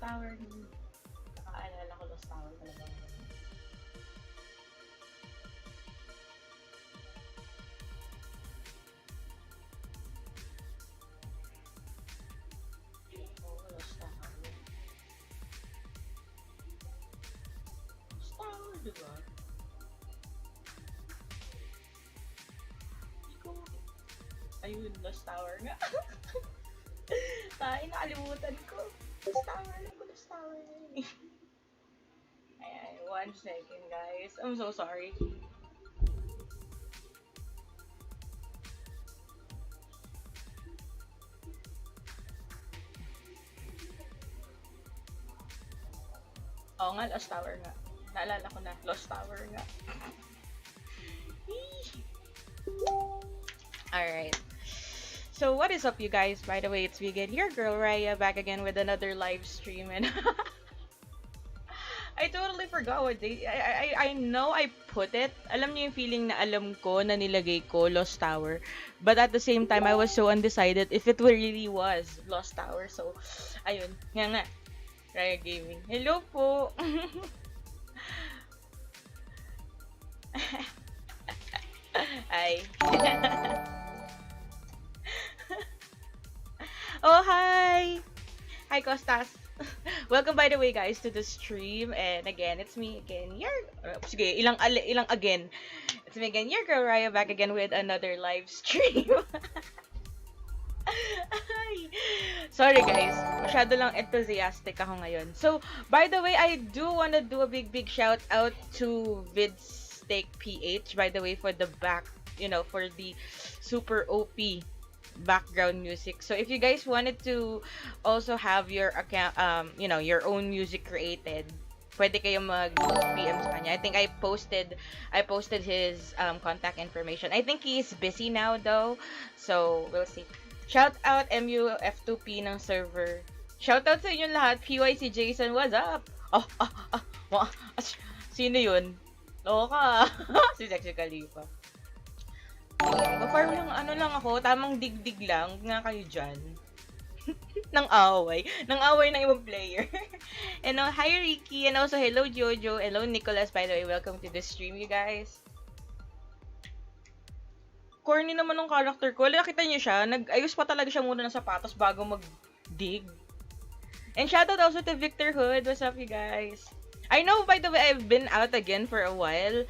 Tower. Nakaalala ko Lost Tower talaga. Oo, Lost Tower. Lost Tower, diba? Hindi ko... Ayun, Lost Tower nga. Tayo, nakalimutan ko. Lost Tower lang ko, Lost Tower na yun eh. Ayan, 1 second guys. I'm so sorry. Oo nga, Lost Tower nga. Naalala ko na, Lost Tower nga. Alright. So, what is up, you guys? By the way, it's Vegan, your girl Raya, back again with another live stream. And I totally forgot what day. I know I put it. Alam niyo yung feeling na alam ko na nilagay ko Lost Tower. But at the same time, I was so undecided if it really was Lost Tower. So, ayun. Nga nga. Raya Gaming. Hello po! Ay. Oh, hi! Hi, Costas! Welcome, by the way, guys, to the stream. And again, it's me again. Sige, ilang again. It's me again, your girl Raya, back again with another live stream. Sorry, guys. Masyado lang enthusiastic ako ngayon. So, by the way, I do wanna do a big shout out to VidSteak PH, by the way, for the for the super OP background music. So if you guys wanted to also have your account, your own music created, pwede kayo mag-PM sa kanya. I think I posted his contact information. I think he is busy now though. So we'll see. Shout out MUF2P ng server. Shout out sa inyo lahat. PYC Jason, what's up? Sino yun? Loka. Si Sexy Khalifa. Farm lang, lang ako, tamang digdig lang, nga kayo dyan. Nang away ng ibang player. And hi Ricky, and also hello Jojo, hello Nicholas, by the way, welcome to the stream, you guys. Corny naman ng character ko, nakita niyo siya, nag-ayos pa talaga siya muna ng sapatos bago mag-dig. And shoutout also to Victor Hood, what's up you guys? I know, by the way, I've been out again for a while.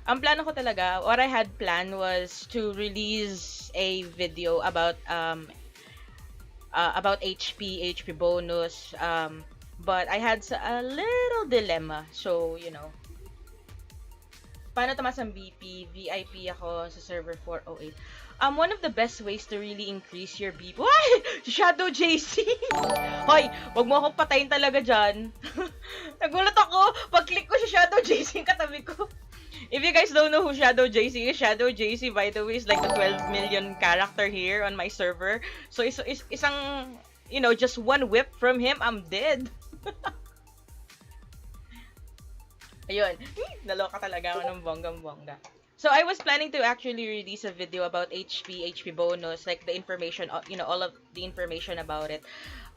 Ang plano ko talaga, what I had planned was to release a video about HP bonus, but I had a little dilemma. So, paano tumaas ang BP? VIP ako sa server 408. One of the best ways to really increase your BP... Why? Shadow JC! Hoy, wag mo akong patayin talaga dyan. Nagulat ako. Pag-click ko sa Shadow JC, yung katabi ko. If you guys don't know who Shadow JC is, Shadow JC, by the way, is like the 12 million character here on my server. So, isang, just one whip from him, I'm dead. Ayun. Naloka talaga ako ng bonggang-bongga. So, I was planning to actually release a video about HP bonus, like the information, all of the information about it.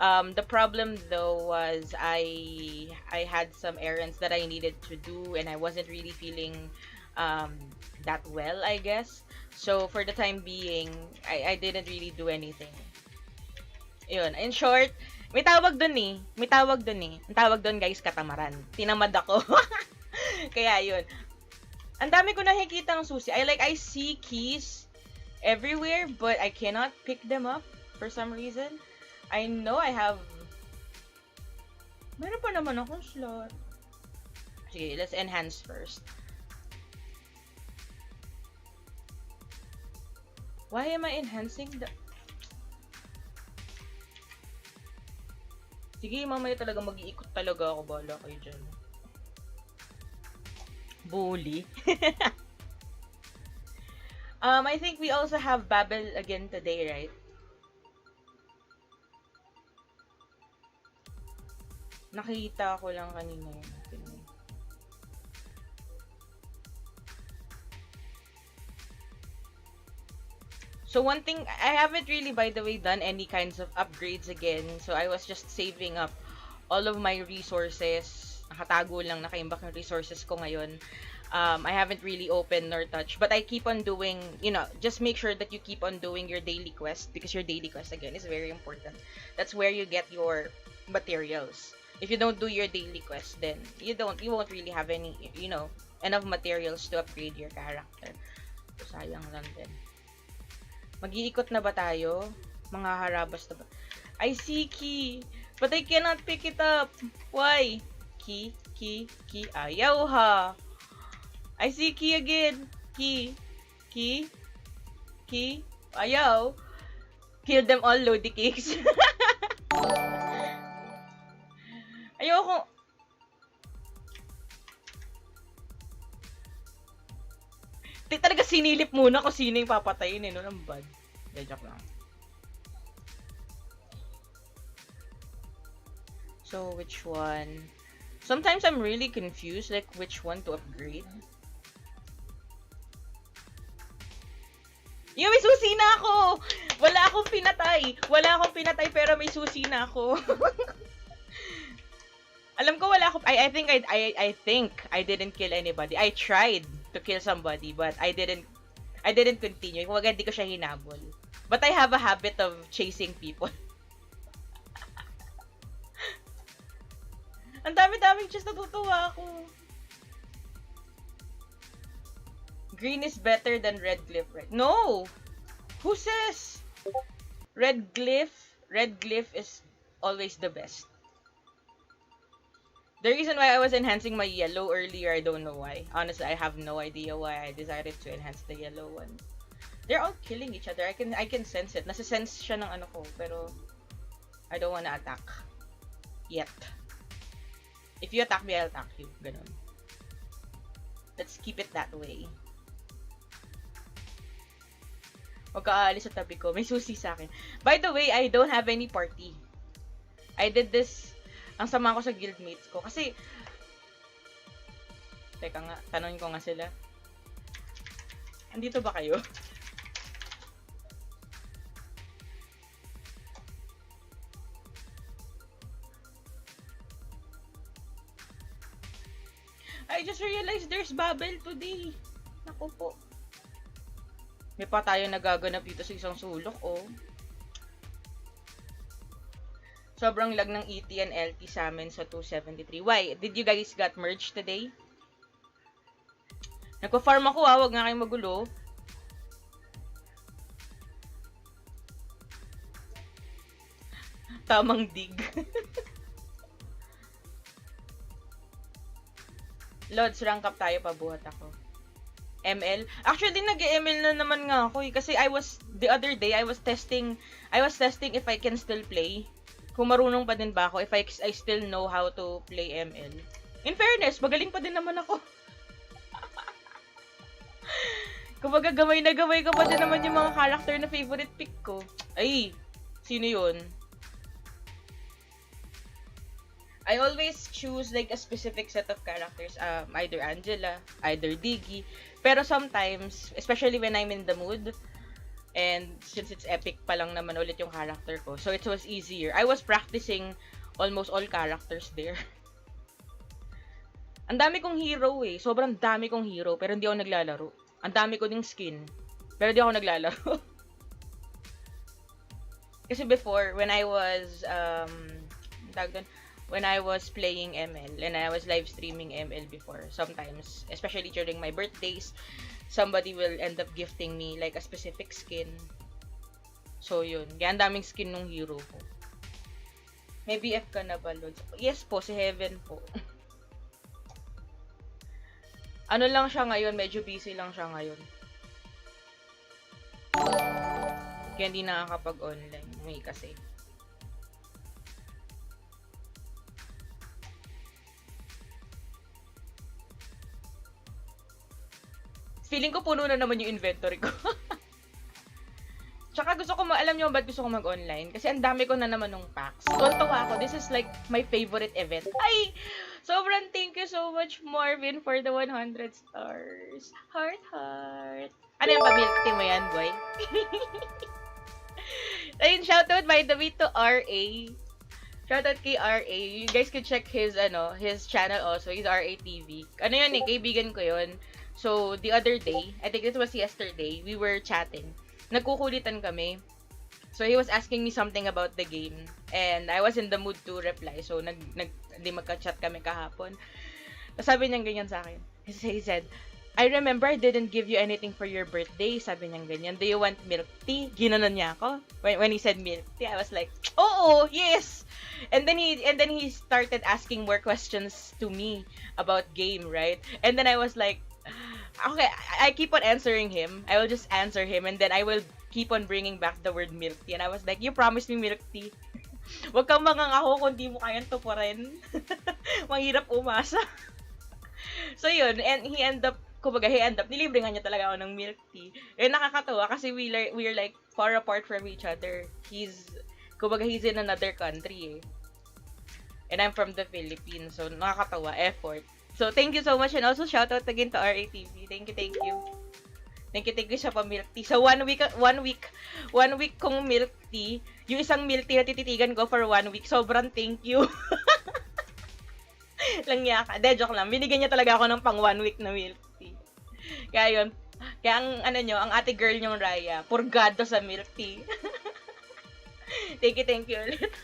The problem though was I had some errands that I needed to do and I wasn't really feeling that well, I guess. So, for the time being, I didn't really do anything. Yun. In short, may tawag dun eh. Ang tawag dun, guys, katamaran. Tinamad ako. Kaya yun. Ang dami ko nakikita ng susi. I see keys everywhere, but I cannot pick them up for some reason. I know I have... Meron pa naman akong slot. Sige, let's enhance first. Why am I enhancing the... Sige, mamaya talaga mag-iikot talaga ako. Bahala kayo dyan. Bully. I think we also have Babel again today, right? Nakita ko lang kanina yun. So one thing, I haven't really, by the way, done any kinds of upgrades again. So I was just saving up all of my resources, nakatago lang, nakaimbak yung resources ko ngayon. I haven't really opened nor touched, but I keep on doing, just make sure that you keep on doing your daily quest, because your daily quest, again, is very important. That's where you get your materials. If you don't do your daily quest, then you won't really have any, enough materials to upgrade your character. So, sayang lang din. Mag-iikot na ba tayo? Mga harabas na ba? I see key, but I cannot pick it up. Why? Key. Ayaw ha. I see key again. Key. Ayaw. Kill them all, Lodi Cakes. Ayoko. Talaga sinilip muna kung sino yung papatayin eh. No, ang bad. Joke lang. So, which one? Sometimes I'm really confused, like, which one to upgrade. Yung may susi na ako! Wala akong pinatay, pero may susi na ako. Alam ko wala ako. I think I didn't kill anybody. I tried to kill somebody, but I didn't continue. Kumbaga, hindi ko siya hinabol. But I have a habit of chasing people. Ang dami-daming just natutuwa ako. Green is better than red glyph, right? No! Who says? Red glyph is always the best. The reason why I was enhancing my yellow earlier, I don't know why. Honestly, I have no idea why I decided to enhance the yellow one. They're all killing each other. I can sense it. Nasa-sense siya ng ano ko, pero I don't wanna attack. Yet. If you attack me, I'll attack you. Ganon. Let's keep it that way. Huwag ka aalis sa tabi ko. May susi sa akin. By the way, I don't have any party. I did this. Ang sama ko sa guildmates ko. Kasi, teka nga, tanongin ko nga sila. Andito ba kayo? I just realized there's Babel today. Naku po. May pa tayo nagaganap dito sa isang sulok, oh. Sobrang lag ng ET and LT sa amin sa 273. Why? Did you guys got merged today? Nagpa-farm ako, ha. Huwag nga kayong magulo. Tamang dig. Lods, rank up tayo, pabuhat ako. ML? Actually, nag-ML na naman nga ako eh. Kasi the other day, I was testing if I can still play. Kung marunong pa din ba ako, if I still know how to play ML. In fairness, magaling pa din naman ako. Kumbaga, gamay na gamay ko pa din naman yung mga character na favorite pick ko. Ay, sino yun? I always choose like a specific set of characters, either Angela, either Diggy. Pero sometimes, especially when I'm in the mood, and since it's epic pa lang naman ulit yung character ko, so it was easier. I was practicing almost all characters there. Ang dami kong hero eh. Sobrang dami kong hero, pero hindi ako naglalaro. Ang dami ko ding skin, pero hindi ako naglalaro. Kasi before, when I was, when I was playing ML and I was live streaming ML before, sometimes, especially during my birthdays, somebody will end up gifting me like a specific skin. So yun, kaya ang daming skin nung hero ko. May BF ka na ba, Lods? Yes po, si Heaven po. Ano lang siya ngayon, medyo busy lang siya ngayon. Kaya hindi nakakapag-online. May kasi. Feeling ko puno na naman yung inventory ko. Tsaka gusto ko alam nyo ba't gusto ko mag-online? Kasi ang dami ko na naman nung packs. Tuwa ako. This is like my favorite event. Ay! Sobrang thank you so much, Marvin, for the 100 stars. Heart, heart. Ano yung pamilk mo yan, boy? Ayun, shoutout by the way to RA. Shoutout kay RA. You guys can check his channel also. He's RA TV. Ano yun eh, kaibigan ko yun. So, the other day, I think it was yesterday, we were chatting. Nagkukulitan kami. So, he was asking me something about the game. And I was in the mood to reply. So, di magka-chat kami kahapon. Sabi niya ganyan sa akin. He said, I remember I didn't give you anything for your birthday. Sabi niya ganyan. Do you want milk tea? Ginanon niya ako. When he said milk tea, I was like, oh, yes! And then he started asking more questions to me about game, right? And then I was like, okay, I keep on answering him. I will just answer him and then I will keep on bringing back the word milk tea. And I was like, you promised me milk tea. Huwag kang mangangako kung di mo kayang tupurin. Mahirap umasa. So yun, and he end up, nilibre nga niya talaga ako ng milk tea. Eh, nakakatawa kasi we're like far apart from each other. He's in another country eh. And I'm from the Philippines. So, nakakatawa. Effort. So, thank you so much. And also, shout out again to RATV. Thank you. Thank you sa pa-milk tea. So, one week kong milk tea, yung isang milk tea na tititigan ko for 1 week, sobrang thank you. Lang niya ka. Joke lang. Binigyan niya talaga ako ng pang 1 week na milk tea. Kaya yun. Kaya ang ate girl niyong Raya, purgado sa milk tea. Thank you ulit.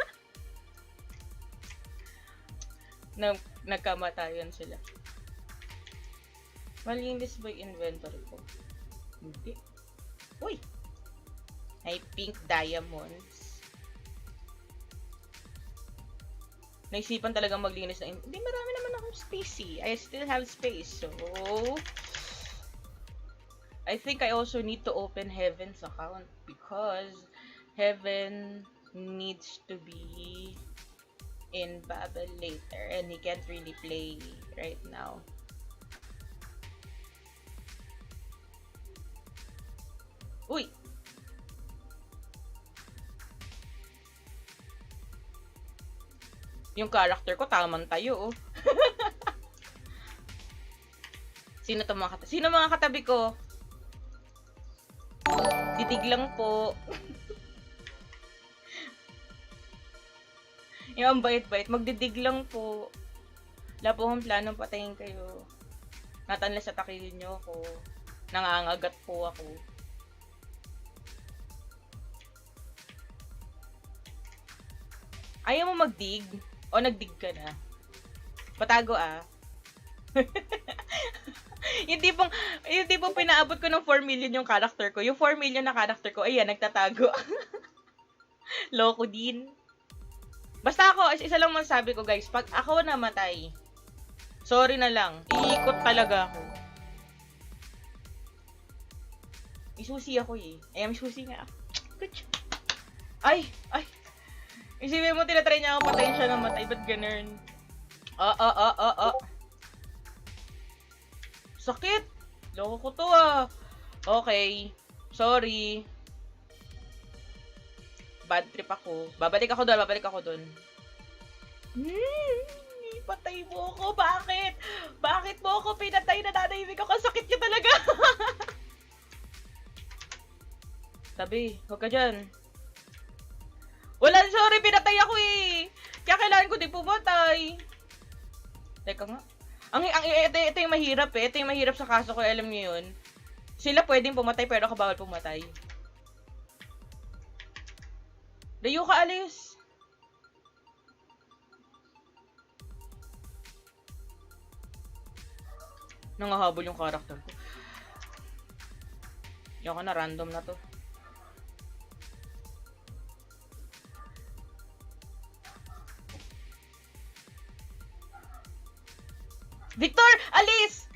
Nagkamatayan sila. Malinis ba yung inventory ko? Hindi. Uy! Ay, pink diamonds. Naisipan talagang maglinis na. Hindi, marami naman akong space eh. I still have space. So, I think I also need to open Heaven's account because Heaven needs to be in Babel later and he can't really play right now. Uy! Yung character ko, tamang tayo, oh. Sino mga katabi ko? Titig lang po. Yung bait-bait, magdidig lang po. Wala po akong planong patayin kayo. Not unless atakihin nyo ako. Nangangagat po ako. Ayaw mo magdig? O nagdig ka na? Patago ah. yung tipong pinaabot ko ng 4 million yung character ko. Yung 4 million na character ko, ayan, nagtatago. Loko din. Basta ako, isa lang masabi ko guys, pag ako namatay, sorry na lang, iikot talaga ako. Isusi ako eh. Ayan, isusi nga ako. Ay! Isipin mo, tinatry niya ako patayin siya ng matay. Ba't ganun? Sakit! Loko ko to ah. Okay. Sorry. Bad trip ako. Babalik ako doon. Patay mo ako. Bakit? Bakit mo ako pinatay? Nananahimik ako. Sakit niya talaga. Tabi, huwag ka dyan. Wala, sorry, pinatay ako eh. Kaya kailangan ko din pumatay. Teka nga. Ito yung mahirap eh. Ito yung mahirap sa kaso ko, alam niyo yun. Sila pwedeng pumatay pero ako bawal pumatay. Layo ka, alis. Nangahabol yung character ko. Yung na, random na to. Victor! Alis!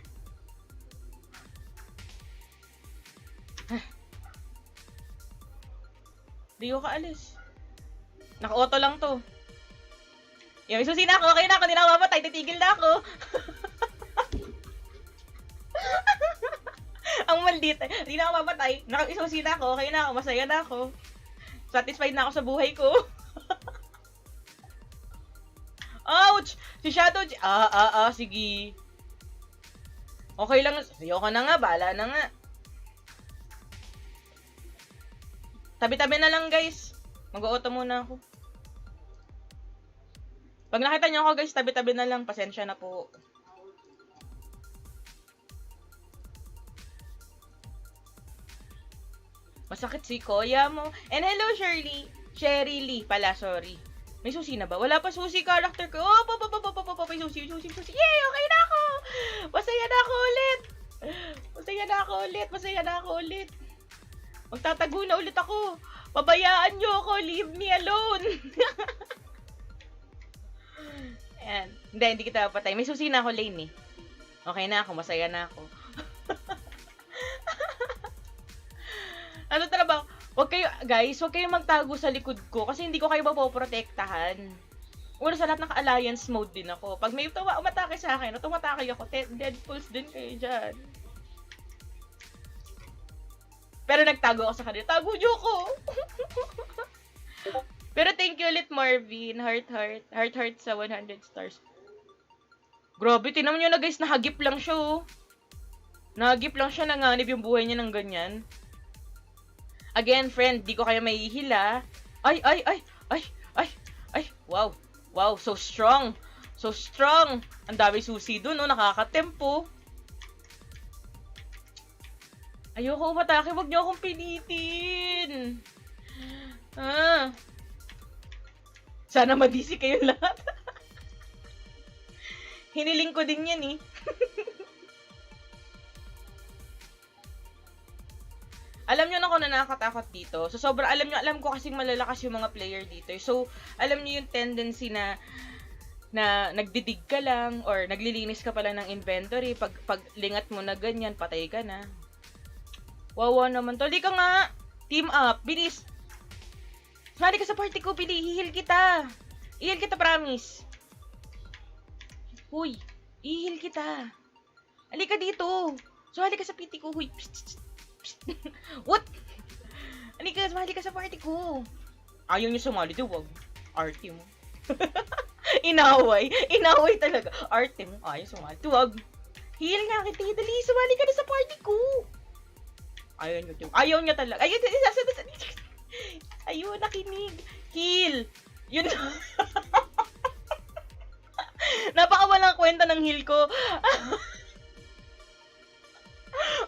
Dio ka alis. Naka-auto lang to. Yung isusi na ako. Okay na ako. Hindi na ako mamatay. Titigil na ako. Ang maldita. Hindi na ako mamatay. Naka-isusi na ako. Okay na ako. Masaya na ako. Satisfied na ako sa buhay ko. Ouch! Si Shadow... sige. Okay lang. Ayoko na nga. Bahala na nga. Tabi-tabi na lang, guys. Mag-auto muna ako. Pag nakita niyo ako guys, tabi-tabi na lang. Pasensya na po. Masakit si Kuya mo. And hello, Shirley. Sherry Lee pala, sorry. May susi na ba? Wala pa susi character ko. Oh, may susi. Yay, okay na ako. Masaya na ako ulit. Magtatago na ulit ako. Pabayaan niyo ako. Leave me alone. Ayan. Hindi kita papatay. May susi na ako, Lane eh. Okay na ako. Masaya na ako. Ano talaga? Huwag kayo magtago sa likod ko kasi hindi ko kayo mapoprotektahan. Una sa lahat, naka-alliance mode din ako. Pag may umatake sa akin, o tumatake ako, dead pulse din kayo dyan. Pero nagtago ako sa kanila. Tago niyo ko! Pero thank you ulit, Marvin. Heart sa 100 stars. Grabe, tinan mo nyo na guys, nahagip lang siya oh. Nahagip lang siya, nanganib yung buhay niya ng ganyan. Again, friend, di ko kayo mahihila. Ay! Wow, so strong. Ang dami susi dun, no? Nakakatempo. Ayoko umatake, wag niyo akong pinitin. Sana madisi kayo lahat. Hiniling ko din yan eh. Alam nyo na kung na nakakatakot dito. So, alam ko kasing malalakas yung mga player dito. So, alam nyo yung tendency na nagdidig ka lang or naglilinis ka pala ng inventory. Pag lingat mo na ganyan, patay ka na. Wawa naman to. Di ka nga. Team up. Bilis. Sumali ka sa party ko, Pili. Hihil kita. Ihil kita, promise. Huy. Ihil kita. Halika dito. Sumali ka sa PT ko. Huy. What? Halika, sumali ka sa party ko. Ayaw niyo sumali, wag. Arte mo. Inaway talaga. Arte mo, ayaw sumali. Wag. Heal nga kita, dali, sumali ka na sa party ko. Ayaw niyo talaga. Ayaw, nakinig. Heal. Yun. Napakawalang kwenta ng heal ko.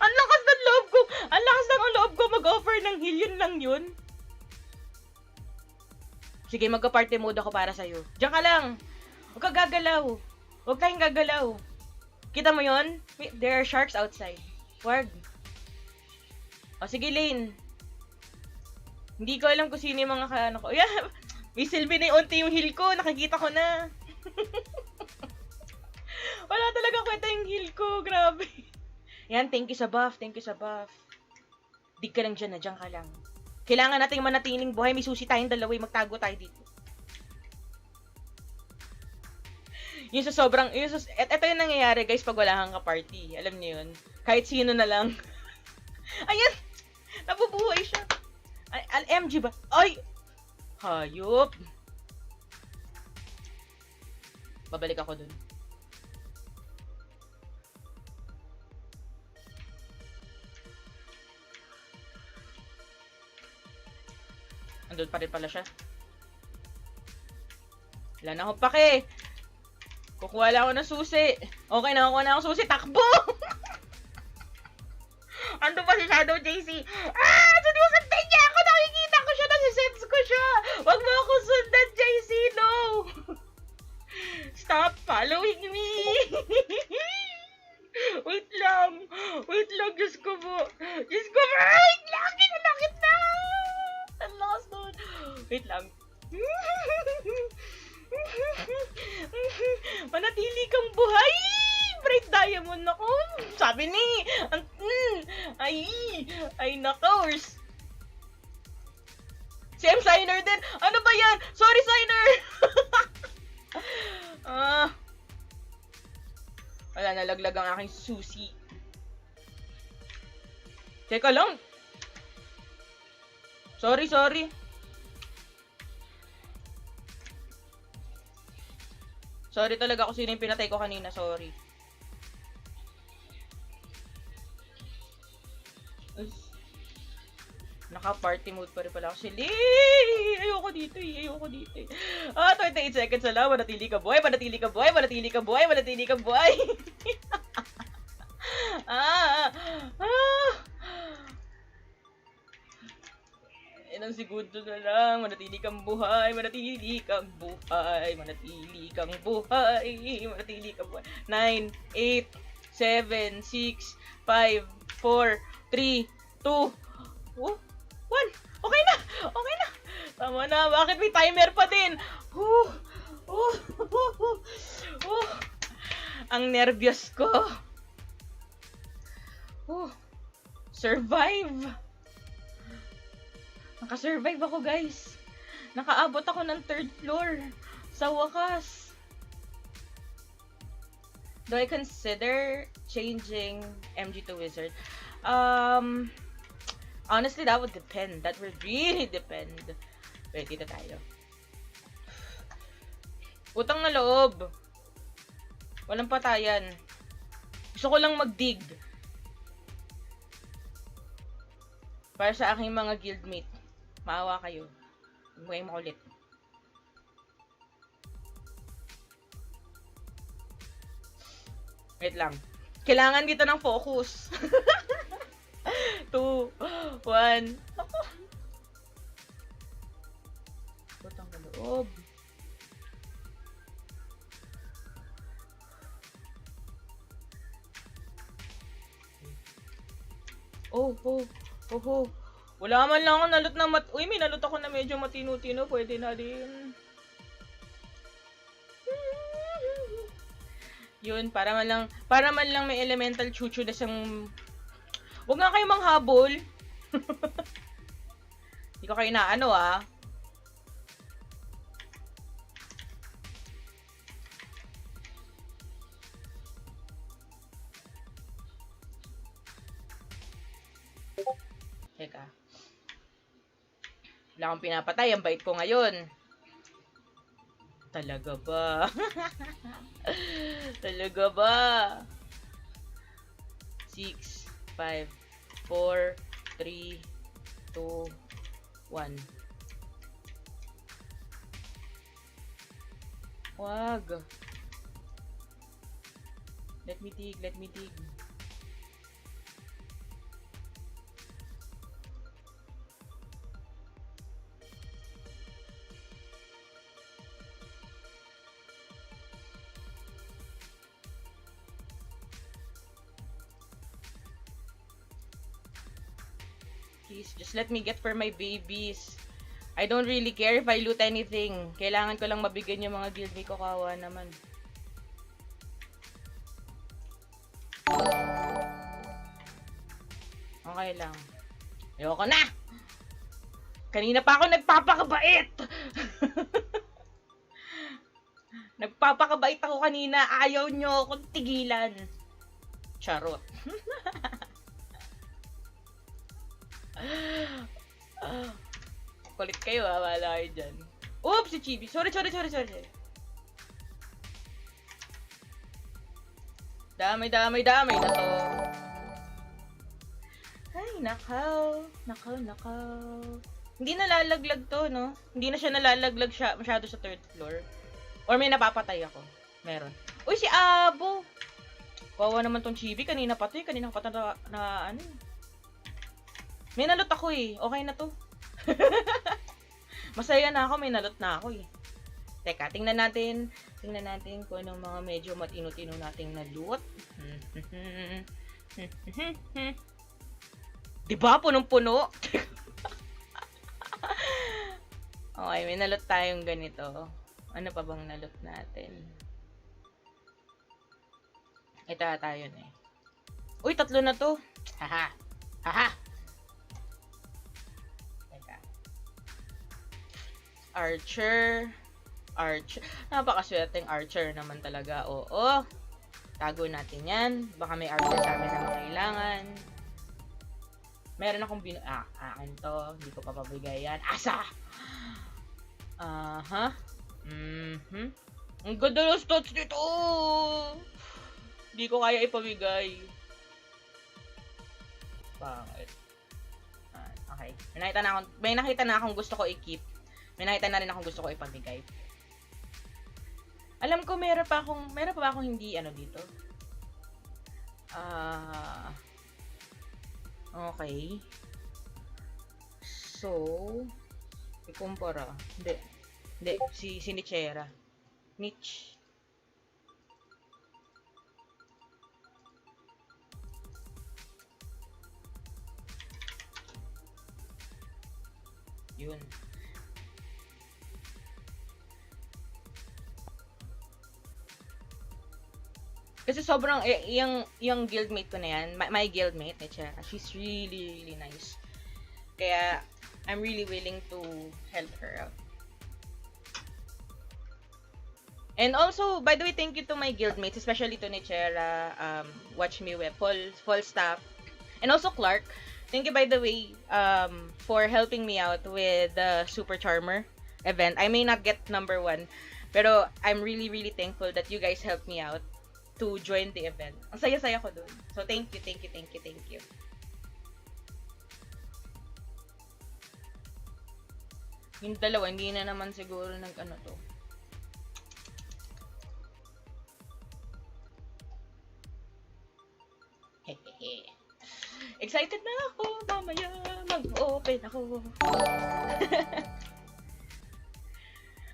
Ang lakas ng loob ko. Ang lakas ng loob ko mag-offer ng heal. Yun lang yun. Sige, magka-party mode ako para sa'yo. Diyan ka lang. Huwag ka gagalaw. Huwag tayong gagalaw. Kita mo yun? There are sharks outside. Wag. O, sige, Lane. Hindi ko alam kung sino yung mga kaano ko. Yeah, may silbi na yung unti yung heal ko. Nakikita ko na. Wala talaga kwenta yung heal ko. Grabe. Yan, thank you sa buff. Dig ka lang dyan, dyan ka lang. Kailangan nating manatiling buhay. May susi tayong dalawa. Magtago tayo dito. Yung sa sobrang, eto yung nangyayari guys pag wala kang ka-party. Alam niyo yun? Kahit sino na lang. Ayan! Nabubuhay siya. MG ba? Ay! Hayop! Babalik ako dun. Andun pa rin pala siya. Wala na akong pake. Kukuha lang ako ng susi. Okay, nakakuha na akong susi. Takbo! Andun pa si Shadow JC. Sinusundan niya ako. Nakikita ko siya. Nasisense ko siya. Wag mo ako sundan, JC. No! Stop following me. Wait lang. Diyos ko po. Wait lang. Kinalakit na. Ang lakas doon. Wait lang. Manatili kang buhay. Bright diamond ako. Sabi ni. Ay nakors. Si M. Signer din. Ano ba yan? Sorry, Signer. Wala, nalaglag ang aking susi. Teka lang. Sorry. Sorry talaga kung sino yung pinatay ko kanina. Sorry. Naka-party mode pa rin pala ako. Sili! Ayoko dito eh. 28 seconds na lang. Manatili ka buhay. Ah! Ah! Ilang segundo na lang. Manatili kang buhay. 9, 8, 7, 6, 5, 4, 3, 2, 1. Okay na! Tama na. Bakit may timer pa din? Ang nervyos ko. Survive. Naka-survive ako, guys. Nakaabot ako ng 3rd floor. Sa wakas. Do I consider changing MG to Wizard? Honestly, that would depend. That would really depend. Wait, dito tayo. Utang na loob. Walang patayan. Gusto ko lang mag-dig. Para sa aking mga guildmate. Maawa kayo. Huwag makulit. Wait lang. Kailangan dito ng focus. 2, 1. Utang na loob. Wala man lang ako nalot na Uy, may nalot ako na medyo matino-tino. Pwede na din. Yun, para man lang may elemental chuchu na siyang... Huwag nga kayo manghabol. Hindi ko kayo inaano, ah. Teka. Wala akong pinapatay. Ang bait ko ngayon. Talaga ba? Talaga ba? 6, 5, 4, 3, 2, 1. Wag. Let me dig. Please, just let me get for my babies. I don't really care if I loot anything. Kailangan ko lang mabigyan yung mga guildmate ko. Kawa naman. Okay lang. Ayoko na! Kanina pa ako nagpapakabait! Nagpapakabait ako kanina. Ayaw nyo akong tigilan. Charot. Kulit kayo, ha? Wala kayo dyan. Oops! Si Chibi. Sorry. Damay na to. Ay, nakaw. Hindi nalalaglag to, no? Hindi na siya nalalaglag masyado sa 3rd floor. Or may napapatay ako. Meron. Uy, si Abo! Kawawa naman tong Chibi. Kanina pa to, na ano. May nalot ako eh. Okay na to. Masaya na ako. May nalot na ako eh. Teka, tingnan natin kung anong mga medyo matino-tino nating nalot. Diba? Punong-puno. Okay, may nalot tayong ganito. Ano pa bang nalot natin? Ito tayo na eh. Uy, 3 na to. Haha. Archer. Napakaswerteng archer naman talaga. Oo. Tago natin yan. Baka may archer sa amin na makailangan. Meron akong akin to. Hindi ko papabigay yan. Asa! Aha. Ang ganda ng stats dito! Hindi ko kaya ipamigay. Pangit. Okay, pamigay. May nakita na akong gusto ko i-keep. May nakita na rin akong gusto ko ipamigay. Alam ko meron pa ba akong hindi dito? Okay. So, ikumpara. Hindi, si Nichera. Nich. Yun. Kasi sobrang, yung guildmate ko na yan, my guildmate, Nichera, she's really, really nice. Kaya, I'm really willing to help her out. And also, by the way, thank you to my guildmates, especially to Nichera, Watch Me Web, Falstaff, and also Clark. Thank you, by the way, for helping me out with the Super Charmer event. I may not get number 1, pero I'm really, really thankful that you guys helped me out to join the event. Ang saya-saya ko dun. So, thank you. Yung dalawa, hindi na naman siguro to. Hehehe. Excited na ako, mamaya mag-open ako.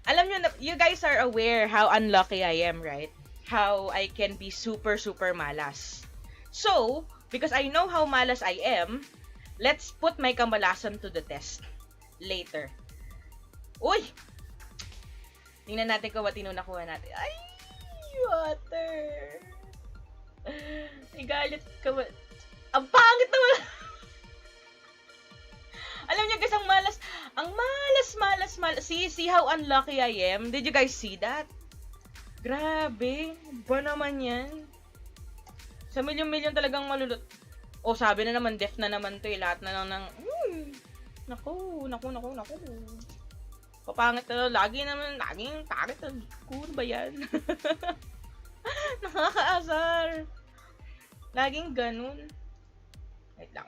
Alam nyo, you guys are aware how unlucky I am, right? How I can be super, super malas. So, because I know how malas I am, let's put my kamalasan to the test later. Uy! Tingnan natin kung matino nakuha natin. Ay! Water! Igalit ka ba? Ang pangit naman! Alam niyo guys, ang malas. See how unlucky I am? Did you guys see that? Grabe, ba naman yan? Sa milyon-milyon talagang malulot. O, sabi na naman, def na naman to eh. Lahat na lang ng, naku. Papangit na, laging pangit. Kuno ba yan? Nakakaasar. Laging ganun. Wait lang.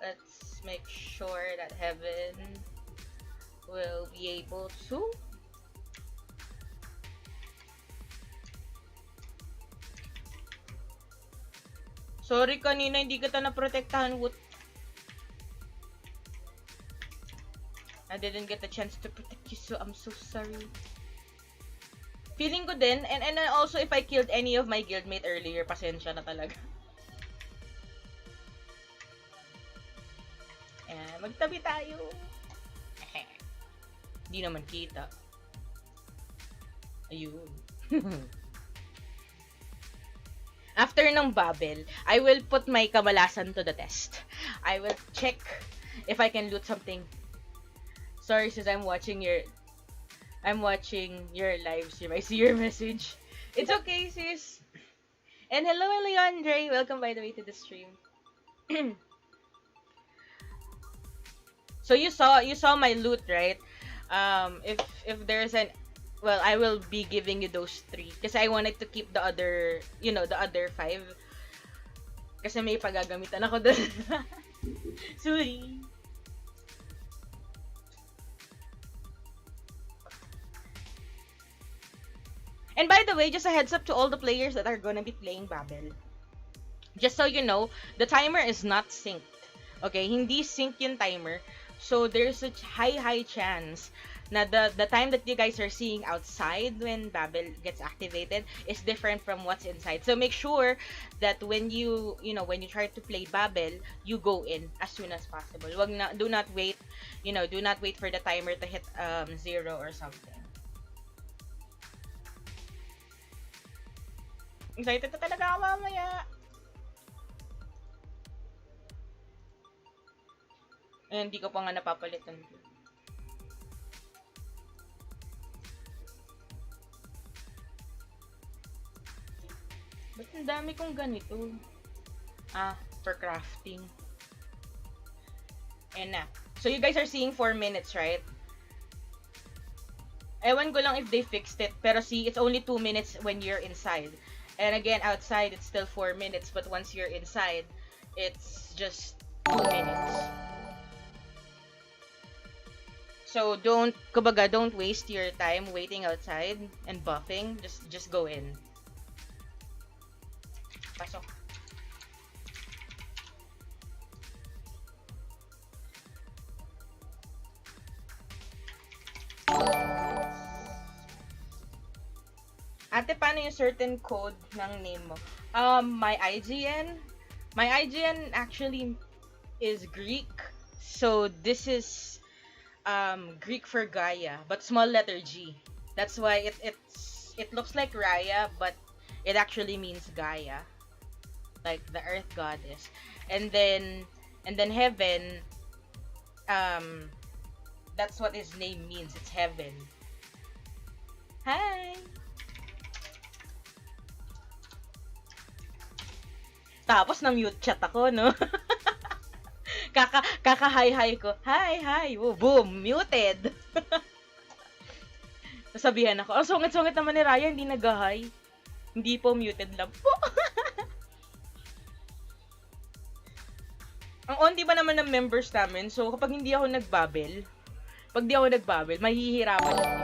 Let's make sure that Heaven will be able to. Sorry kanina, hindi kita na-protektahan, Woot. I didn't get the chance to protect you, so I'm so sorry. Feeling ko din, and also if I killed any of my guildmate earlier, pasensya na talaga. Ayan, magtabi tayo. Hindi naman kita. Ayun. After ng Babel, I will put my kamalasan to the test. I will check if I can loot something. Sorry sis, I'm watching your live stream. I see your message. It's okay, sis. And hello, Leandre. Welcome, by the way, to the stream. So you saw my loot, right? If there's well, I will be giving you those 3 kasi I wanted to keep the other, the other 5. Kasi may pagagamitan ako doon. Sorry. And by the way, just a heads up to all the players that are gonna be playing Babel. Just so you know, the timer is not synced. Okay, hindi sync yung timer. So there's a high chance na the time that you guys are seeing outside when Babel gets activated is different from what's inside. So make sure that when you try to play Babel, you go in as soon as possible. Do not wait for the timer to hit 0 or something. Excited na talaga ako mamaya. Hindi ko pa nga napapalitan. Ba't ang dami kong ganito? For crafting. Ayan na. So you guys are seeing 4 minutes, right? Ewan ko lang if they fixed it. Pero see, it's only 2 minutes when you're inside. And again, outside, it's still 4 minutes. But once you're inside, it's just 2 minutes. So kumbaga, don't waste your time waiting outside and buffing. Just go in. Pasok. Ate, paano yung certain code ng name mo? My IGN? My IGN actually is Greek. So this is Greek for Gaia, but small letter G. That's why it looks like Raya, but it actually means Gaia, like the earth goddess. And then heaven, um that's what his name means. It's heaven. Hi. Tapos na mute chat ako, no? Kaka hi ko. Hi. Oh, boom, muted. Nasabihan ako. Ang sungit-sungit naman ni Raya, hindi nag-hi. Hindi po, muted lang po. Ang onti ba naman ng members namin, so kapag hindi ako nagbabel, mahihirapan ako.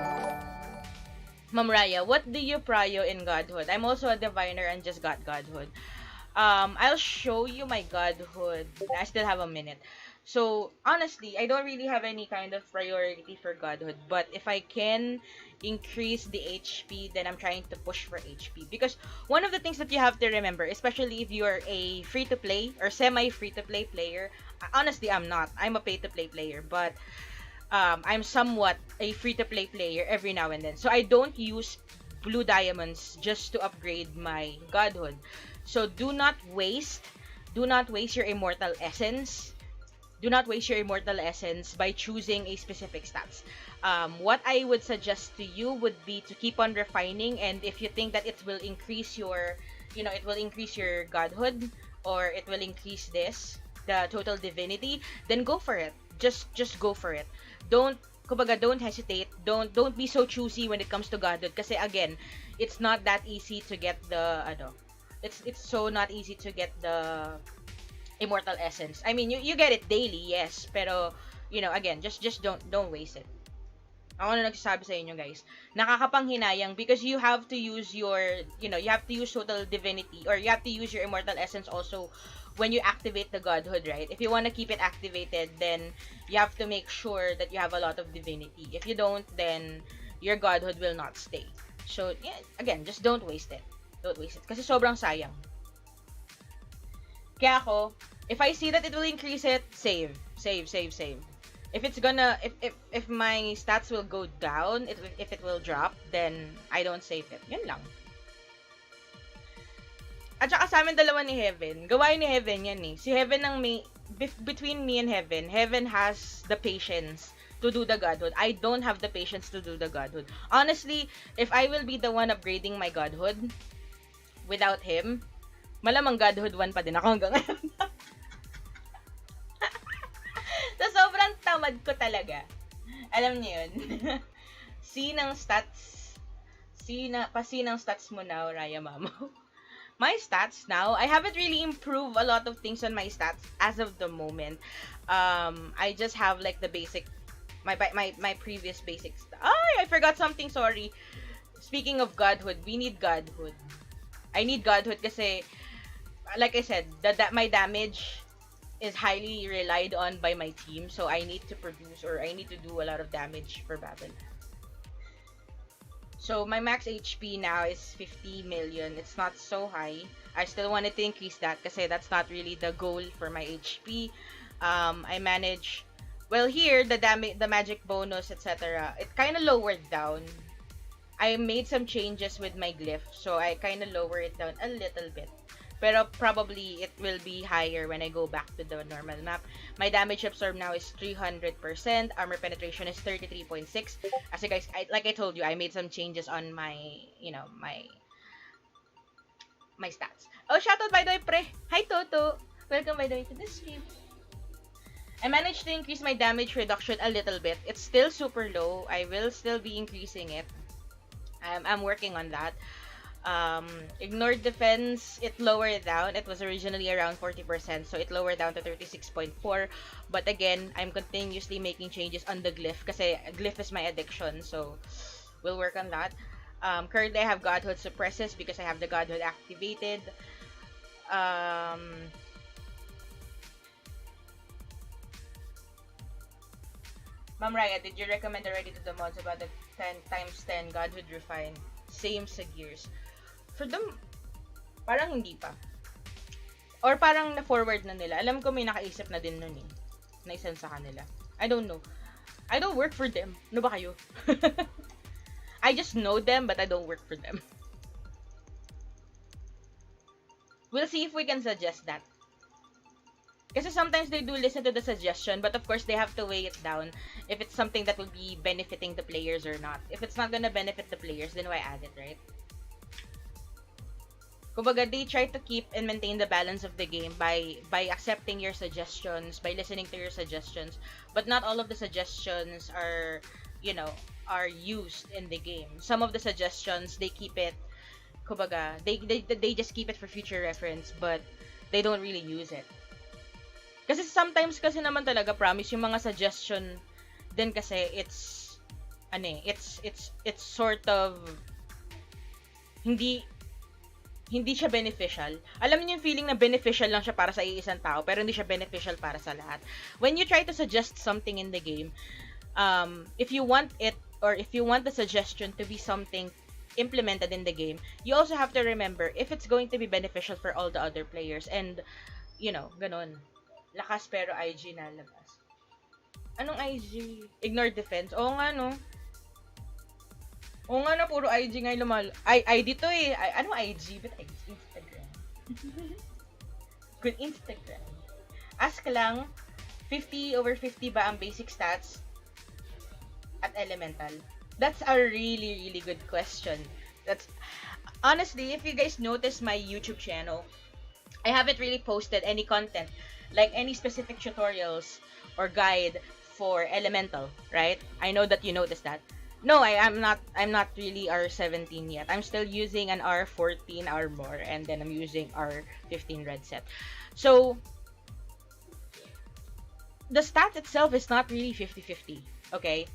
Ma'am Raya, what do you prio in godhood? I'm also a diviner and just got godhood. I'll show you my godhood. I still have a minute. So, honestly, I don't really have any kind of priority for godhood. But if I can increase the HP, then I'm trying to push for HP. Because one of the things that you have to remember, especially if you're a free-to-play or semi-free-to-play player, honestly, I'm not. I'm a pay-to-play player. But I'm somewhat a free-to-play player every now and then. So, I don't use blue diamonds just to upgrade my godhood. So do not waste your immortal essence. Do not waste your immortal essence by choosing a specific stats. What I would suggest to you would be to keep on refining, and if you think that it will increase your, it will increase your godhood, or it will increase the total divinity, then go for it. Just go for it. Don't hesitate. Don't be so choosy when it comes to godhood. Kasi again, it's not that easy to get the it's so not easy to get the immortal essence. I mean, you get it daily, yes, pero again, just don't waste it. Ako na nagsasabi sa inyo, guys. Nakakapanghinayang because you have to use you have to use total divinity, or you have to use your immortal essence also when you activate the godhood, right? If you want to keep it activated, then you have to make sure that you have a lot of divinity. If you don't, then your godhood will not stay. So, yeah, again, just don't waste it. Don't waste it. Kasi sobrang sayang. Kaya ako, if I see that it will increase it, save. If it's gonna, if my stats will go down, if it will drop, then I don't save it. Yun lang. At saka sa amin dalawa ni Heaven, gawain ni Heaven yan eh. Si Heaven ang between me and Heaven has the patience to do the godhood. I don't have the patience to do the godhood. Honestly, if I will be the one upgrading my godhood, without him, malamang godhood 1 pa din ako hanggang ngayon. So, sobrang tamad ko talaga. Alam niyo yun. C ng stats mo now, Raya Mamo. My stats now, I haven't really improved a lot of things on my stats as of the moment. I just have like the basic, my previous basics. I forgot something, sorry. Speaking of godhood, we need godhood. I need godhood kasi, like I said, that my damage is highly relied on by my team, so I need to produce, or I need to do a lot of damage for Babel. So my max HP now is 50 million. It's not so high. I still wanted to increase that kasi that's not really the goal for my HP. I manage, well, here the magic bonus, etc. It kind of lowered down. I made some changes with my glyph, so I kind of lower it down a little bit. Pero probably it will be higher when I go back to the normal map. My damage absorb now is 300%. Armor penetration is 33.6. As you guys, like I told you, I made some changes on my, my stats. Oh, shoutout by the way, pre. Hi, Toto. Welcome by the way to this stream. I managed to increase my damage reduction a little bit. It's still super low. I will still be increasing it. I'm working on that. Um, ignored defense, it lowered down. It was originally around 40%, so it lowered down to 36.4. But again, I'm continuously making changes on the glyph kasi glyph is my addiction, so we'll work on that. Currently, I have Godhood suppresses because I have the Godhood activated. Um, Ma'am Raya, did you recommend already to the mods about the 10 times 10 Godhood Refine? Same sa Gears. For them, parang hindi pa. Or parang na-forward na nila. Alam ko may nakaisip na din nun eh. Na isend sa kanila. I don't know. I don't work for them. Ano ba kayo? I just know them but I don't work for them. We'll see if we can suggest that. Kasi sometimes they do listen to the suggestion, but of course they have to weigh it down if it's something that will be benefiting the players or not. If it's not gonna benefit the players, then why add it, right? Kumbaga, they try to keep and maintain the balance of the game by accepting your suggestions, by listening to your suggestions, but not all of the suggestions are, you know, are used in the game. Some of the suggestions, they keep it, kumbaga, they just keep it for future reference, but they don't really use it. Kasi sometimes kasi naman talaga promise yung mga suggestion din kasi it's sort of hindi siya beneficial. Alam niyo yung feeling na beneficial lang siya para sa iisang tao pero hindi siya beneficial para sa lahat. When you try to suggest something in the game, if you want it or if you want the suggestion to be something implemented in the game, you also have to remember if it's going to be beneficial for all the other players and you know, ganun. Lakas pero IG na labas. Anong IG? Ignore defense. Oo nga, no? Oo nga na, puro IG nga yung ID to eh. Ano IG? But Instagram. Good Instagram. Ask lang, 50 over 50 ba ang basic stats at elemental? That's a really, really good question. That's honestly, if you guys notice my YouTube channel, I haven't really posted any content like any specific tutorials or guide for elemental, right? I know that you noticed that. No, I'm not really R17 yet. I'm still using an R14 armor and then I'm using R15 red set. So the stat itself is not really 50-50, okay?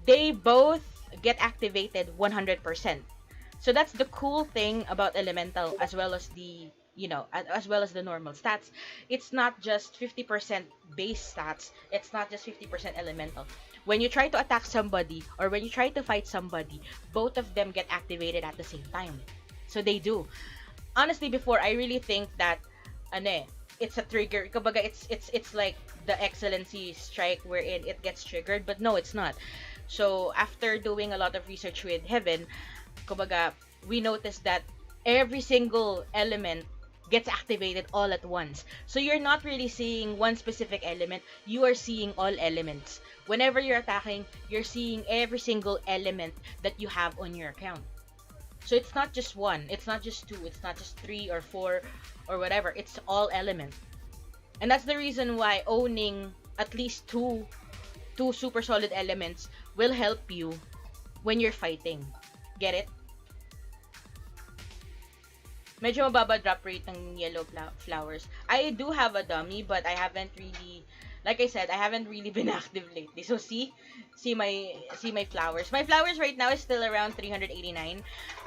They both get activated 100%. So that's the cool thing about elemental as well as the as well as the normal stats. It's not just 50% base stats. It's not just 50% elemental. When you try to attack somebody or when you try to fight somebody, both of them get activated at the same time. So they do. Honestly, before I really think that it's a trigger. Kumbaga, it's like the excellency strike wherein it gets triggered, but no, it's not. So after doing a lot of research with Heaven, kumbaga, we noticed that every single element gets activated all at once. So you're not really seeing one specific element, you are seeing all elements. Whenever you're attacking, you're seeing every single element that you have on your account. So it's not just one, it's not just two, it's not just three or four or whatever, it's all element. And that's the reason why owning at least two super solid elements will help you when you're fighting. Get it? Medyo mababa drop rate ng yellow flowers. I do have a dummy, but I haven't really, like I said, I haven't really been active lately. So see my flowers. My flowers right now is still around 389.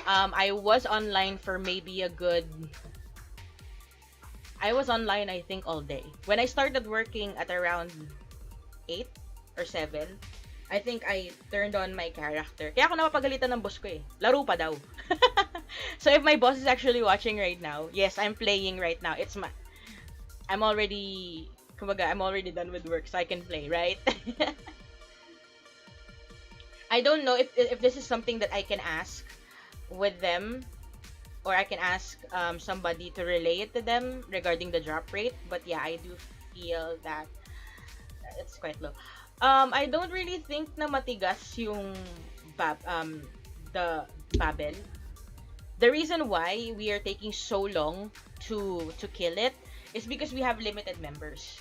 I was online for maybe I was online I think all day. When I started working at around 8 or 7, I think I turned on my character. Kaya ako napapagalitan ng boss ko eh. Laro pa daw. So if my boss is actually watching right now, yes, I'm playing right now. I'm already done with work so I can play, right? I don't know if this is something that I can ask with them or I can ask somebody to relay it to them regarding the drop rate, but yeah, I do feel that it's quite low. I don't really think na matigas yung the Babel. The reason why we are taking so long to kill it is because we have limited members.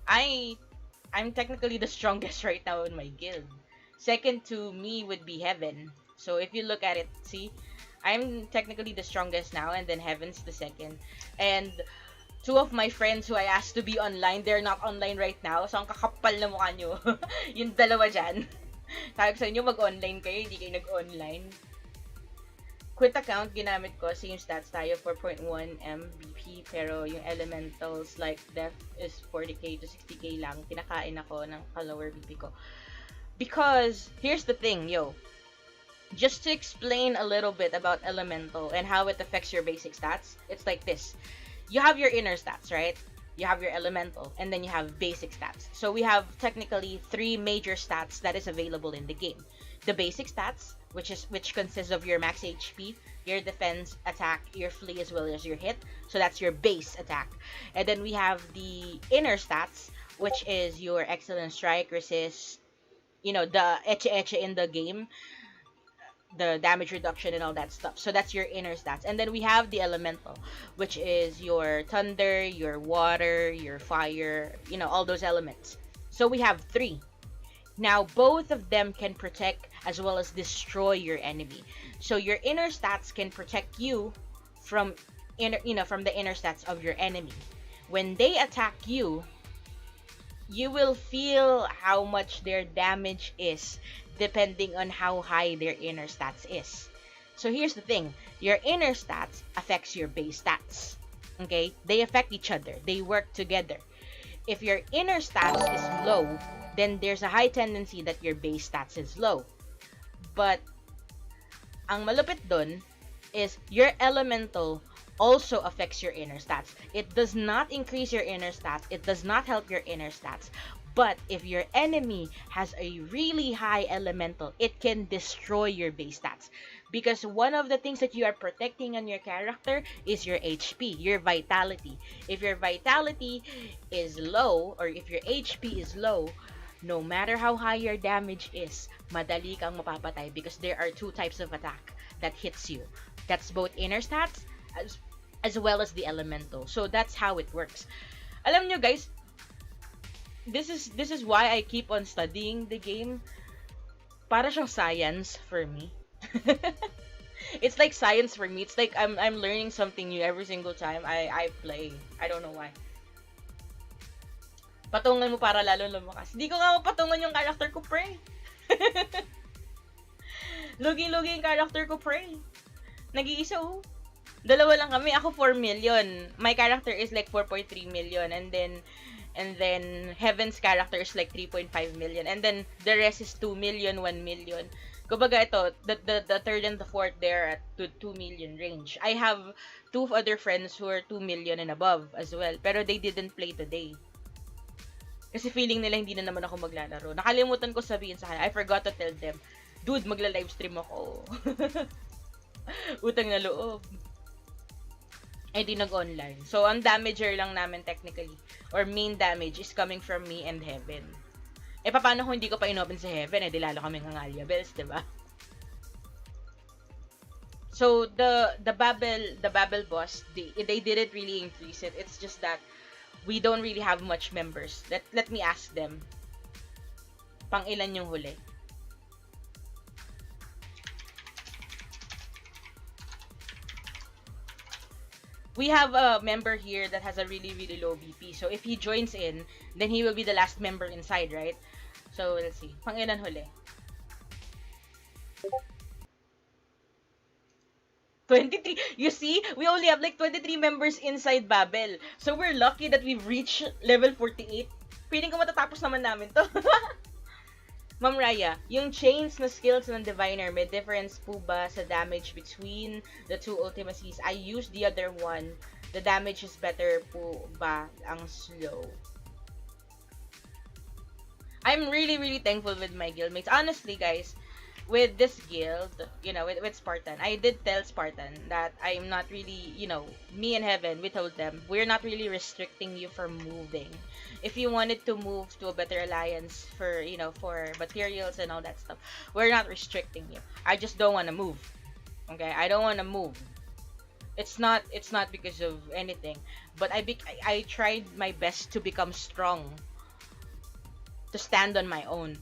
I'm technically the strongest right now in my guild. Second to me would be Heaven. So if you look at it, see, I'm technically the strongest now, and then Heaven's the second. And two of my friends who I asked to be online, they're not online right now. So, ang kakapal na mukha nyo. Yung dalawa dyan. Sabi ko sa inyo, mag-online kayo, hindi kayo nag-online. Quit account, ginamit ko, same stats tayo, 4.1 Mbp, pero yung elementals like def is 40k to 60k lang. Kinakain ako ng ka-lower BP ko. Because, here's the thing, yo. Just to explain a little bit about elemental and how it affects your basic stats, it's like this. You have your inner stats, right? You have your elemental, and then you have basic stats. So we have technically three major stats that is available in the game. The basic stats, which consists of your max HP, your defense, attack, your flee, as well as your hit. So that's your base attack. And then we have the inner stats, which is your excellent strike, resist, the eche in the game, the damage reduction and all that stuff. So that's your inner stats. And then we have the elemental, which is your thunder, your water, your fire, all those elements. So we have three. Now, both of them can protect as well as destroy your enemy. So your inner stats can protect you from from the inner stats of your enemy. When they attack you, you will feel how much their damage is depending on how high their inner stats is. So here's the thing, your inner stats affects your base stats. Okay? They affect each other. They work together. If your inner stats is low, then there's a high tendency that your base stats is low. But ang malupit dun is your elemental also affects your inner stats. It does not increase your inner stats. It does not help your inner stats. But if your enemy has a really high elemental, it can destroy your base stats. Because one of the things that you are protecting on your character is your HP, your vitality. If your vitality is low, or if your HP is low, no matter how high your damage is, madali kang mapapatay because there are two types of attack that hits you. That's both inner stats as well as the elemental. So that's how it works. Alam nyo guys, this is why I keep on studying the game. Para siyang science for me. It's like science for me. It's like I'm learning something new every single time I play. I don't know why. Patungan mo para lalo lumakas. Hindi ko nga mapatungan yung character ko, pre. Lugi-lugi yung character ko, pre. Nag-iisa, oh. Dalawa lang kami. Ako 4 million. My character is like 4.3 million. And then Heaven's character is like 3.5 million. And then the rest is 2 million, 1 million. Kumbaga ito, the third and the fourth there at 2 million range. I have two other friends who are 2 million and above as well. Pero they didn't play today. Kasi feeling nila hindi na naman ako maglalaro. Nakalimutan ko sabihin sa kanila. I forgot to tell them, dude, magla-livestream ako. Utang na loob. Eh, di nag-online. So, ang damager lang namin technically, or main damage, is coming from me and Heaven. Eh, paano kung hindi ko pa inopen sa Heaven? Eh, di lalo kaming Angalia Bells, diba? So, the Babel boss, they didn't really increase it. It's just that we don't really have much members. Let me ask them. Pang ilan yung huli? We have a member here that has a really, really low BP. So, if he joins in, then he will be the last member inside, right? So, let's see. Pang ilan huli? 23. You see, we only have like 23 members inside Babel. So we're lucky that we've reached level 48. Feeling ko matatapos naman namin to. Ma'am Raya, yung chains na skills ng Diviner, may difference po ba sa damage between the two ultimacies? I used the other one. The damage is better po ba ang slow? I'm really, really thankful with my guildmates. Honestly, guys, with this guild, with Spartan, I did tell Spartan that I'm not really, me and Heaven, we told them, we're not really restricting you from moving. If you wanted to move to a better alliance for, for materials and all that stuff, we're not restricting you. I just don't want to move. Okay? I don't want to move. It's not because of anything, but I tried my best to become strong, to stand on my own,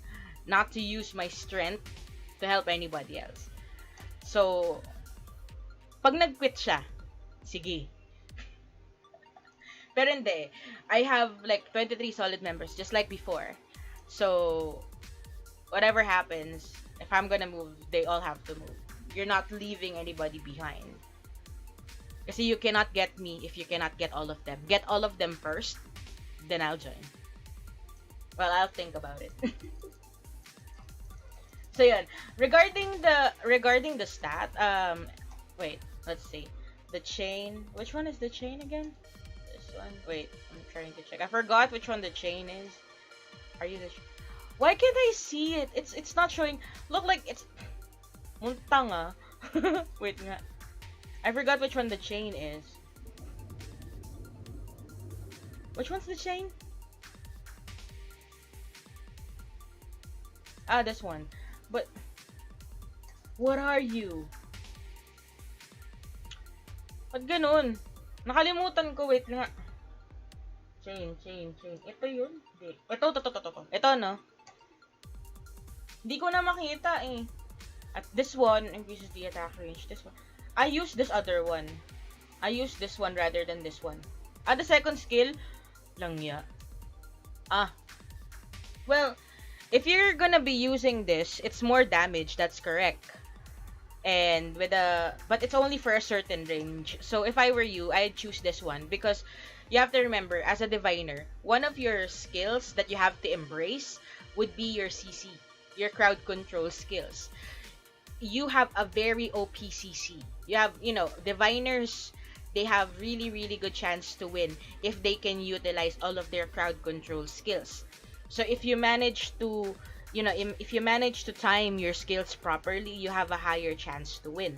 not to use my strength to help anybody else. So, Pag nag-quit siya, sige. Pero hindi. I have like 23 solid members, just like before. So, whatever happens, if I'm gonna move, they all have to move. You're not leaving anybody behind. Kasi you cannot get me if you cannot get all of them. Get all of them first, then I'll join. Well, I'll think about it. So yun, regarding the stat, wait, let's see. The chain, which one is the chain again? This one. Wait, I'm trying to check. I forgot which one the chain is. Are you the Why can't I see it? It's not showing. Look like it's muntang ah. Wait nga. I forgot which one the chain is. Which one's the chain? Ah, this one. But what are you? Ba't ganun? Nakalimutan ko. Wait nga. Chain. Ito yun? Hindi. Ito. Ito, no? Hindi ko na makita eh. At this one increases the attack range. This one. I use this other one. I use this one rather than this one. Ah, the second skill? Langya. Ah. Well, if you're gonna be using this, it's more damage, that's correct. And but it's only for a certain range. So if I were you, I'd choose this one because you have to remember, as a diviner, one of your skills that you have to embrace would be your CC, your crowd control skills. You have a very OP CC. You have, diviners, they have really, really good chance to win if they can utilize all of their crowd control skills. So if you manage to, if you manage to time your skills properly, you have a higher chance to win.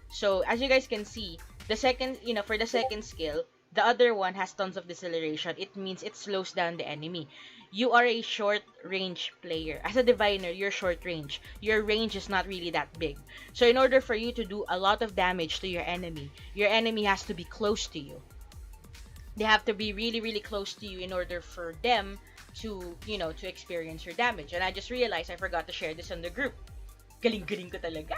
So as you guys can see, the second, for the second skill, the other one has tons of deceleration. It means it slows down the enemy. You are a short range player. As a diviner, you're short range. Your range is not really that big. So in order for you to do a lot of damage to your enemy has to be close to you. They have to be really, really close to you in order for them to, to experience your damage. And I just realized I forgot to share this on the group. Galing-galing ko talaga.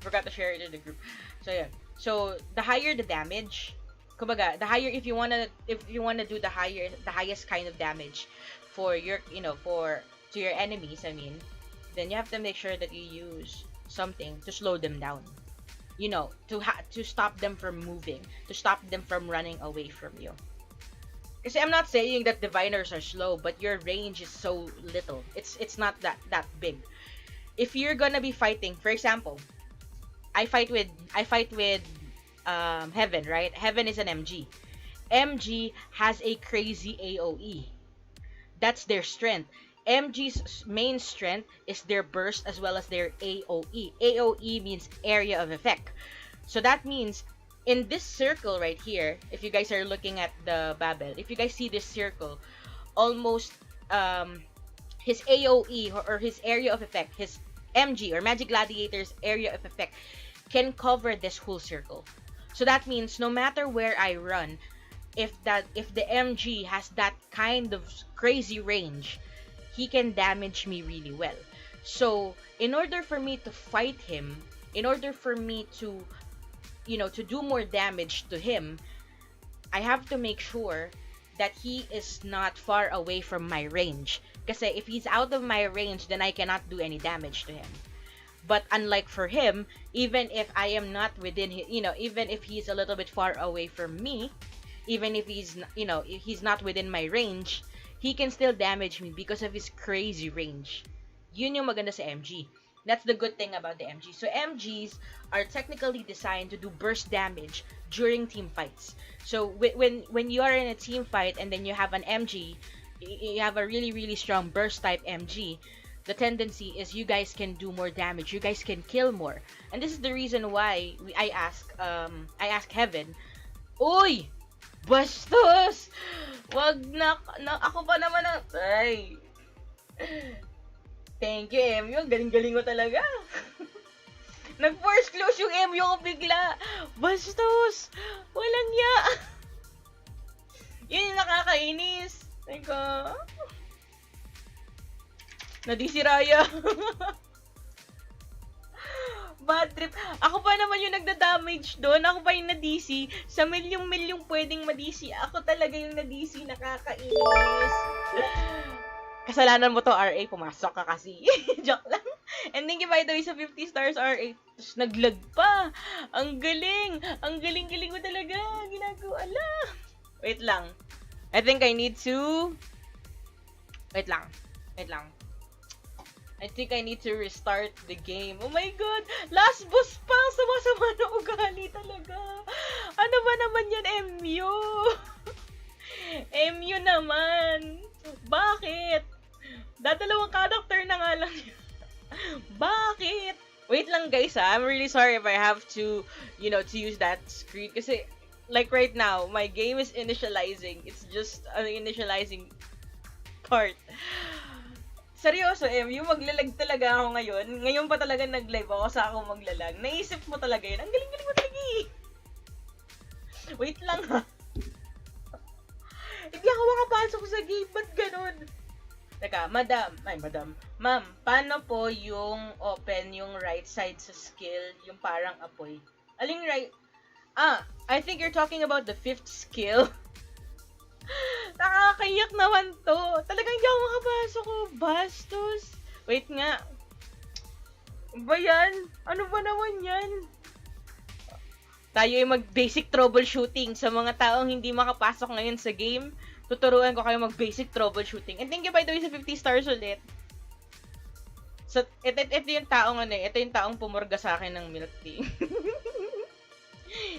Forgot to share it in the group. So yeah. So the higher the damage, kumbaga, the higher, if you wanna do the highest kind of damage for your, to your enemies, then you have to make sure that you use something to slow them down. To stop them from moving, to stop them from running away from you. Because I'm not saying that diviners are slow, but your range is so little. It's not that big. If you're gonna be fighting, for example, I fight with Heaven, right? Heaven is an MG. MG has a crazy AoE. That's their strength. MG's main strength is their burst as well as their AoE. AoE means area of effect. So that means in this circle right here, if you guys are looking at the Babel, if you guys see this circle, almost his AoE or his area of effect, his MG or Magic Gladiator's area of effect can cover this whole circle. So that means no matter where I run, if the MG has that kind of crazy range, he can damage me really well. So in order for me to fight him, in order for me to to do more damage to him, I have to make sure that he is not far away from my range. Because if he's out of my range, then I cannot do any damage to him. But unlike for him, even if I am not within his, even if he's a little bit far away from me, even if he's, if he's not within my range, he can still damage me because of his crazy range. Yun yung maganda sa MG. That's the good thing about the MG. So MGs are technically designed to do burst damage during team fights. So when you are in a team fight and then you have an MG, you have a really, really strong burst type MG, the tendency is you guys can do more damage. You guys can kill more. And this is the reason why I ask Heaven, Uy! Bastos! Wag na ako pa naman ang... Ay! Thank you, MU. Galing-galing ko talaga. Nag-force close yung MU ko bigla. Bastos! Walang ya! Yun yung nakakainis. Teka. Nadi si Raya. bad trip. Ako pa naman yung nagda-damage doon. Ako pa yung na-DC. Sa milyong-milyong pwedeng ma-DC. Ako talaga yung na-DC. Nakakainis. Kasalanan mo to, RA. Pumasok ka kasi. Joke lang. And thank you by the way sa 50 stars, RA. Tapos naglag pa. Ang galing. Ang galing-galing mo talaga. Ginagawa lang. Wait lang. I think I need to... Wait lang. I think I need to restart the game. Oh my god! Last boss pa! Sama-sama na ugali talaga. Ano ba naman yan, MU? MU naman. Bakit? Dadalawang character na nga lang. Bakit? Wait lang guys ha. I'm really sorry if I have to, to use that screen. Kasi, like right now, my game is initializing. It's just an initializing part. Seryoso, MU, maglalag talaga ako ngayon. Ngayon pa talaga nag-live ako sa ako maglalag. Naisip mo talaga yun. Ang galing-galing mo talaga eh. Wait lang ha. Hindi ako makapasok sa game. Ba't ganun? Teka, madam. Ma'am, paano po yung open yung right side sa skill? Yung parang apoy. Aling right? I think you're talking about the 5th skill. Nakakayak naman to. Talagang hindi ako makapasok ko. Bastos. Wait nga. Ba yan? Ano ba naman yan? Tayo ay mag-basic troubleshooting sa mga taong hindi makapasok ngayon sa game. Tuturuan ko kayo mag-basic troubleshooting. And thank you by the way sa 50 stars ulit. So, ito yung taong ito yung taong pumurga sa akin ng milk tea.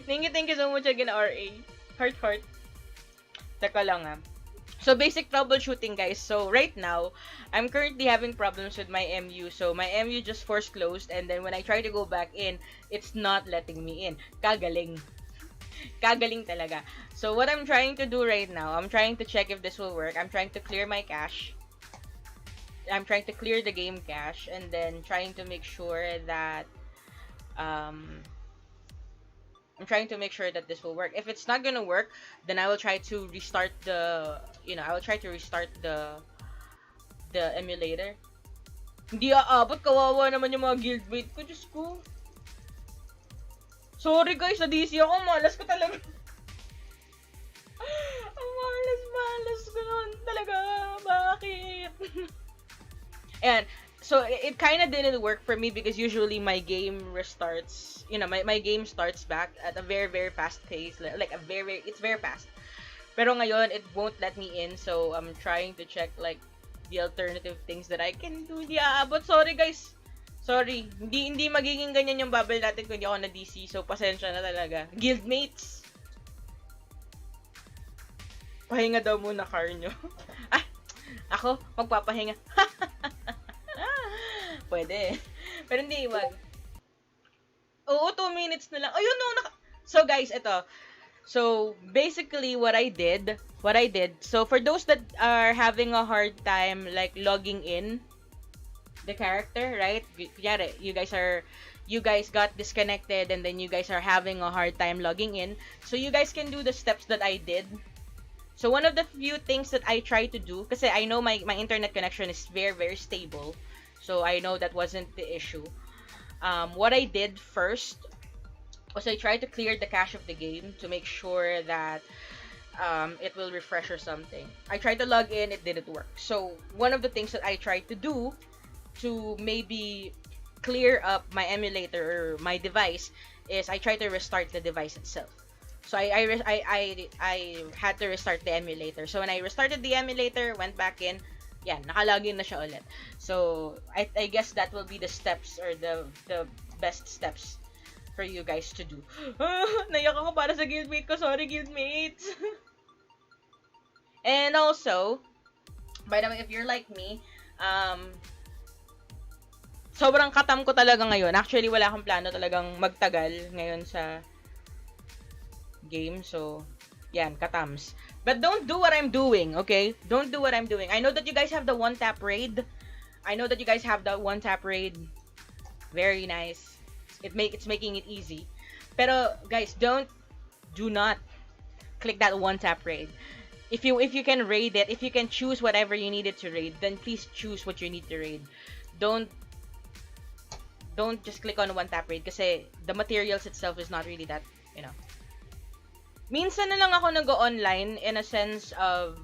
Thank you so much again, RA. Heart. Teka lang So, basic troubleshooting, guys. So, right now, I'm currently having problems with my MU. So, my MU just force closed. And then, when I try to go back in, it's not letting me in. Kagaling. Kagaling talaga. So, what I'm trying to do right now, I'm trying to check if this will work. I'm trying to clear my cache. I'm trying to clear the game cache. And then, trying to make sure that... I'm trying to make sure that this will work. If it's not gonna work, then I will try to restart the, the emulator. Hindi aabot, kawawa naman yung mga guildmate ko, Diyos ko. Sorry guys, na-DC ako, malas ko talaga. Ang malas ko nun talaga, bakit? Ayan. So, it kind of didn't work for me because usually my game restarts, my game starts back at a very, very fast pace. It's very fast. Pero ngayon, it won't let me in. So, I'm trying to check, the alternative things that I can do. Hindi aabot. Sorry, guys. Sorry. Hindi magiging ganyan yung bubble natin kung hindi ako na-DC. So, pasensya na talaga. Guildmates. Pahinga daw muna car nyo. Ako, magpapahinga. Pwede. Pero hindi, wag. Oo, 2 minutes na lang. Ayun, no, So, guys, ito. So, basically, what I did, so, for those that are having a hard time, logging in the character, right? Kunyari, you guys got disconnected, and then you guys are having a hard time logging in. So, you guys can do the steps that I did. So, one of the few things that I try to do, kasi I know my internet connection is very, very stable. So, I know that wasn't the issue. What I did first was I tried to clear the cache of the game to make sure that it will refresh or something. I tried to log in, it didn't work. So, one of the things that I tried to do to maybe clear up my emulator or my device is I tried to restart the device itself. So, I had to restart the emulator. So, when I restarted the emulator, went back in, yan, nakalogin na siya ulit. So, I guess that will be the steps or the best steps for you guys to do. Naiyak ako para sa guildmate ko. Sorry, guildmates. And also, by the way, if you're like me, sobrang katam ko talaga ngayon. Actually, wala akong plano talagang magtagal ngayon sa game. So, yan, katams. But don't do what I'm doing, okay? Don't do what I'm doing. I know that you guys have the one-tap raid. Very nice. It's making it easy. Pero, guys, do not click that one-tap raid. If you can raid it, if you can choose whatever you needed to raid, then please choose what you need to raid. Don't don't just click on one tap raid kasi the materials itself is not really that, you know. Minsan na lang ako nag-online in a sense of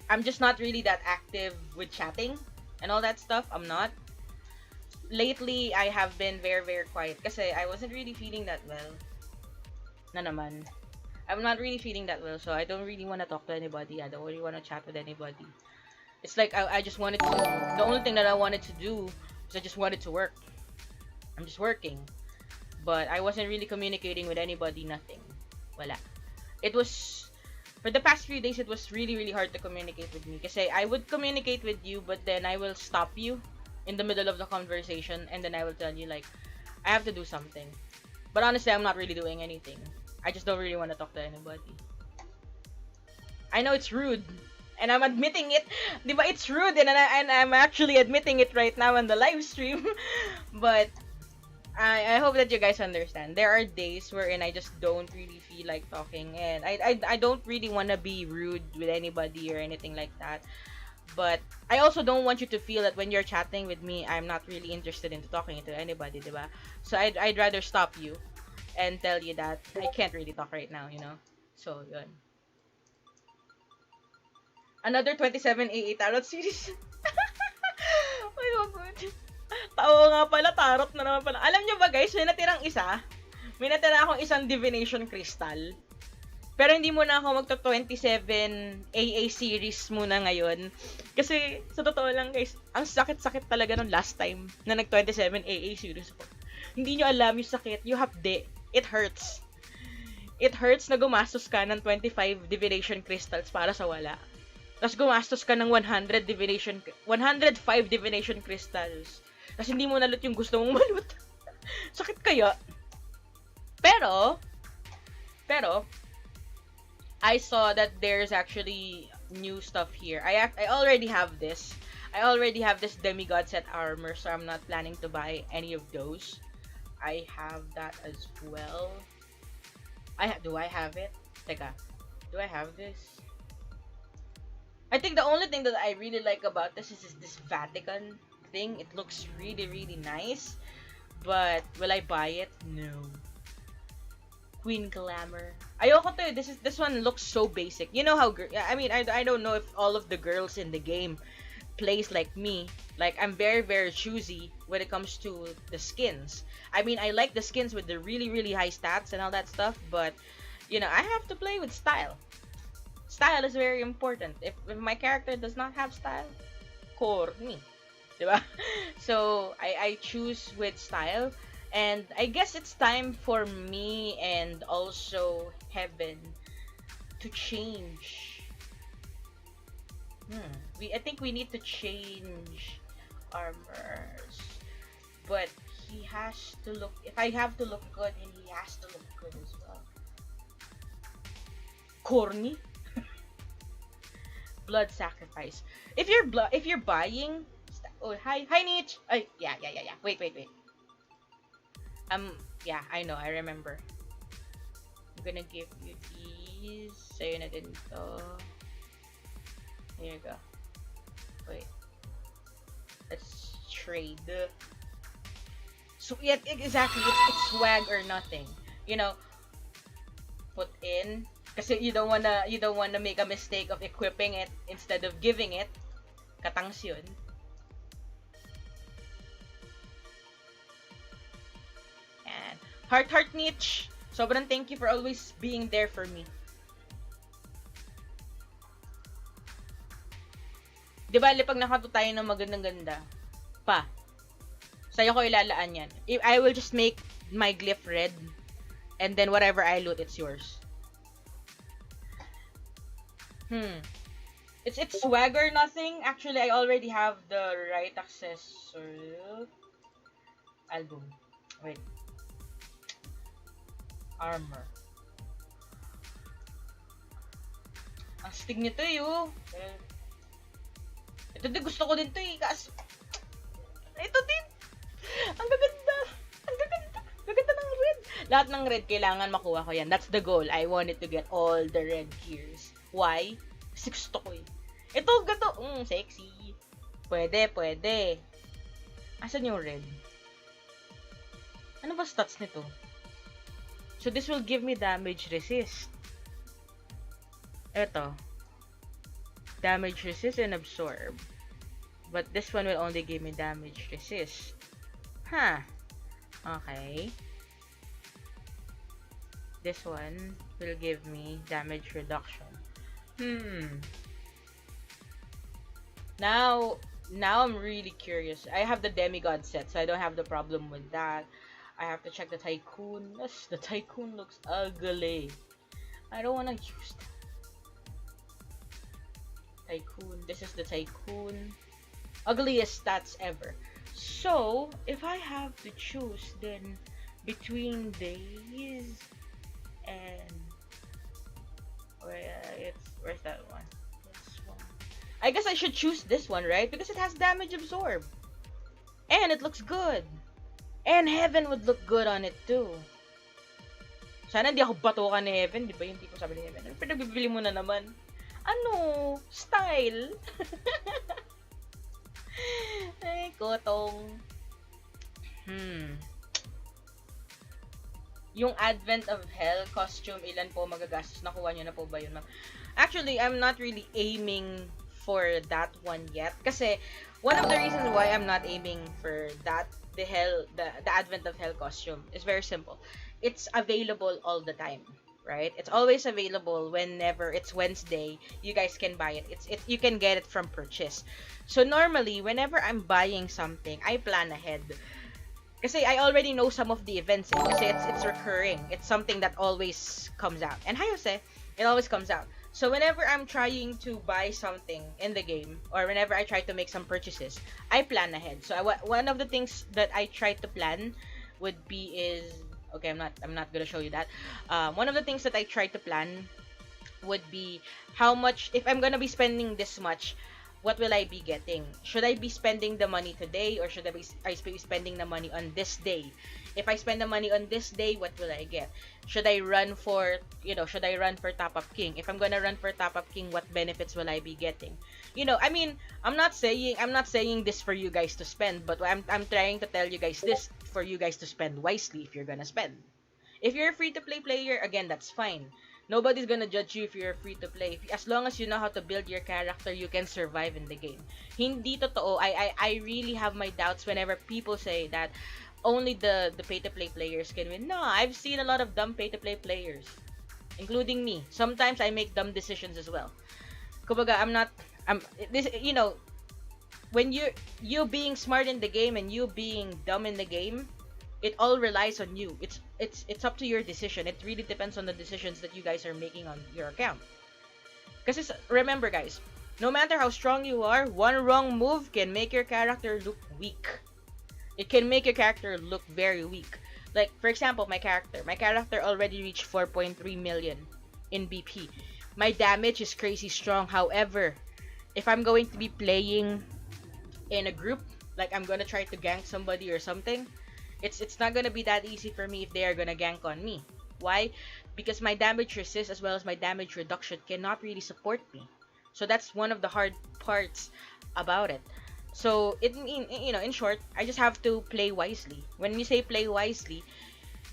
I'm just not really that active with chatting and all that stuff. I'm not. Lately, I have been very, very quiet kasi I wasn't really feeling that well. Na naman. I'm not really feeling that well, so I don't really want to talk to anybody. I don't really want to chat with anybody. It's like I just wanted to. The only thing that I wanted to do is I just wanted to work. I'm just working. But I wasn't really communicating with anybody, nothing. Wala. It was. For the past few days, it was really, really hard to communicate with me. Kasi I would communicate with you, but then I will stop you in the middle of the conversation, and then I will tell you, like, I have to do something. But honestly, I'm not really doing anything. I just don't really want to talk to anybody. I know it's rude, and I'm admitting it. Diba, it's rude, and I'm actually admitting it right now on the live stream. But I hope that you guys understand. There are days wherein I just don't really feel like talking, and I don't really want to be rude with anybody or anything like that. But I also don't want you to feel that when you're chatting with me, I'm not really interested in talking to anybody, diba? So I'd rather stop you and tell you that I can't really talk right now, you know? So, yun. Another 27AA Tarot series. Ay, oh good. Tao nga pala, tarot na naman pala. Alam nyo ba guys, may natirang isa. May natira akong isang divination crystal. Pero hindi muna ako magto-27 AA series muna ngayon. Kasi, sa totoo lang guys, ang sakit-sakit talaga nung last time na nag-27 AA series po. Hindi nyo alam yung sakit. You have it hurts. It hurts na gumastos ka ng 25 divination crystals para sa wala. Tapos gumastos ka ng 105 divination crystals. Tapos hindi mo nalut yung gusto mong malut. Sakit kaya. Pero, I saw that there's actually new stuff here. I already have this. I already have this demigod set armor, so I'm not planning to buy any of those. I have that as well. Do I have it? Teka, do I have this? I think the only thing that I really like about this is this Vatican thing. It looks really, really nice. But will I buy it? No. Queen Glamour. Ayoko to. This one looks so basic. You know how I don't know if all of the girls in the game plays like me. Like I'm very, very choosy when it comes to the skins. I mean, I like the skins with the really, really high stats and all that stuff, but you know, I have to play with style. Style is very important. If my character does not have style, corny. Diba? So, I choose with style. And I guess it's time for me and also Heaven to change. I think we need to change armors. But he has to look, if I have to look good, and he has to look good as well. Corny? Blood sacrifice. If you're buying, oh hi Nietzsche. Yeah. Wait. Yeah, I know, I remember. I'm gonna give you these. Sa'yo na din to. Here you go. Wait. Let's trade. So yeah, exactly. It's swag or nothing. You know, put in. Kasi you don't wanna make a mistake of equipping it instead of giving it. Katangs yun. And heart niche. Sobrang thank you for always being there for me. Di ba, pag nakato tayo ng magandang-ganda, sa'yo ko ilalaan yan. I will just make my glyph red, and then whatever I loot, it's yours. It's swag or nothing. Actually, I already have the right accessory. Album. Wait. Armor. Ang stig nito yun. Ito din, gusto ko din to eh. Ito din. Ang gaganda. Gaganda ng red. Lahat ng red kailangan makuha ko yan. That's the goal. I wanted to get all the red gears. Why? Kasi gusto ko eh. Ito, gato. Sexy. Pwede. Asan yung red? Ano ba stats nito? So this will give me damage resist. Eto. Damage resist and absorb. But this one will only give me damage resist. Huh. Okay. This one will give me damage reduction. Hmm. Now, now I'm really curious. I have the demigod set, so I don't have the problem with that. I have to check the tycoon. Yes, the tycoon looks ugly. I don't want to use the tycoon. This is the tycoon. Ugliest stats ever. So, if I have to choose, then between these and where's that one? This one. I guess I should choose this one, right? Because it has damage absorb. And it looks good. And Heaven would look good on it too. Sana hindi ako batukan ni Heaven. Di ba yung tipo sabi ni Heaven? Ano pinagbibili mo na naman? Ano? Style? Ay, kotong. Yung Advent of Hell costume, ilan po magagastos? Nakuha nyo na po ba yun, ma'am? Actually, I'm not really aiming for that one yet. Kasi, one of the reasons why I'm not aiming for that, the Advent of Hell costume, is very simple. It's available all the time, right? It's always available whenever it's Wednesday. You guys can buy it. You can get it from purchase. So normally, whenever I'm buying something, I plan ahead. Kasi I already know some of the events. Kasi it's recurring. It's something that always comes out. And Hayose, it always comes out. So whenever I'm trying to buy something in the game, or whenever I try to make some purchases, I plan ahead. So one of the things that I try to plan would be okay, I'm not gonna show you that. One of the things that I try to plan would be how much, if I'm gonna be spending this much, what will I be getting? Should I be spending the money today, or should I be spending the money on this day? If I spend the money on this day, what will I get? Should I run for Top Up King? If I'm gonna run for Top Up King, what benefits will I be getting? I mean, I'm not saying this for you guys to spend, but I'm trying to tell you guys this for you guys to spend wisely if you're gonna spend. If you're a free-to-play player, again, that's fine. Nobody's gonna judge you if you're free to play. As long as you know how to build your character, you can survive in the game. Hindi totoo. I really have my doubts whenever people say that only the pay-to-play players can win. No, I've seen a lot of dumb pay-to-play players, including me. Sometimes I make dumb decisions as well. Kumbaga, when you being smart in the game and you being dumb in the game, it all relies on you. It's up to your decision. It really depends on the decisions that you guys are making on your account. Because remember, guys, no matter how strong you are, one wrong move can make your character look weak. It can make your character look very weak. Like, for example, my character already reached 4.3 million in BP. My damage is crazy strong. However, if I'm going to be playing in a group, like I'm gonna try to gank somebody or something, it's not gonna be that easy for me if they are gonna gank on me. Why? Because my damage resist as well as my damage reduction cannot really support me. So that's one of the hard parts about it. So in short, I just have to play wisely. When we say play wisely,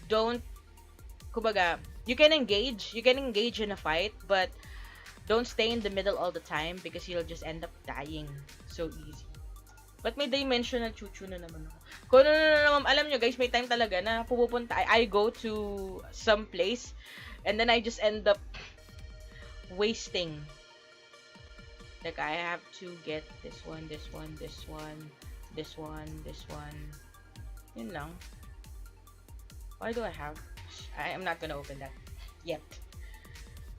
kumbaga, you can engage in a fight, but don't stay in the middle all the time because you'll just end up dying so easy. But may dimensional chuchu na naman ako. Kung alam nyo guys, may time talaga na pupunta, I go to some place and then I just end up wasting. Like, I have to get this one. Yun lang. Why do I have? I'm not gonna open that yet.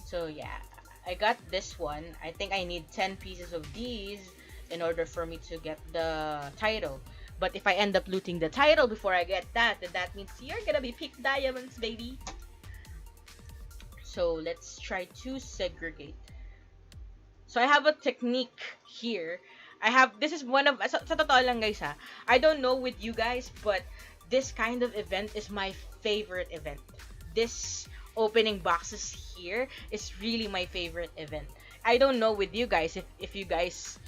So yeah, I got this one. I think I need 10 pieces of these in order for me to get the title. But if I end up looting the title before I get that, then that means you're gonna be picked diamonds, baby. So let's try to segregate. So I have a technique here. This is one of, sa totoo lang guys ha, I don't know with you guys, but this kind of event is my favorite event. This opening boxes here is really my favorite event. I don't know with you guys if you guys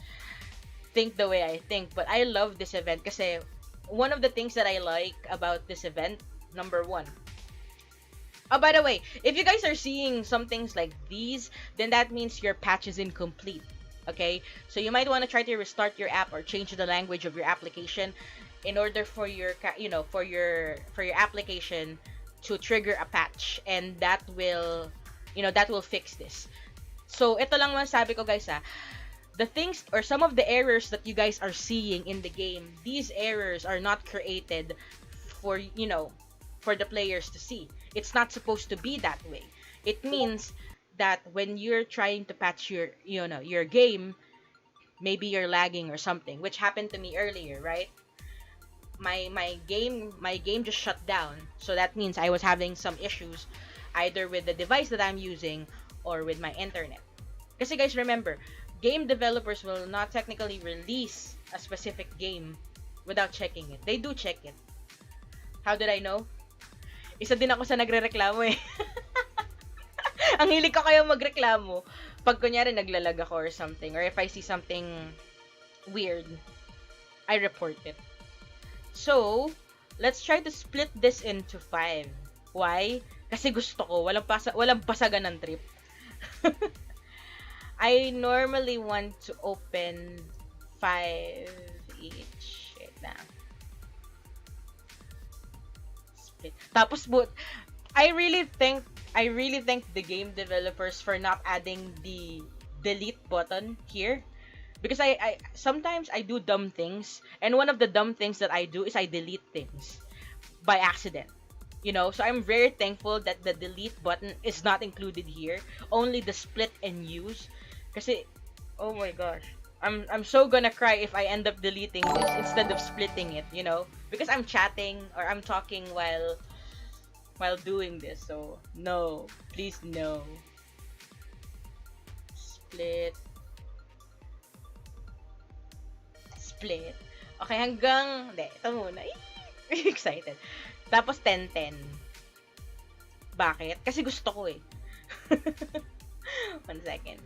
think the way I think, but I love this event kasi one of the things that I like about this event, number one. Oh, by the way, if you guys are seeing some things like these, then that means your patch is incomplete. Okay, so you might want to try to restart your app or change the language of your application in order for your for your application to trigger a patch, and that will that will fix this. So ito lang masabi ko guys, the things or some of the errors that you guys are seeing in the game, these errors are not created for for the players to see. It's not supposed to be that way. It means that when you're trying to patch your your game, maybe you're lagging or something, which happened to me earlier, right? My game just shut down. So that means I was having some issues either with the device that I'm using or with my internet. Kasi guys, remember, game developers will not technically release a specific game without checking it. They do check it. How did I know? Isa din ako sa nagrereklamo eh. Ang hilig ko kayo magreklamo pag kunyari naglalag ako or something, or if I see something weird, I report it. So, let's try to split this into 5. Why? Kasi gusto ko, walang pasagan ng trip. I normally want to open 5 each. Wait na. Split. Tapos, I really thank the game developers for not adding the delete button here. Because I sometimes I do dumb things, and one of the dumb things that I do is I delete things by accident. So I'm very thankful that the delete button is not included here, only the split and use. Kasi, oh my gosh, I'm so gonna cry if I end up deleting this instead of splitting it, because I'm chatting or I'm talking while doing this. So no, please no. Split. Okay, hanggang, hindi, ito muna. Excited. Tapos 10-10. Bakit? Kasi gusto ko eh. 1 second.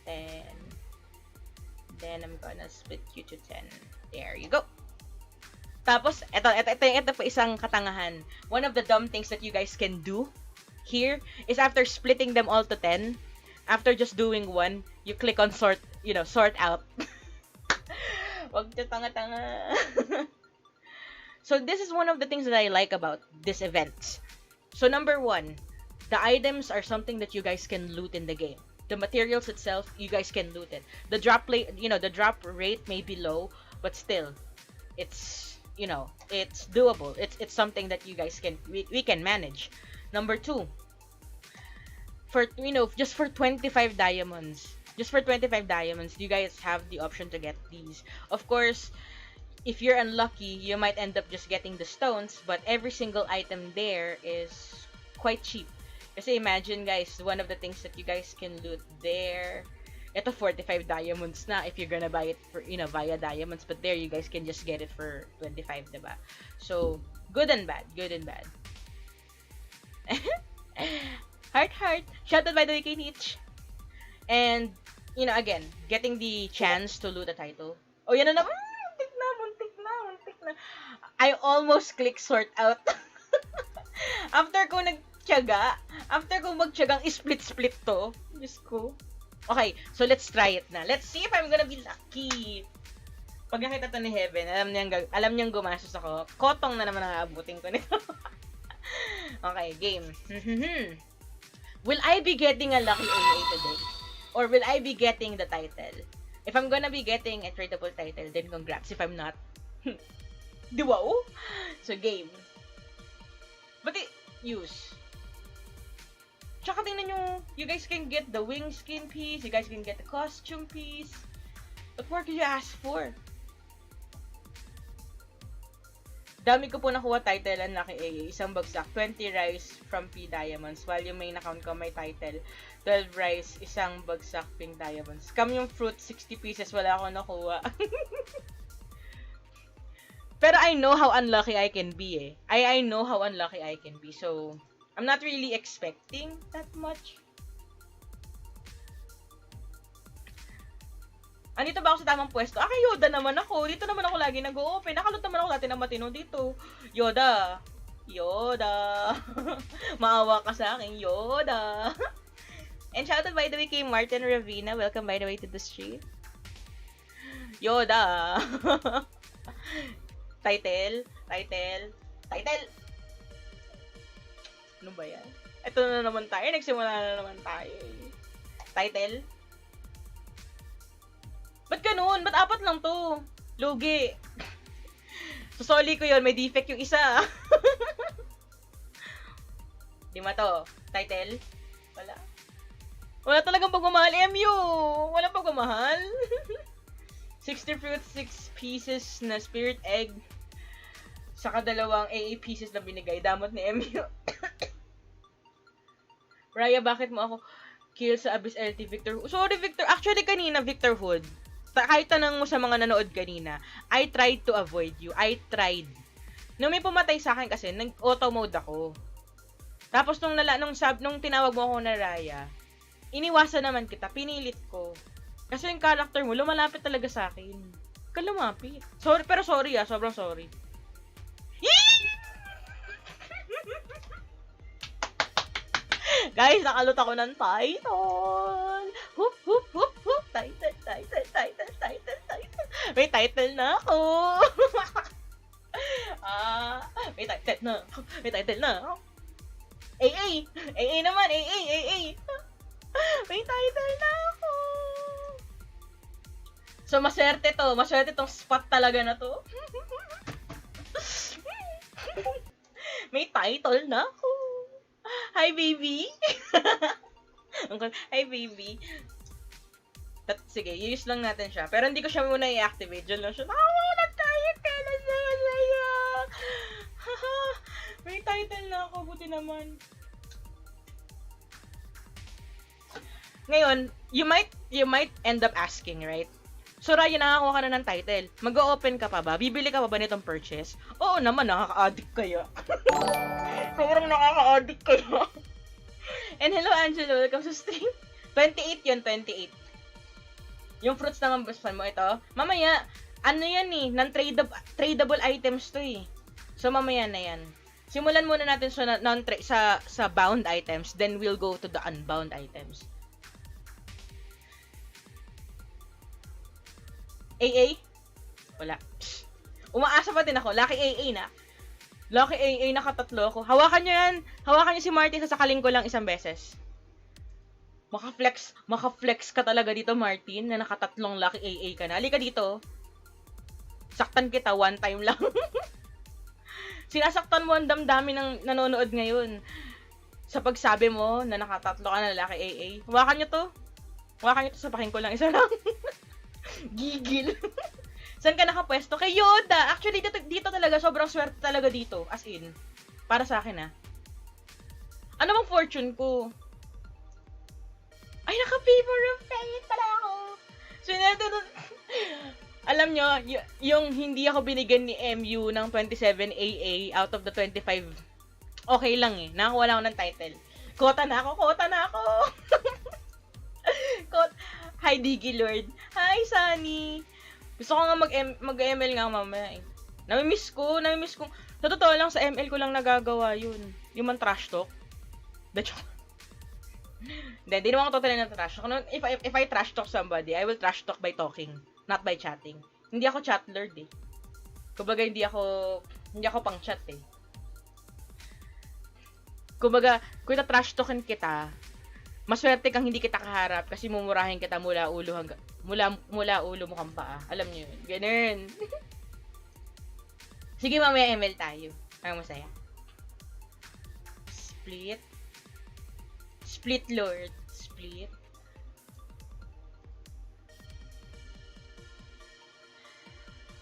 10. Then I'm gonna split you to 10. There you go. Tapos, ito pa isang katangahan. One of the dumb things that you guys can do here is after splitting them all to 10, after just doing one, you click on sort out. Wag ka tanga-tanga. So this is one of the things that I like about this event. So number 1, the items are something that you guys can loot in the game. The materials itself, you guys can loot it. The drop rate may be low, but still, it's it's doable. It's something that you guys we can manage. Number 2, for just for 25 diamonds. Just for 25 diamonds, you guys have the option to get these. Of course, if you're unlucky, you might end up just getting the stones, but every single item there is quite cheap. Kasi imagine guys, one of the things that you guys can loot there, ito 45 diamonds na if you're gonna buy it for, via diamonds, but there you guys can just get it for 25, diba? So, good and bad. Heart. Shoutout by the way kay Nietzsche. And, again, getting the chance to loot a title. Oh, yan na naman. Muntik na. I almost click sort out. After ko magtiyagang split to. Diyos ko. Okay, so let's try it na. Let's see if I'm gonna be lucky. Pag nakita to ni Heaven, alam niyang gumastos ako. Kotong na naman ang aabutin ko nito. Okay, game. Will I be getting a lucky AA today? Or will I be getting the title? If I'm gonna be getting a tradable title, then congrats. If I'm not, di wow? So, game. But use. Tsaka tingnan nyo, you guys can get the wing skin piece, you guys can get the costume piece. What more could you ask for? Dami ko po nakuha title ang Lucky AA. Isang bagsak, 20 rice from P Diamonds. While yung main account ko may title, 12 rice, isang bagsak Pink Diamonds. Scam yung fruit, 60 pieces, wala ako nakuha. Pero I know how unlucky I can be eh. I know how unlucky I can be. So, I'm not really expecting that much. Andito ba ako sa tamang pwesto? Kay Yoda naman ako. Dito naman ako lagi nag-open. Nakalot naman ako dati ng matino dito. Yoda. Yoda. Maawa ka sa akin, Yoda. And shout out by the way kay Martin Ravina. Welcome by the way to the stream. Yoda. Title. Ano ba yan? Ito na naman tayo. Nagsimula na naman tayo. Title. Ba't ganun? Ba't apat lang to? Lugi. Susoli ko yun. May defect yung isa. Lima to. Title. Wala. Wala talagang pagmamahal, MU. Walang pagmamahal. 60 fruits, 6 pieces na spirit egg. Saka dalawang AA pieces na binigay. Damot ni MU. Raya, bakit mo ako kill sa Abyss LT Victor? Sorry, Victor. Actually, kanina, Victor Hood. Kahit tanong mo sa mga nanood kanina, I tried to avoid you. I tried. Nung may pumatay sa akin kasi, nag-auto mode ako. Tapos nung tinawag mo ako na Raya, iniwasan naman kita, pinilit ko. Kasi yung character mo, lumalapit talaga sa akin. Kalumapit. Sorry, pero sorry sobrang sorry. Guys, nakalot ako ng title. Hoop, hoop, hoop, hoop. Title. May title na ako. May title na ako. AA naman, AA. May title na ako. So, maswerte tong spot talaga na to. May title na ako. Hi, baby. Hi, baby. Sige, i-use lang natin siya. Pero hindi ko siya muna i-activate. Diyan lang siya. Wala title. May title na ako. Buti naman. Ngayon, you might end up asking, right? So, Ryan, nakakuha ka na ng title. Mag-o-open ka pa ba? Bibili ka pa ba nitong purchase? Oo naman, nakaka-addict kaya. Sobrang nakaka-addict kaya. And hello, Angelo. Welcome sa stream. 28 yun, 28. Yung fruits naman, best fan mo ito. Mamaya, ano yan eh, non-tradable items to eh. So, mamaya na yan. Simulan muna natin sa bound items, then we'll go to the unbound items. AA? Wala. Umaasa pa din ako. Lucky AA na. Lucky AA nakatatlo ako. Hawakan nyo yan. Hawakan nyo si Martin, sasakaling ko lang isang beses. Maka-flex ka talaga dito, Martin, na nakatatlong Lucky AA ka na. Halika dito. Saktan kita one time lang. Sinasaktan mo ang damdamin ng nanonood ngayon. Sa pagsabi mo na nakatatlo ka na Lucky AA. Hawakan nyo to. Hawakan nyo to, sapakin ko lang isa lang. Gigil. Saan ka nakapwesto? Kay Yoda. Actually, dito talaga, sobrang swerte talaga dito. As in. Para sa akin, Ano bang fortune ko? Ay, naka-favor of fate pala ako. So, alam nyo, yung hindi ako binigyan ni MU ng 27 AA out of the 25, okay lang eh. Nakakuha lang ako ng title. Kota na ako. Hi, Diggy Lord. Hi, Sunny. Gusto ko nga mag-ML nga mamaya eh. Namimiss ko. Sa totoo lang, sa ML ko lang nagagawa yun. Yung man trash talk. Hindi naman ako totally na trash talk. If I trash talk somebody, I will trash talk by talking, not by chatting. Hindi ako chat lord eh. Kumbaga, hindi ako pang chat eh. Kumbaga, kung trash talkin kita, maswerte kang hindi kita kaharap kasi mumurahin kita mula ulo mo kang paa. Alam niyo yun. Ganun. Sige, mamaya ML tayo. Ang masaya. Split, Lord. Split.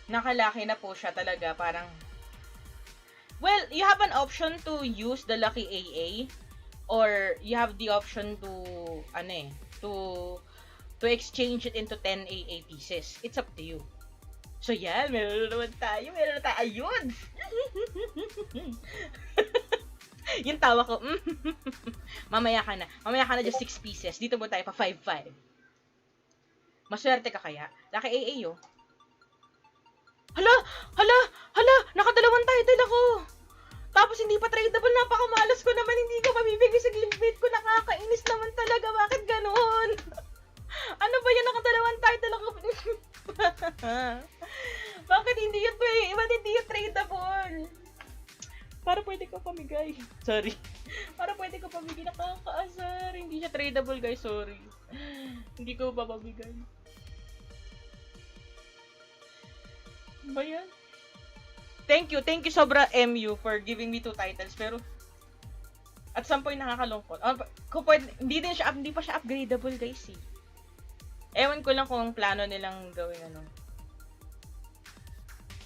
Nakalaki na po siya talaga. Parang, well, you have an option to use the Lucky AA. Or you have the option to exchange it into 10 AA pieces. It's up to you. So yeah, meron na naman tayo. Ayun! Yung tawa ko, Mamaya ka na just 6 pieces. Dito mo tayo pa 5-5. Maswerte ka kaya? Laki AA, oh. Hala! Hala! Hala! Nakadalawang title ako! Tapos hindi pa tradable, napakamalas ko naman, hindi ko mabibigay sa clickbait ko, nakakainis naman talaga, bakit ganoon? Ano ba yan, nakadalawang title ako? Bakit hindi yun, ba't hindi yun tradable? Para pwede ko pamigay. Sorry. Para pwede ko pamigay, nakakaasar. Hindi siya tradable, guys, sorry. Hindi ko pa pamigay. Ba yan? Thank you sobra MU for giving me 2 titles, pero at some point nakakalungkot. Kung pwede, hindi pa siya upgradable, guys, eh. Ewan ko lang kung plano nilang gawin ano.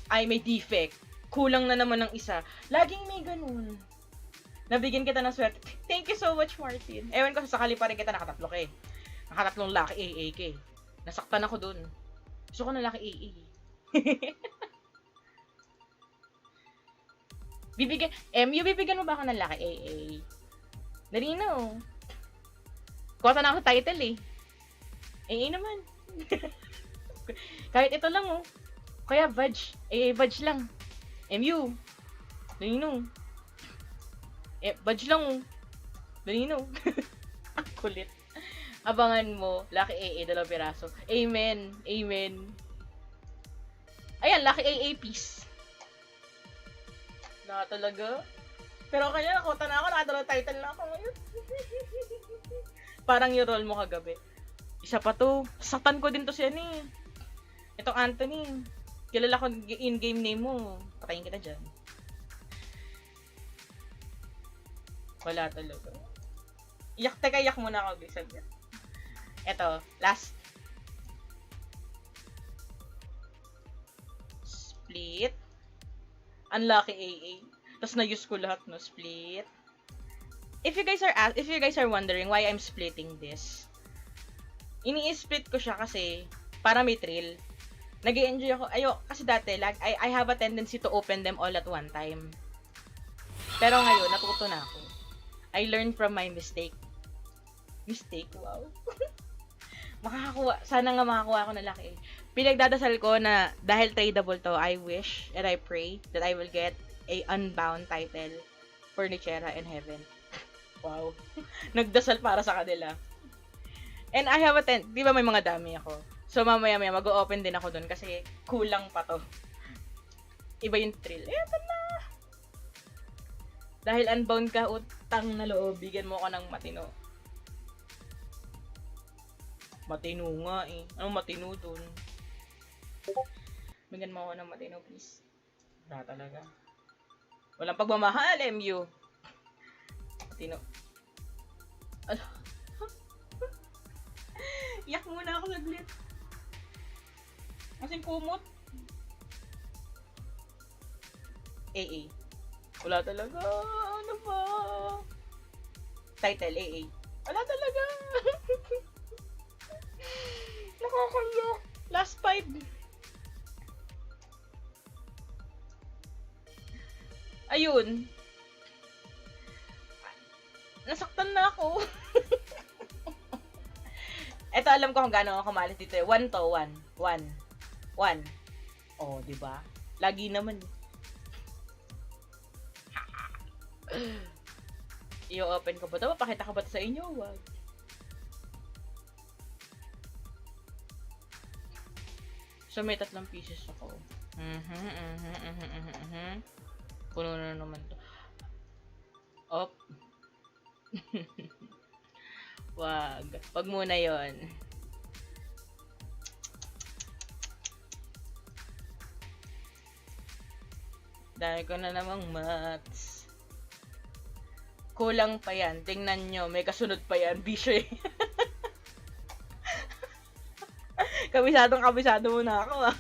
Ay, may defect. Kulang na naman ng isa. Laging may ganun. Nabigyan kita ng swerte. Thank you so much, Martin. Ewan ko, sakali pa rin kita nakatatlo ka eh. Nakatatlong Lucky AA ka eh. Nasaktan ako dun. Gusto ko na Lucky AA. Bibigyan mo ba ako ng Lucky AA? Dali na, oh. Kuha na ako sa title eh. AA naman. Kahit ito lang, oh. Kaya Vag. AA Vag lang. MU. Dali no. Vag lang, oh. Dali no. Ang kulit. Abangan mo. Lucky AA, 2 piraso. Amen. Amen. Ayan, Lucky AA piece. Na talaga. Pero kanya, nakota na ako. Nakadalawang title na ako ngayon. Parang yung roll mo kagabi. Isa pa to. Saktan ko din to siya ni. Itong Anthony. Kilala ko in-game name mo. Patayin kita dyan. Wala talaga. Iyak muna ako. Sabi. Ito. Last. Split. Unlucky AA. Tapos na-use ko lahat, no? Split. If you guys are wondering why I'm splitting this, ini-split ko siya kasi para may thrill. Nag-i-enjoy ako. Kasi dati, I have a tendency to open them all at one time. Pero ngayon, natuto na ako. I learned from my mistake. Mistake? Wow. Sana nga makakuha ako ng Lucky. Pinagdadasal ko na dahil tradable to, I wish and I pray that I will get a unbound title for Nichera in heaven. Wow. Nagdasal para sa kanila. And I have di ba may mga dami ako? So mamaya mag-o-open din ako dun kasi kulang pa to. Iba yung thrill. Eto na! Dahil unbound ka, utang na loob, bigyan mo ako ng matino. Matino nga eh. Anong matino dun? Bigyan mo ako ng matino, please. Wala talaga. Walang pagmamahal, MU. Matino. Ano? Iyak muna ako saglit. Kasing kumot. AA. Wala talaga. Ano ba? Title, AA. Wala talaga. Nakakaya. Last 5. Ayun. Nasaktan na ako. Ito alam ko kung gaano ako kamalis dito eh. 1 to 1. 1. 1. Oh, di ba? Lagi naman. I-open ko ba ito? Pakita ko ba ito sa inyo? Wag. So, may 3 pieces ako. Puno na naman to. Op. Wag. Wag muna yon. Dahil ko na namang mats. Kulang pa yan. Tingnan nyo. May kasunod pa yan. Bisyo eh. Kabisado mo na ako ah.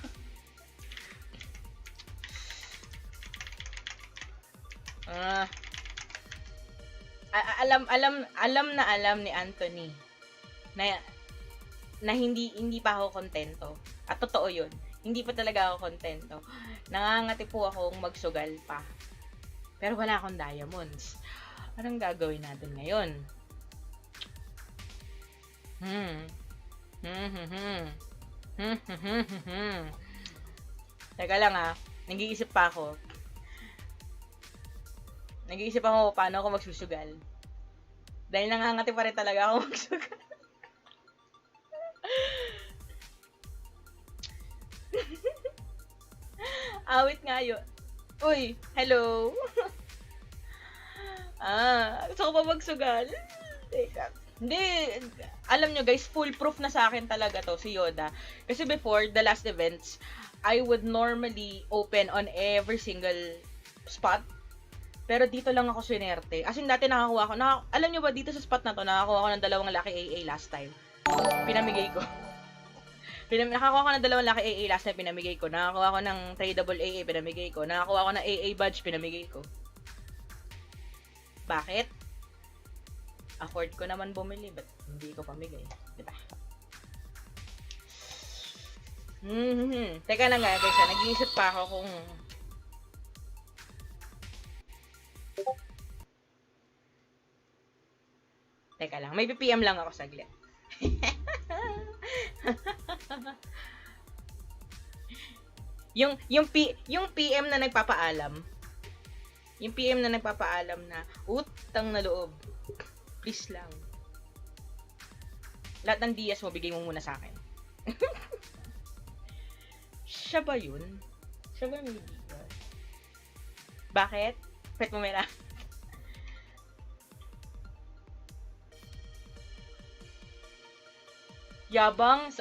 Alam ni Anthony na hindi pa ako kontento. At totoo 'yun. Hindi pa talaga ako kontento. Nangangati po akong magsugal pa. Pero wala akong diamonds. Anong gagawin natin ngayon? Teka lang nag-iisip pa ako. Nag-iisip ako paano ako magsusugal. Dahil nangangati pa rin talaga ako magsugal. Awit nga yun. Uy, hello. Gusto ko pa magsugal. Teka. Hindi, alam nyo guys, foolproof na sa akin talaga to, si Yoda. Kasi before, the last events, I would normally open on every single spot. Pero dito lang ako swinerte. As in, dati nakakuha ko. Alam nyo ba, dito sa spot na to, nakakuha ko ng 2 Lucky AA last time. Pinamigay ko. Nakakuha ko ng 2 Lucky AA last time, pinamigay ko. Nakakuha ko ng 3 double AA, pinamigay ko. Nakakuha ko ng AA badge, pinamigay ko. Bakit? Afford ko naman bumili, but hindi ko pamigay. Diba? Teka lang guys, nag-iisip pa ako kung teka lang, may PPM lang ako saglit. yung PM na nagpapaalam. Yung PM na nagpapaalam na utang na loob. Please lang. Lahat ng DS mo, bigay mo muna sa akin. Siya ba yun? Siya ba may DS? Bakit? Pwede mo mera? Yabang.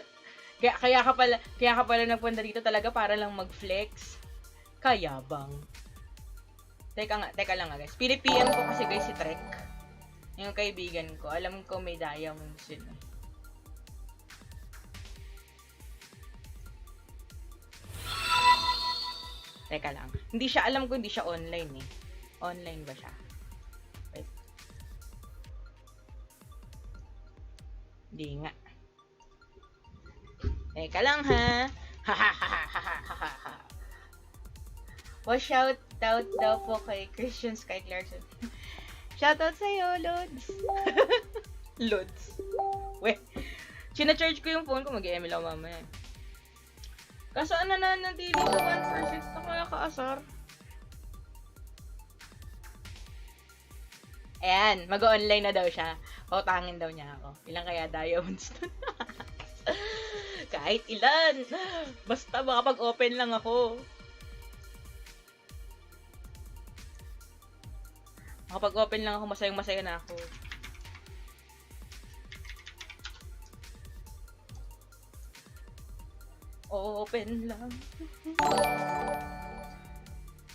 Kaya ka pala nagpunta dito talaga para lang mag-flex. Kayabang. Teka lang guys. PDPM ko kasi guys si Trek. Yung kaibigan ko. Alam ko may diamonds yun. Teka lang. Hindi siya, alam ko hindi siya online eh. Online ba siya? Wait. Hindi nga. Teka lang ha. Watch out daw po kay Christian Sky Clarkson. Shoutout sa'yo, Lods. Lods. Weh. Sina-charge ko yung phone ko. Mag-ML ako mamaya. Kaso nananatili ko 1 for 6 na kaya kaasar. Ayan. Mag-online na daw siya. Pautangin daw niya ako. Ilang kaya diamonds na. Kahit ilan. Basta makapag-open lang ako. Makapag-open lang ako, masayang-masaya na ako. Open lang.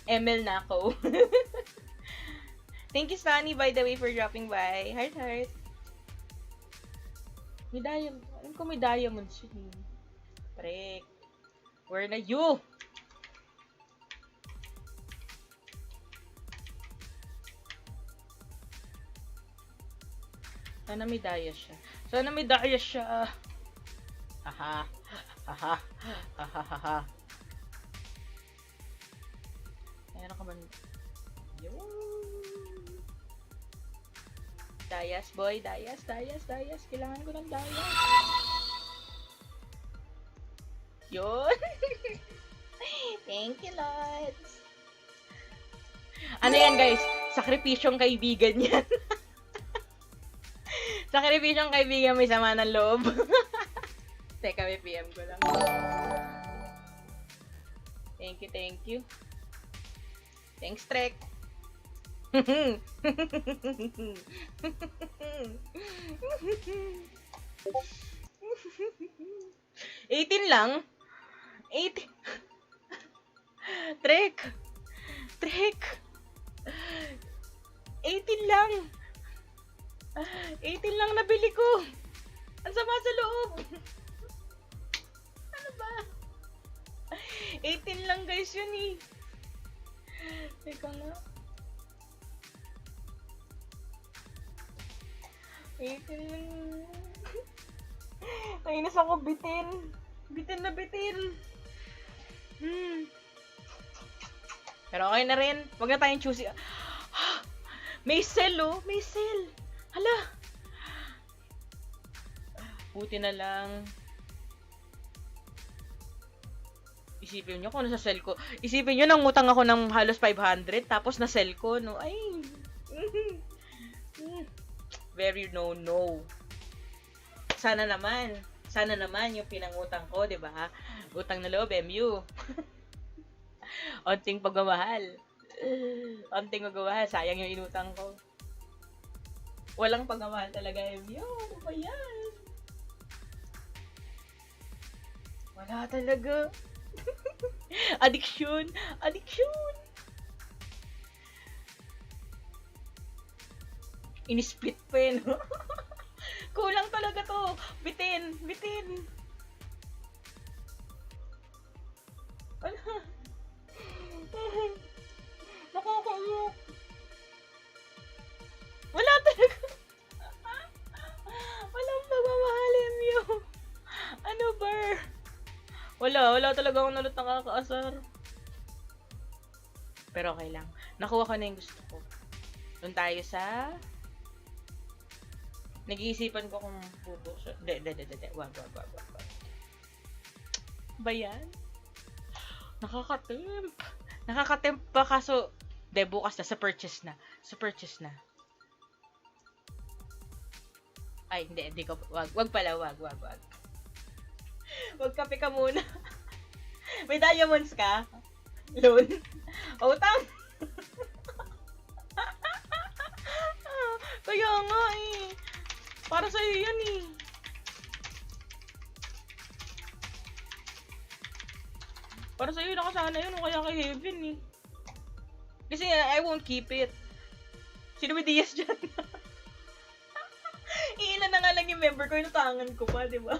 ML na ako. Thank you, Sunny, by the way, for dropping by. Heart, heart. May diamond. Alam ko may diamonds yun. Trek. Where na you? Sana may daya siya. Sana may daya siya. Haha. Haha. Haha. Meron ka ba? Yun. Dayas, boy. Dayas. Kailangan ko ng dayas. Yun. Thank you, Lods. Ano yan, guys? Sakripisyong kaibigan yan. Sakripisyong kaibigan, may sama ng loob. Teka, may PM ko lang. Thank you. Thanks, Trek. 18 lang? 18? Trek! 18 lang! 18 lang nabili ko! Ang sama sa loob! Ano ba? 18 lang guys yun eh. Teka nga. 18 lang. Nainis ako bitin. Bitin na bitin. Pero okay na rin. Huwag na tayong choosy. May sale oh. May sale. Hala. Buti na lang. Isipin nyo kung nasa sell ko. Isipin nyo, nangutang ako ng halos 500, tapos na sell ko, no? Ay, very no. Sana naman yung pinangutang ko, di ba? Utang na loob, MU. Onting pagmamahal. Sayang yung inutang ko. Walang pagmamahal talaga, MU. Ano ba yan? Wala talaga. Addiction. Inisplit pa eh, no? Kulang talaga to. Bitin. Wala. Nakakaiyak. Wala talaga. Walang pagmamahal, MU. Ano ba? Wala talaga akong nalot nakakaasar. Pero okay lang. Nakuha ko na yung gusto ko. Doon tayo sa... Nag-iisipan ko kung bubuksan. Wag. Ba yan? Nakakatemp pa kaso... bukas na. Sa purchase na. Ay, hindi ko... Wag pala. Wag kape ka muna. May diamonds ka? Loan? Utang? Kaya nga eh. Para sa'yo yan eh. Para sa'yo nakasana yun o kaya kay Heaven eh. Kasi I won't keep it. Sino may DS dyan? Iilan na nga lang yung member ko, inutangan ko pa, di ba?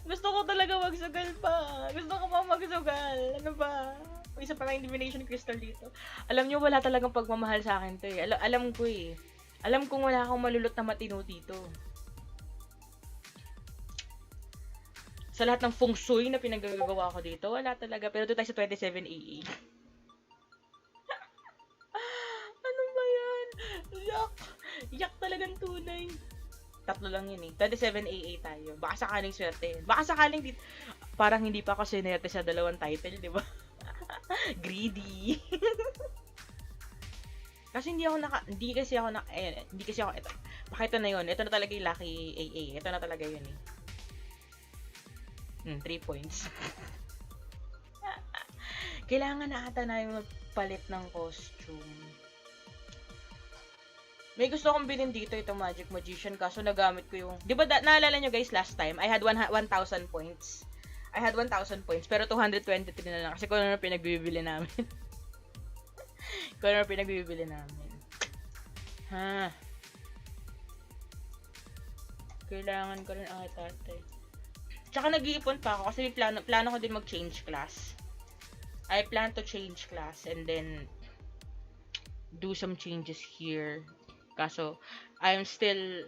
Gusto ko talaga magsugal pa. Gusto ko pa magsugal. Ano ba? Isa pa lang divination crystal dito. Alam nyo, wala talagang pagmamahal sa akin to eh. Alam ko eh. Alam kong wala akong malulot na matino dito. Sa lahat ng feng shui na pinagagawa ko dito, wala talaga. Pero doon tayo sa 27 AA. Ano ba yan? Yak talagang tunay. Tatlo lang yun eh. 27 AA tayo. Baka sakaling swerte yun. Baka sakaling dito. Parang hindi pa ako sinerte sa dalawang title, di ba? Greedy. Kasi hindi kasi ako ito. Baka ito na yun. Ito na talaga yung lucky AA. Ito na talaga yun eh. 3 points. Kailangan na ata na yung magpalit ng costume. May gusto akong bilhin dito, itong Magic Magician, kaso nagamit ko yung... Di ba, naalala nyo guys, last time, I had 1,000 points. Pero 223 na lang, kasi kung ano pinagbibili namin. Kailangan ko rin ang itatay. Tsaka nag-iipon pa ako, kasi plano ko din mag-change class. I plan to change class, and then do some changes here. Kaso, I'm still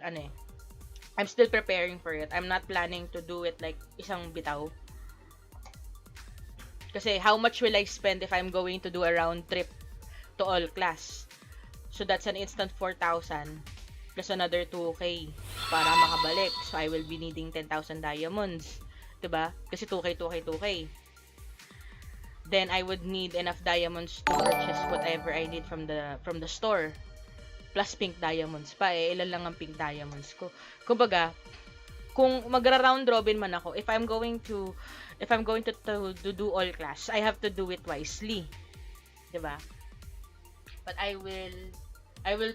preparing for it. I'm not planning to do it like isang bitaw. Kasi, how much will I spend if I'm going to do a round trip to all class? So, that's an instant 4,000 plus another 2K para makabalik. So, I will be needing 10,000 diamonds. Diba? Kasi 2K. Then, I would need enough diamonds to purchase whatever I need from the store. Plus pink diamonds pa eh. Ilan lang ang pink diamonds ko. Kumbaga, kung magra-round robin man ako, if I'm going to do all class, I have to do it wisely. 'Di ba? But I will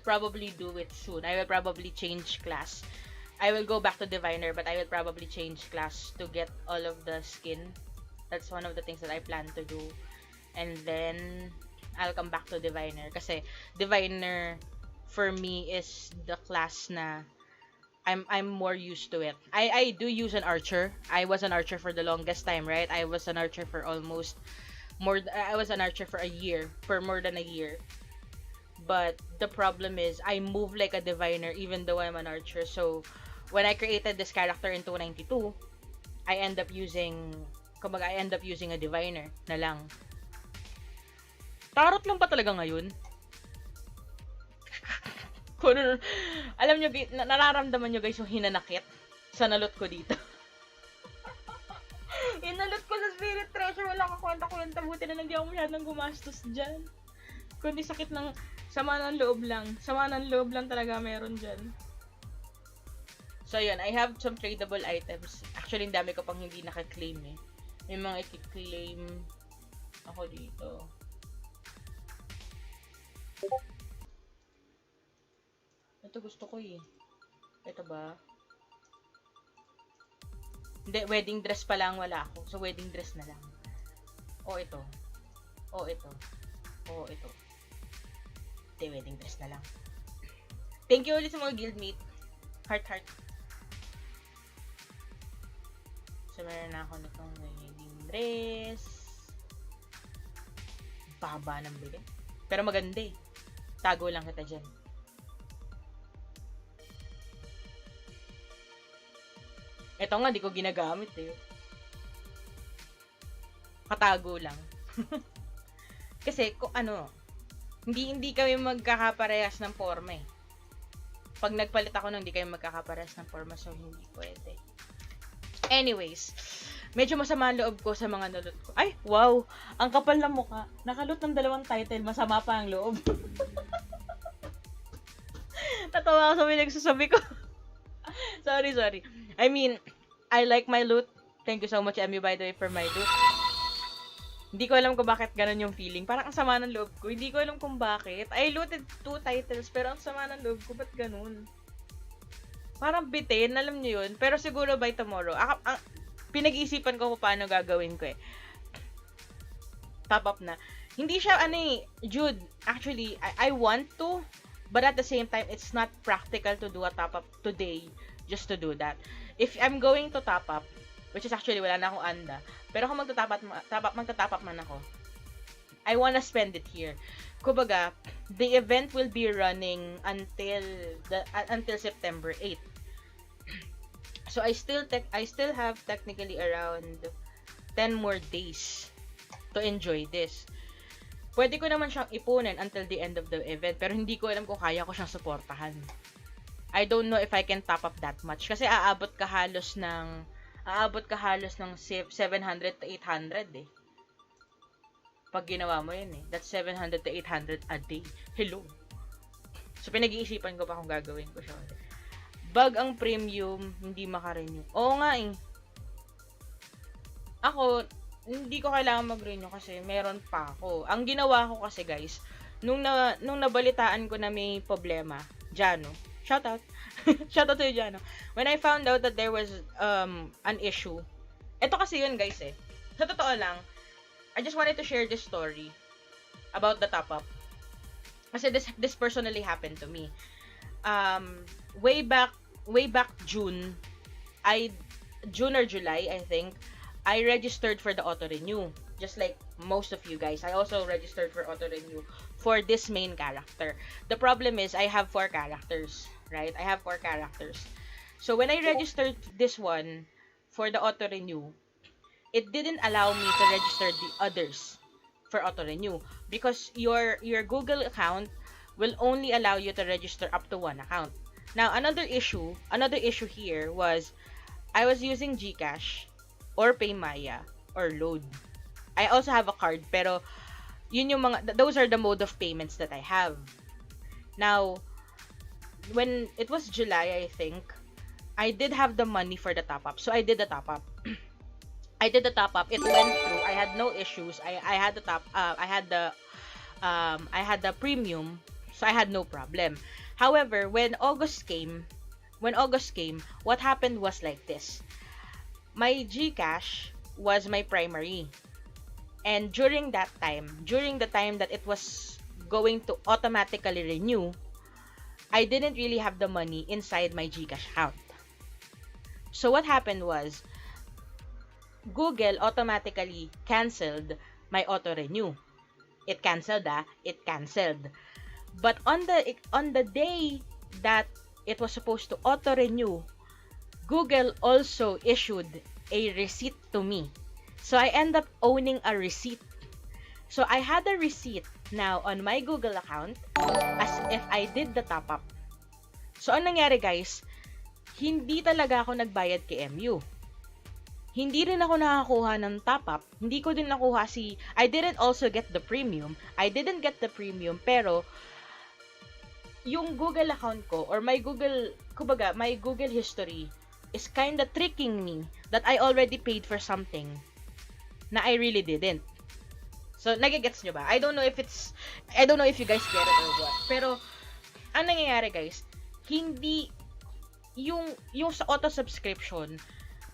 probably do it soon. I will probably change class. I will go back to diviner, but I will probably change class to get all of the skin. That's one of the things that I plan to do. And then I'll come back to diviner kasi diviner for me is the class na I'm more used to it. I do use an archer. I was an archer for the longest time, right? I was an archer for a year, for more than a year. But the problem is I move like a diviner even though I'm an archer. So when I created this character in 292, I end up using a diviner na lang. Tarot lang pa talaga ngayon. Alam nyo, nararamdaman nyo guys yung hinanakit sa nalot ko dito. Spirit Treasure, wala ka kwenta-kwenta. Buti na hindi ako masyadong gumastos dyan. Kundi sakit ng sama ng loob lang. Sama ng loob lang talaga meron dyan. So, yun. I have some tradable items. Actually, ang dami ko pang hindi naka-claim eh. May mga i-claim ako dito. Ito gusto ko eh. Ito ba? Hindi, wedding dress pa lang wala ako. So, wedding dress na lang. O, ito. O, ito. O, ito. Hindi, wedding dress na lang. Thank you ulit sa mga guildmate. Heart, heart. So, meron na ako nitong wedding dress. Baba ng bili. Pero maganda eh. Tago lang kita dyan. Ito nga, di ko ginagamit eh. Katago lang. Kasi, kung ano, hindi kami magkakaparehas ng forma eh. Pag nagpalit ako hindi kayo magkakaparehas ng forma, so hindi pwede. Anyways, medyo masama ang loob ko sa mga nalot ko. Ay, wow! Ang kapal ng mukha. Nakalot ng 2 title, masama pa ang loob. Tatawa ako sa pinagsasabi ko. Sorry. I mean, I like my loot. Thank you so much, Emmy, by the way, for my loot. Hindi ko alam kung bakit ganun yung feeling. Parang ang sama ng loob ko. Hindi ko alam kung bakit. I looted 2 titles, pero ang sama ng loob ko, ba't ganun? Parang bitin, alam nyo yun. Pero siguro by tomorrow, pinag-iisipan ko kung paano gagawin ko eh. Top up na. Hindi siya, Jude, actually, I want to, but at the same time, it's not practical to do a top up today just to do that. If I'm going to top up, which is actually wala na akong anda, pero kung magta-top up man ako, I wanna spend it here. Kumbaga, the event will be running until September 8. So I still have technically around 10 more days to enjoy this. Pwede ko naman siyang ipunin until the end of the event, pero hindi ko alam kung kaya ko siyang suportahan. I don't know if I can top up that much kasi aabot ka halos ng 700 to 800 eh. Pag ginawa mo yun eh. That's 700 to 800 a day. Hello. So pinag-iisipan ko pa kung gagawin ko siya. Bag ang premium, hindi maka-renew. Oo nga eh. Ako, hindi ko kailangan mag-renew kasi meron pa ako. Ang ginawa ko kasi guys, nung nabalitaan ko na may problema, Jano, shout out to you, Jano. When I found out that there was an issue, eto kasi yun guys eh. Sa totoo lang, I just wanted to share this story about the top up. Kasi this personally happened to me. Way back June or July, I think, I registered for the auto-renew. Just like most of you guys, I also registered for auto-renew for this main character. The problem is, I have 4 characters, right? I have 4 characters. So, when I registered this one for the auto-renew, it didn't allow me to register the others for auto-renew because your Google account will only allow you to register up to 1 account. Now, another issue here was I was using GCash or PayMaya or Load. I also have a card pero yun yung those are the mode of payments that I have. Now, when it was July, I think, I did have the money for the top up. So I did the top up. I did the top up. It went through. I had no issues. I had the I had the premium, so I had no problem. However, when August came, what happened was like this. My GCash was my primary. And during the time that it was going to automatically renew, I didn't really have the money inside my GCash account. So what happened was, Google automatically canceled my auto-renew. It canceled. But on the day that it was supposed to auto-renew, Google also issued a receipt to me. So I end up owning a receipt. So I had a receipt now on my Google account as if I did the top up. So ang nangyari guys, hindi talaga ako nagbayad kay MU. hindi rin ako nakakuha ng top up. Hindi ko din nakuha I didn't also get the premium. I didn't get the premium, pero yung Google account ko, or my Google history is kinda tricking me that I already paid for something na I really didn't. So, nagigets nyo ba? I don't know if you guys get it or what. Pero, ang nangyayari guys, hindi, yung sa auto subscription,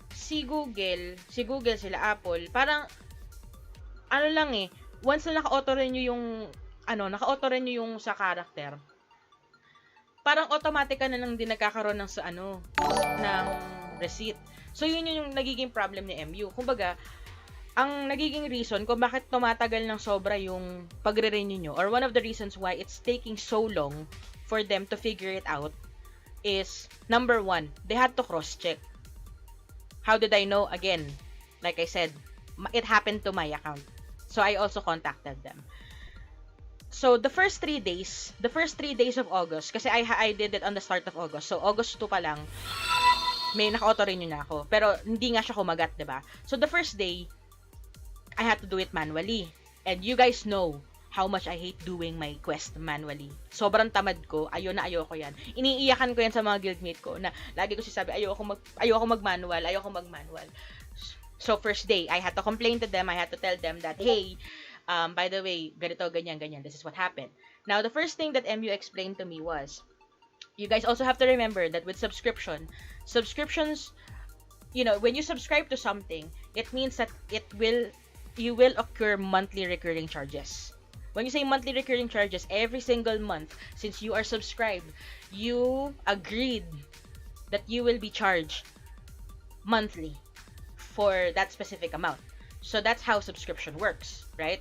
si Google, sila Apple, parang, ano lang eh, once na naka-auto renew yung sa character, parang automatic ka na lang din nagkakaroon ng ng receipt. So, yun yung nagiging problem ni MU. Kumbaga, ang nagiging reason kung bakit tumatagal ng sobra yung pagre-renew nyo, or one of the reasons why it's taking so long for them to figure it out, is, number one, they had to cross-check. How did I know? Again, like I said, it happened to my account. So, I also contacted them. So, the first 3 days of August, kasi I did it on the start of August. So, August 2 pa lang, may naka-auto renew na ako. Pero, hindi nga siya kumagat, diba? So, the first day, I had to do it manually. And you guys know how much I hate doing my quest manually. Sobrang tamad ko, ayoko yan. Iniiyakan ko yan sa mga guildmate ko na lagi ko sinasabi, ayoko mag-manual. So, first day, I had to complain to them, I had to tell them that, hey, by the way, ganito, ganyan, this is what happened. Now, the first thing that MU explained to me was, you guys also have to remember that with subscriptions, when you subscribe to something, it means that you will occur monthly recurring charges. When you say monthly recurring charges, every single month, since you are subscribed, you agreed that you will be charged monthly for that specific amount. So that's how subscription works, right?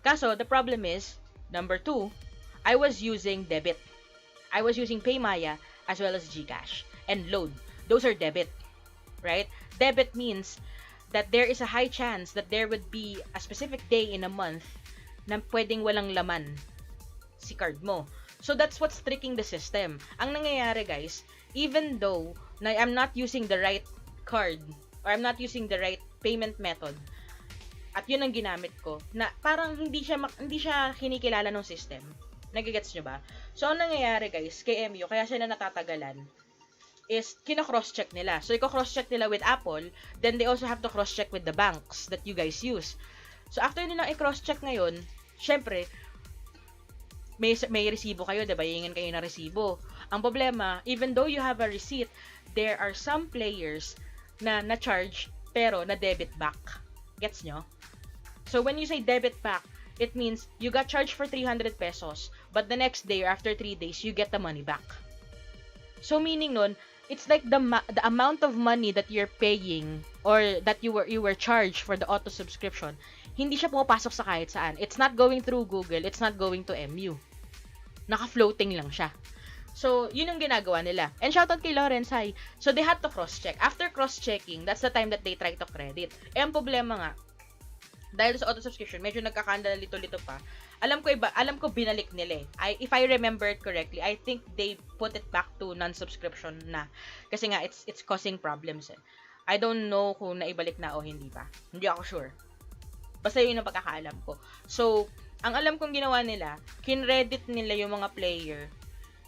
Kaso, the problem is, number 2, I was using debit. I was using PayMaya as well as GCash and Load. Those are debit, right? Debit means that there is a high chance that there would be a specific day in a month na pwedeng walang laman si card mo. So that's what's tricking the system. Ang nangyayari guys, even though na I'm not using the right card or I'm not using the right payment method, at yun ang ginamit ko, na parang hindi siya kinikilala ng system. Nagigets nyo ba? So ang nangyayari guys, kay MU, kaya sila natatagalan, is kina-cross-check nila. So, i-cross-check nila with Apple, then they also have to cross-check with the banks that you guys use. So, after nilang i-cross-check ngayon, syempre, may resibo kayo, diba? Hingin kayo na resibo. Ang problema, even though you have a receipt, there are some players na na-charge, pero na-debit back. Gets nyo? So, when you say debit back, it means you got charged for 300 pesos, but the next day or after 3 days, you get the money back. So, meaning nun, it's like the amount of money that you're paying or that you were charged for the auto subscription, hindi siya pumapasok sa kahit saan. It's not going through Google, it's not going to MU. Naka-floating lang siya. So, yun yung ginagawa nila. And shoutout kay Lawrence, hi. So, they had to cross-check. After cross-checking, that's the time that they try to credit. Eh, ang problema nga, dahil sa auto subscription, medyo nagkakandala lito-lito pa. Alam ko binalik nila eh. If I remember it correctly, I think they put it back to non-subscription na. Kasi nga, it's causing problems eh. I don't know kung naibalik na o hindi pa. Hindi ako sure. Basta yun ang pagkakaalam ko. So, ang alam kong ginawa nila, kinredit nila yung mga player.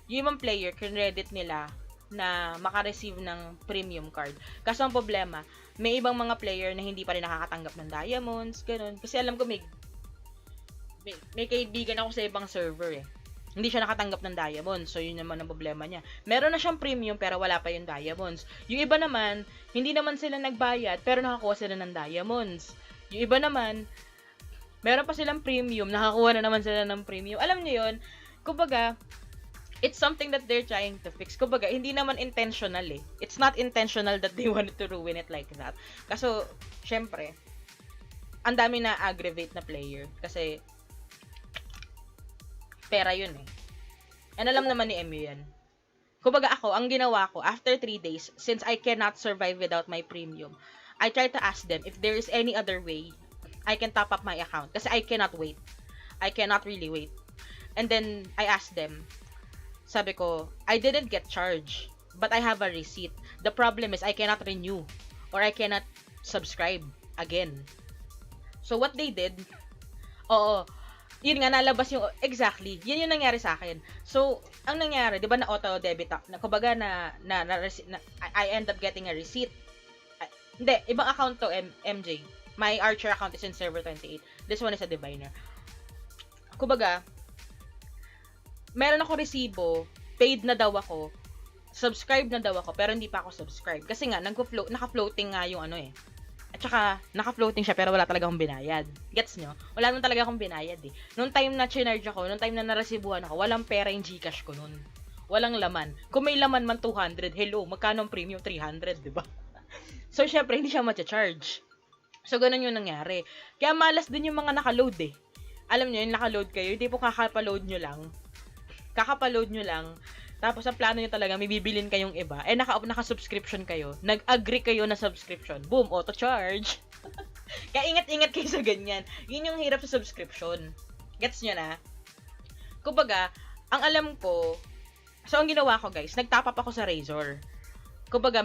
Yung mga player, kinredit nila na makareceive ng premium card. Kaso ang problema, may ibang mga player na hindi pa rin nakakatanggap ng diamonds, ganun. Kasi alam ko may kaibigan ako sa ibang server eh. Hindi siya nakatanggap ng diamonds. So, yun naman ang problema niya. Meron na siyang premium pero wala pa yung diamonds. Yung iba naman, hindi naman sila nagbayad pero nakakuha sila ng diamonds. Yung iba naman, meron pa silang premium, nakakuha na naman sila ng premium. Alam niyo yun, kumbaga, it's something that they're trying to fix. Kumbaga, hindi naman intentional eh. It's not intentional that they wanted to ruin it like that. Kaso, syempre, ang dami na aggravate na player. Kasi, pera yun eh. And alam naman ni MU yan. Kumbaga ako, ang ginawa ko, after 3 days, since I cannot survive without my premium, I try to ask them if there is any other way I can top up my account. Kasi I cannot wait. I cannot really wait. And then, I asked them, sabi ko, I didn't get charged, but I have a receipt. The problem is, I cannot renew, or I cannot subscribe again. So what they did, oo, yun nga, nalabas yung, exactly, yun yung nangyari sa akin. So, ang nangyari, di ba na auto-debit ako, na, kumbaga I end up getting a receipt. Hindi, ibang account to, MJ. My Archer account is in server 28. This one is a diviner. Kumbaga, meron ako resibo, paid na daw ako, subscribe na daw ako, pero hindi pa ako subscribe. Kasi nga, naka-floating nga yung ano eh. At saka, naka-floating siya pero wala talaga akong binayad. Gets nyo? Wala naman talaga akong binayad eh. Noong time na chinarge ako, noong time na naresibuhan ako, walang pera yung Gcash ko nun. Walang laman. Kung may laman man 200, hello, magkano ang premium? 300, di ba? So, syempre, hindi siya matcha-charge. So, ganun yung nangyari. Kaya malas din yung mga naka-load eh. Alam nyo, yung naka-load kayo, hindi po kakapaload nyo lang. Tapos, ang plano nyo talaga, may bibilin kayong iba. Eh, naka-subscription kayo. Nag-agree kayo na subscription. Boom, auto-charge. Kaya ingat-ingat kayo sa ganyan. Yun yung hirap sa subscription. Gets nyo na? Kumbaga, ang alam ko, so, ang ginawa ko, guys, nag-top up ako sa Razor. Kumbaga,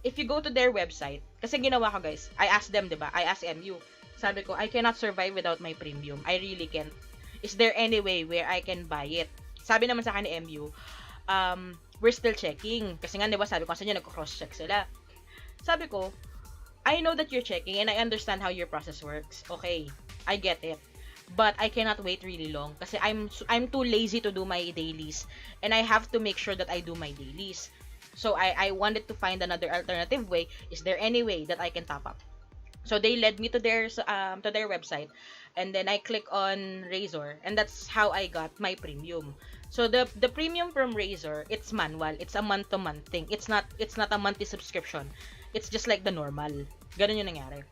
if you go to their website, kasi ginawa ko, guys, I asked them, diba? I asked MU. Sabi ko, I cannot survive without my premium. I really can't. Is there any way where I can buy it? Sabi naman sa akin ni MU, we're still checking. Kasi nga, diba, sabi ko, kasi nyo, nag-cross-check sila. Sabi ko, I know that you're checking and I understand how your process works. Okay, I get it. But I cannot wait really long kasi I'm too lazy to do my dailies and I have to make sure that I do my dailies. So I wanted to find another alternative way. Is there any way that I can top up? So they led me to their website, and then I click on Razor, and that's how I got my premium. So the premium from Razor, it's manual. It's a month-to-month thing. It's not a monthly subscription. It's just like the normal. Ganun yung nangyari.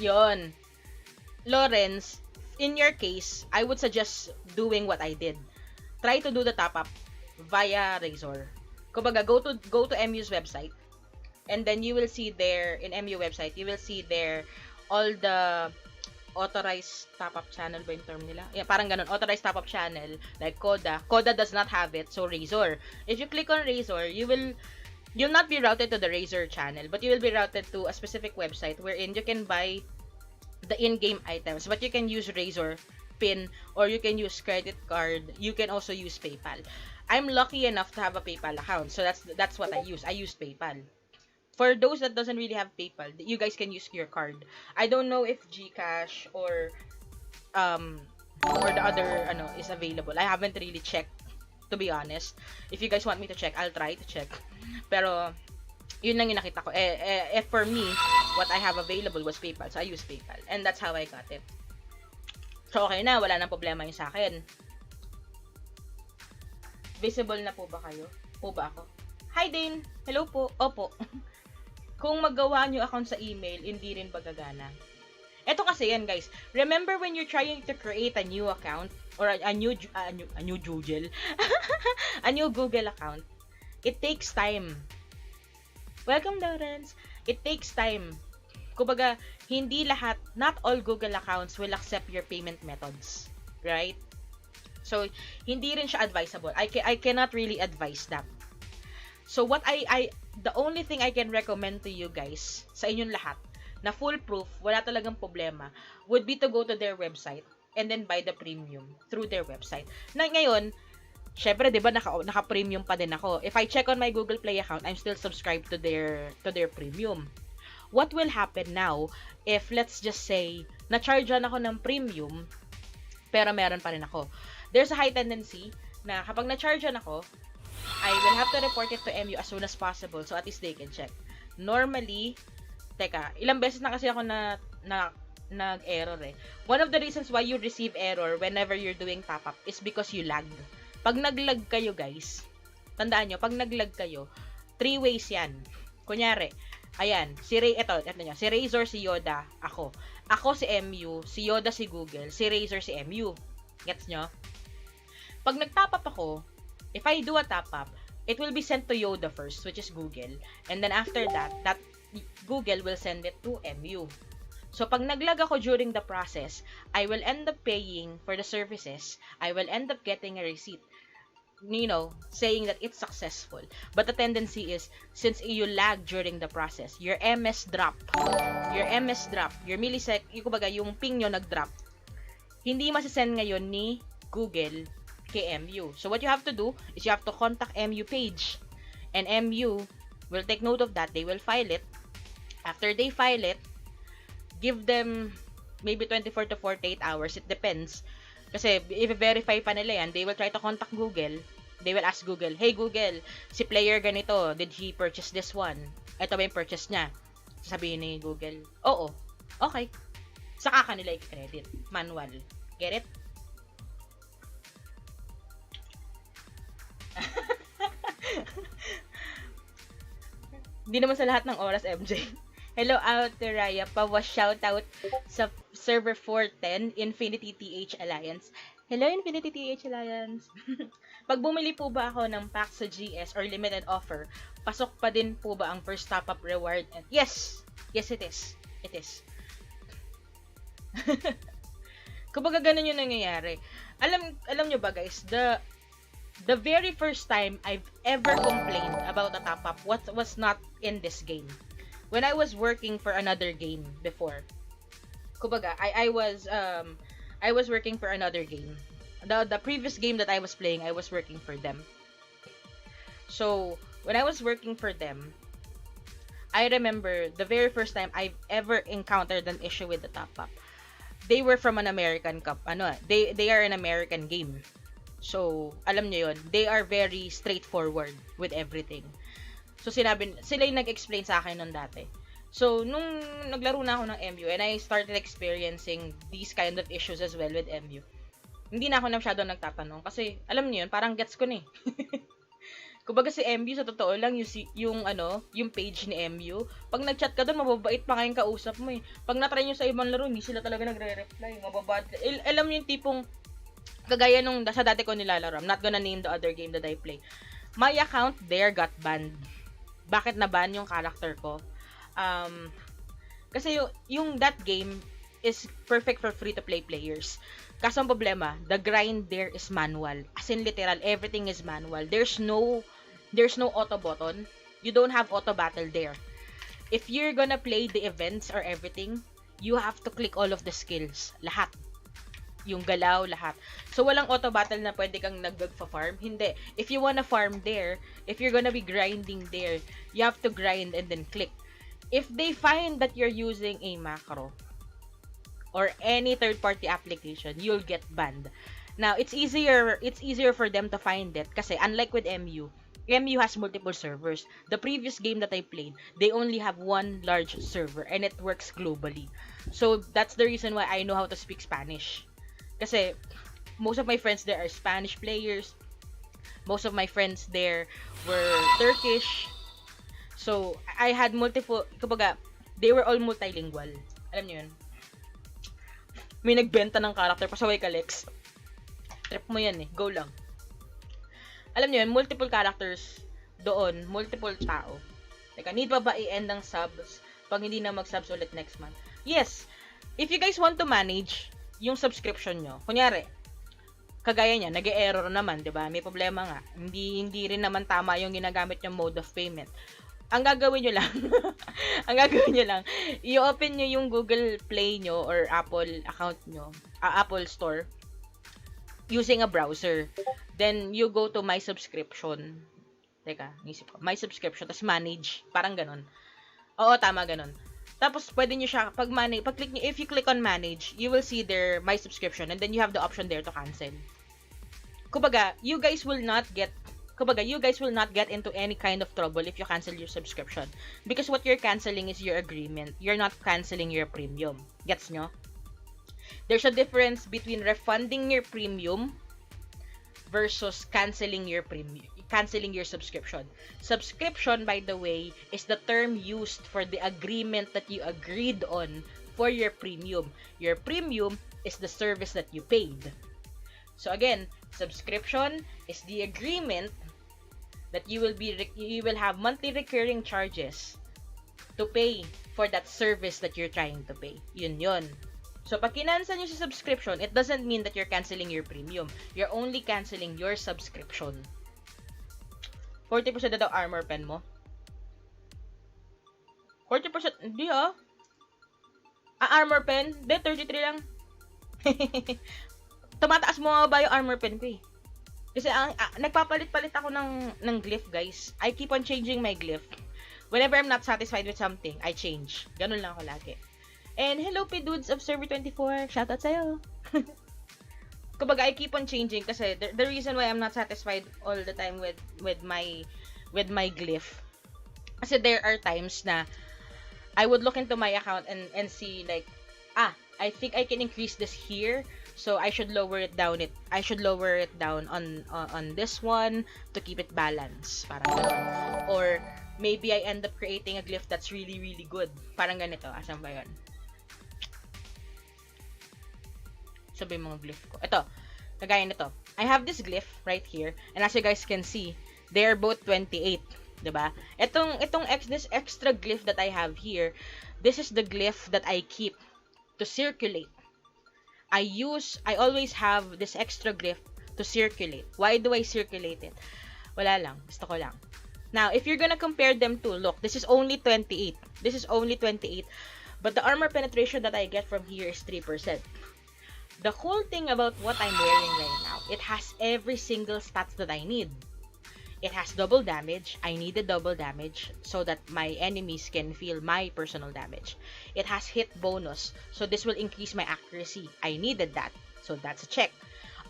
Yon. Lawrence, in your case, I would suggest doing what I did. Try to do the top up via Razor. Kumbaga, go to MU's website, and then you will see there in MU website, you will see there all the authorized top up channel ba yung term nila? Yeah, parang ganun, authorized top up channel like Coda. Coda does not have it, so Razor. If you click on Razor, you'll not be routed to the Razor channel, but you will be routed to a specific website wherein you can buy the in-game items, but you can use Razor PIN or you can use credit card. You can also use PayPal. I'm lucky enough to have a PayPal account, so that's what I use. I use PayPal. For those that doesn't really have PayPal, you guys can use your card. I don't know if GCash or the other is available. I haven't really checked, to be honest. If you guys want me to check, I'll try to check. Pero yun lang yung nakita ko. For me, what I have available was PayPal. So I use PayPal. And that's how I got it. So okay na, wala nang problema yung sa akin. Visible na po ba kayo? Po ba ako? Hi Dane! Hello po. Opo. Kung magawa nyo account sa email, hindi rin bagagana. Ito kasi yan, guys. Remember when you're trying to create a new account or a new Google, a new Google account, it takes time. Welcome, Lawrence. It takes time. Kumbaga, not all Google accounts will accept your payment methods, right? So, hindi rin siya advisable. I cannot really advise that. So, the only thing I can recommend to you guys, sa inyong lahat, na foolproof, wala talagang problema, would be to go to their website and then buy the premium through their website. Na ngayon, syempre, di ba, naka-premium pa din ako. If I check on my Google Play account, I'm still subscribed to their premium. What will happen now if, let's just say, na-chargean ako ng premium, pero meron pa rin ako? There's a high tendency na kapag na-chargean ako, I will have to report it to MU as soon as possible so at least they can check. Normally, ilang beses na kasi ako nag-error eh. One of the reasons why you receive error whenever you're doing top-up is because you lag. Pag nag-lag kayo, guys, tandaan nyo, pag nag-lag kayo, 3 ways yan. Kunyari, ayan, si Razor, si Yoda, ako. Ako si MU, si Yoda si Google, si Razor si MU. Gets nyo? Pag nag-top up ako, if I do a top up, it will be sent to Yoda first, which is Google. And then after that Google will send it to MU. So, pag naglag ako during the process, I will end up paying for the services. I will end up getting a receipt. saying that it's successful. But the tendency is, since you lag during the process, your kumbaga, yung ping nyo nag-drop, hindi masasend ngayon ni Google kay MU. So what you have to do is you have to contact MU page. And MU will take note of that. They will file it. After they file it, give them maybe 24 to 48 hours. It depends. Kasi if verify pa nila yan, they will try to contact Google. They will ask Google, hey Google, si player ganito, did he purchase this one? Ito ba yung purchase niya? Sabihin ni Google, oo. Okay. Saka kanila i-credit. Manual. Get it? Hindi naman sa lahat ng oras, MJ. Hello out to Raya. Pawas shoutout sa server 410 Infinity TH Alliance. Hello Infinity TH Alliance. Pag bumili po ba ako ng pack sa GS or limited offer, pasok pa din po ba ang first top-up reward? Yes! Yes, it is. It is. Kumbaga ganun yung nangyayari. Alam nyo ba guys, the very first time I've ever complained about a top-up was not in this game. When I was working for another game before, kumbaga, I was working for another game. The previous game that I was playing, I was working for them. So, when I was working for them, I remember the very first time I've ever encountered an issue with the top-up. They were from an American they are an American game. So, alam nyo yun, they are very straightforward with everything. So, sila yung nag-explain sa akin nun dati. So, nung naglaro na ako ng MU and I started experiencing these kind of issues as well with MU, hindi na ako na masyado nagtatanong kasi, alam niyo yun, parang gets ko na eh. Kumbaga si MU, sa totoo lang, yung page ni MU, pag nag-chat ka doon, mababait pa kayong kausap mo eh. Pag na-try nyo sa ibang laro, hindi sila talaga nagre-reply. Mababad. Alam niyo yung tipong, kagaya nung sa dati ko nilalaro, I'm not gonna name the other game that I play. My account there got banned. Bakit na-ban yung character ko? Kasi yung that game is perfect for free-to-play players. Kaso ang problema, the grind there is manual. As in literal, everything is manual. There's no auto button. You don't have auto battle there. If you're gonna play the events or everything, you have to click all of the skills. Lahat. Yung galaw, lahat. So, walang auto battle na pwede kang nag-farm. Hindi. If you wanna farm there, if you're gonna be grinding there, you have to grind and then click. If they find that you're using a macro, or any third-party application, you'll get banned. Now, it's easier for them to find it kasi unlike with MU has multiple servers. The previous game that I played, they only have one large server and it works globally. So, that's the reason why I know how to speak Spanish. Kasi, most of my friends there are Spanish players. Most of my friends there were Turkish. So, I had multiple, kumbaga, they were all multilingual. Alam niyo yun? May nagbenta ng character, pasaway ka, Lex. Trip mo yan eh. Go lang. Alam niyo yun, multiple characters doon, multiple tao. Teka, need pa ba i-end ang subs pag hindi na mag-subs ulit next month? Yes! If you guys want to manage yung subscription nyo, kunyari, kagaya niya, nag-e-error naman, di ba? May problema nga. Hindi rin naman tama yung ginagamit yung mode of payment. Ang gagawin nyo lang, i-open nyo yung Google Play nyo or Apple account nyo, Apple Store, using a browser. Then, you go to My Subscription. Teka, nisip ko. My Subscription, tapos manage. Parang ganon. Oo, tama, ganon. Tapos, pwede nyo siya, if you click on manage, you will see their My Subscription, and then you have the option there to cancel. Kumbaga, you guys will not get into any kind of trouble if you cancel your subscription. Because what you're canceling is your agreement. You're not canceling your premium. Gets nyo? There's a difference between refunding your premium versus canceling your subscription. Subscription, by the way, is the term used for the agreement that you agreed on for your premium. Your premium is the service that you paid. So again, subscription is the agreement that you will have monthly recurring charges to pay for that service that you're trying to pay. Yun. So, pag kinancel nyo sa subscription, it doesn't mean that you're canceling your premium. You're only canceling your subscription. 40% na daw armor pen mo. 40%? Hindi ah. Armor pen? Hindi, 33 lang. Tumataas mo nga ba yung armor pen ko eh. Kasi nagpapalit-palit ako ng glyph, guys. I keep on changing my glyph. Whenever I'm not satisfied with something, I change. Ganun lang ako lagi. And hello, P-Dudes of Server 24. Shoutout sa'yo. Kumbaga, I keep on changing kasi the reason why I'm not satisfied all the time with my glyph. Kasi there are times na I would look into my account and see like, I think I can increase this here. So I should lower it down. I should lower it down on this one to keep it balanced. Parang ganun. Or maybe I end up creating a glyph that's really, really good. Parang ganito. Asan ba yun? Sabi yung mga glyph ko. Ito. Kagaya nito. I have this glyph right here. And as you guys can see, they're both 28. Diba? This extra glyph that I have here, this is the glyph that I keep to circulate. I always have this extra glyph to circulate. Why do I circulate it? Wala lang. Gusto ko lang. Now, if you're gonna compare them to, look, this is only 28. This is only 28. But the armor penetration that I get from here is 3%. The cool thing about what I'm wearing right now, it has every single stats that I need. It has double damage. I needed double damage so that my enemies can feel my personal damage. It has hit bonus, so this will increase my accuracy. I needed that, so that's a check.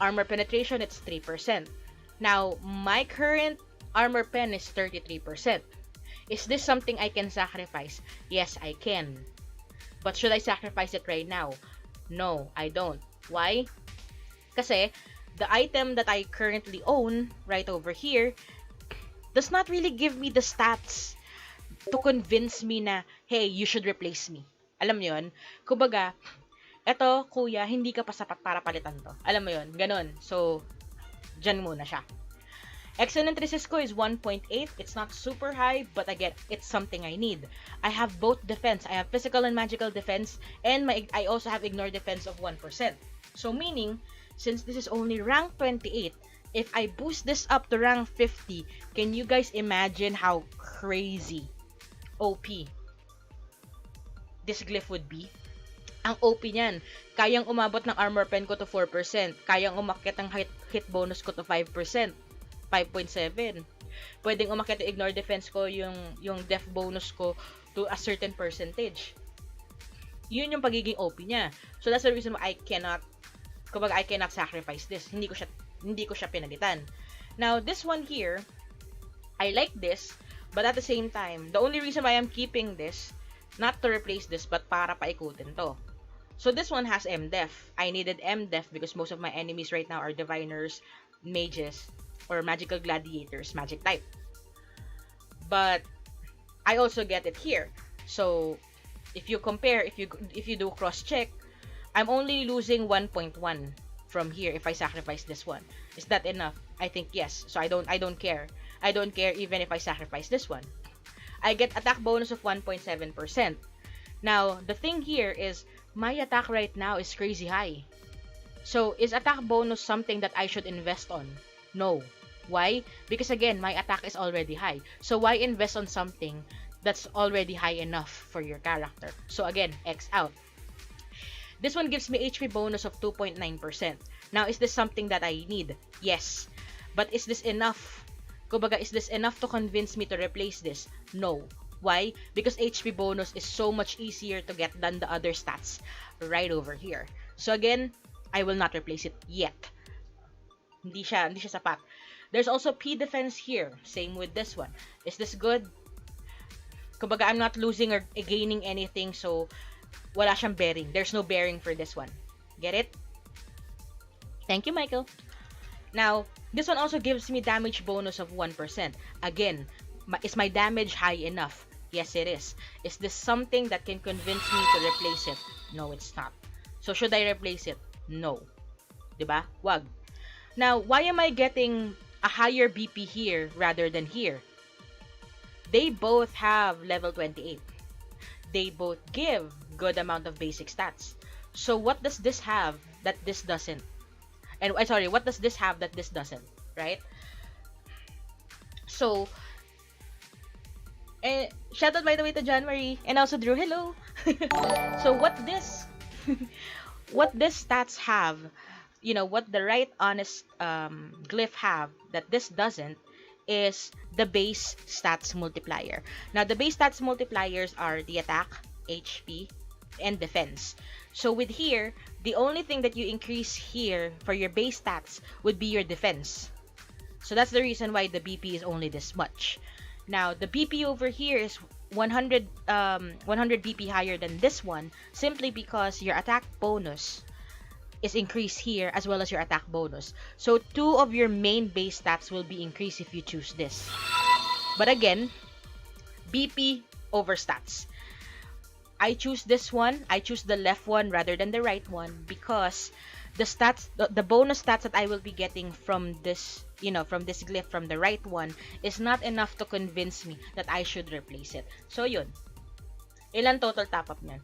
Armor penetration, it's 3%. Now, my current armor pen is 33%. Is this something I can sacrifice? Yes, I can. But should I sacrifice it right now? No, I don't. Why? Kasi the item that I currently own right over here does not really give me the stats to convince me na, hey, you should replace me. Alam mo yun? Kumbaga, eto, kuya, hindi ka pa sapat para palitan to. Alam mo yun? Ganon. So, dyan muna siya. Excellent resist ko is 1.8. It's not super high, but again, it's something I need. I have both defense. I have physical and magical defense, and I also have ignore defense of 1%. So, meaning, since this is only rank 28, if I boost this up to rank 50, can you guys imagine how crazy OP this glyph would be? Ang OP niyan, kayang umabot ng armor pen ko to 4%, kayang umakyat ang hit bonus ko to 5%, 5.7. Pwedeng umakyat yung ignore defense ko, yung def bonus ko to a certain percentage. Yun yung pagiging OP niya. So that's the reason why I cannot sacrifice this. Hindi ko siya pinalitan. Now, this one here, I like this, but at the same time, the only reason why I'm keeping this, not to replace this, but para paikutin to. So, this one has M-Def. I needed M-Def because most of my enemies right now are diviners, mages, or magical gladiators, magic type. But, I also get it here. So, if you compare, if you do cross-check, I'm only losing 1.1 from here if I sacrifice this one. Is that enough? I think yes. So I don't care. I don't care even if I sacrifice this one. I get attack bonus of 1.7%. Now, the thing here is my attack right now is crazy high. So, is attack bonus something that I should invest on? No. Why? Because again, my attack is already high. So why invest on something that's already high enough for your character? So again, X out. This one gives me HP bonus of 2.9%. Now, is this something that I need? Yes. But is this enough? Kumbaga, is this enough to convince me to replace this? No. Why? Because HP bonus is so much easier to get than the other stats right over here. So again, I will not replace it yet. Hindi siya sapat. There's also P defense here. Same with this one. Is this good? Kumbaga, I'm not losing or gaining anything, so wala siyang bearing. There's no bearing for this one. Get it? Thank you, Michael. Now, this one also gives me damage bonus of 1%. Again, is my damage high enough? Yes, it is. Is this something that can convince me to replace it? No, it's not. So, should I replace it? No. Diba? Wag. Now, why am I getting a higher BP here rather than here? They both have level 28. They both give good amount of basic stats. So what does this have that this doesn't? And I sorry, what does this have that this doesn't? Right? So, shout out by the way to John Marie and also Drew. Hello. So what this stats have, what the right honest glyph have that this doesn't, is the base stats multiplier. Now the base stats multipliers are the attack, HP, and defense. So with here, the only thing that you increase here for your base stats would be your defense. So that's the reason why the BP is only this much. Now the BP over here is 100 BP higher than this one, simply because your attack bonus is increased here as well as your attack bonus. So two of your main base stats will be increased if you choose this. But again, BP over stats. I choose this one. I choose the left one rather than the right one because the bonus stats that I will be getting from this, from this glyph, from the right one, is not enough to convince me that I should replace it. So yun. Ilan total top up niyan?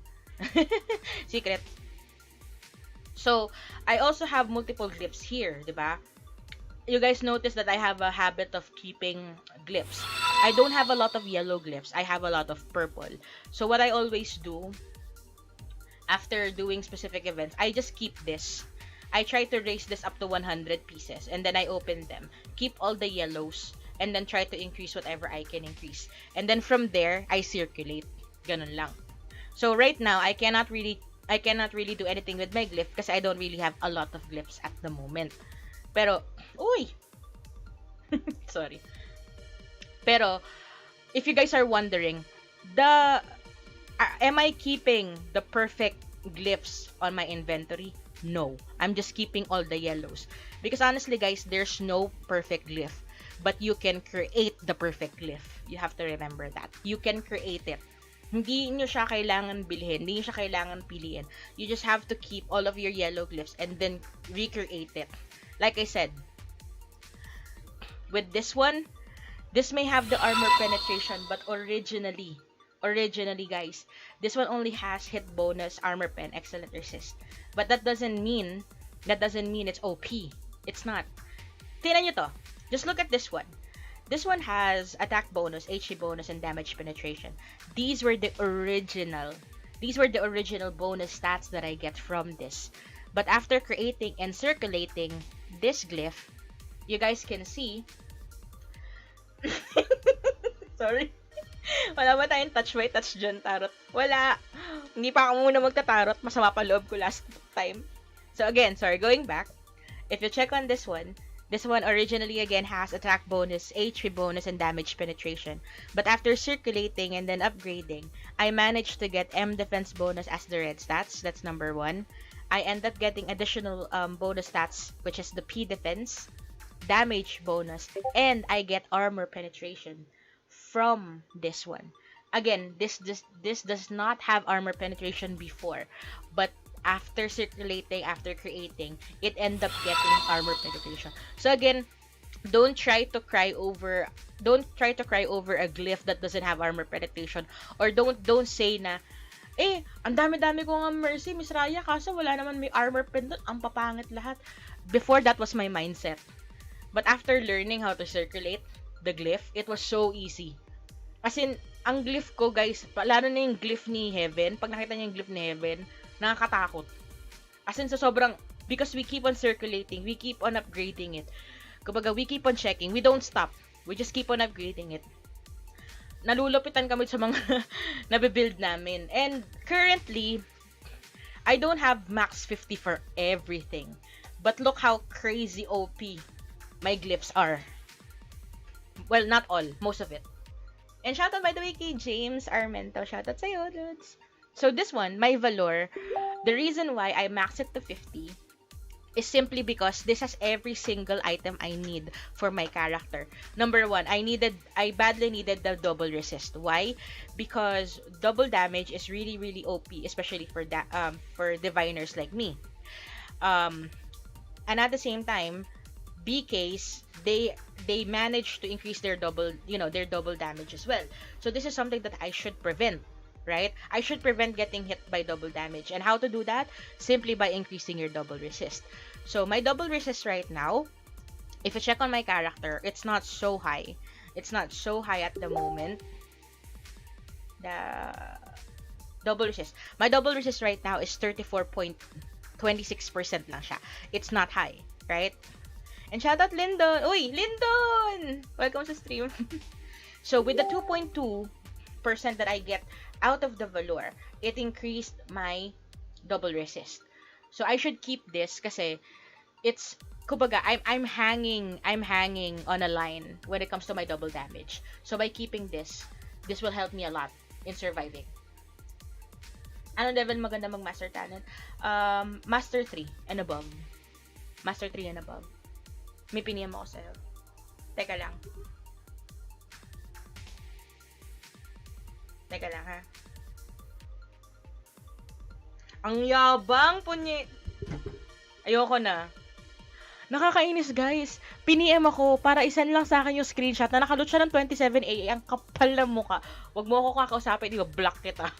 Secret. So, I also have multiple glyphs here, diba? You guys notice that I have a habit of keeping glyphs. I don't have a lot of yellow glyphs. I have a lot of purple. So, what I always do after doing specific events, I just keep this. I try to raise this up to 100 pieces and then I open them. Keep all the yellows and then try to increase whatever I can increase. And then from there, I circulate. Ganun lang. So, right now, I cannot really do anything with my glyph because I don't really have a lot of glyphs at the moment. Pero, uy! Sorry. Pero, if you guys are wondering, am I keeping the perfect glyphs on my inventory? No. I'm just keeping all the yellows. Because honestly guys, there's no perfect glyph. But you can create the perfect glyph. You have to remember that. You can create it. Hindi nyo siya kailangan bilhin. Hindi nyo siya kailangan piliin. You just have to keep all of your yellow glyphs and then recreate it. Like I said, with this one, this may have the armor penetration, but originally guys, this one only has hit bonus, armor pen, excellent resist. But that doesn't mean it's OP. It's not. Tingnan nyo to. Just look at this one. This one has attack bonus, HP bonus, and damage penetration. These were the original bonus stats that I get from this. But after creating and circulating this glyph, you guys can see. Sorry. Wala ba tayong touch by touch dyan, tarot? Wala. Hindi pa ako muna magtatarot. Masama pa loob ko last time. So again, sorry, going back. If you check on this one originally again has attack bonus, HP bonus, and damage penetration. But after circulating and then upgrading, I managed to get M defense bonus as the red stats. That's number 1. I end up getting additional bonus stats, which is the P defense, damage bonus, and I get armor penetration from this one. Again, this does not have armor penetration before, but after circulating, after creating, it end up getting armor penetration. So again, don't try to cry over a glyph that doesn't have armor penetration, or don't say na ang dami-dami ko nga mercy, Miss Raya, kaso wala naman may armor pen doon, ang papangit lahat. Before, that was my mindset. But after learning how to circulate the glyph, it was so easy. As in, ang glyph ko, guys, lalo na yung glyph ni Heaven, pag nakita niyo yung glyph ni Heaven, nakakatakot. As in, so sobrang, because we keep on circulating, we keep on upgrading it. Kumbaga, we keep on checking, we don't stop. We just keep on upgrading it. Nalulupitan kami sa mga nabibuild namin. And currently, I don't have max 50 for everything. But look how crazy OP my glyphs are. Well, not all. Most of it. And shoutout by the way kay James Armento. Shoutout sa'yo, dudes. So this one, my Valor, the reason why I max it to 50 is simply because this has every single item I need for my character. Number 1, I badly needed the double resist. Why? Because double damage is really, really OP, especially for diviners like me. And at the same time, BKs, they manage to increase their double damage as well. So this is something that I should prevent, right? I should prevent getting hit by double damage. And how to do that? Simply by increasing your double resist. So my double resist right now, if you check on my character, it's not so high. It's not so high at the moment. The double resist. My double resist right now is 34.26% lang siya. It's not high, right? And shout out Lyndon! Uy, Lyndon! Welcome sa stream. So with the 2.2% that I get out of the Valor, it increased my double resist. So I should keep this kasi it's kumbaga I'm hanging on a line when it comes to my double damage. So by keeping this will help me a lot in surviving. Ano level maganda mag master talent? Master 3 and above. Master 3 and above. May piniyam ako sa'yo. Teka lang. Teka lang ha. Ang yabang punye. Ayoko na. Nakakainis guys. Piniem ako para isan lang sa akin yung screenshot na nakaload siya ng 27AA. Ang kapal na mukha. Wag mo ako kakausapin, di ba? Block kita.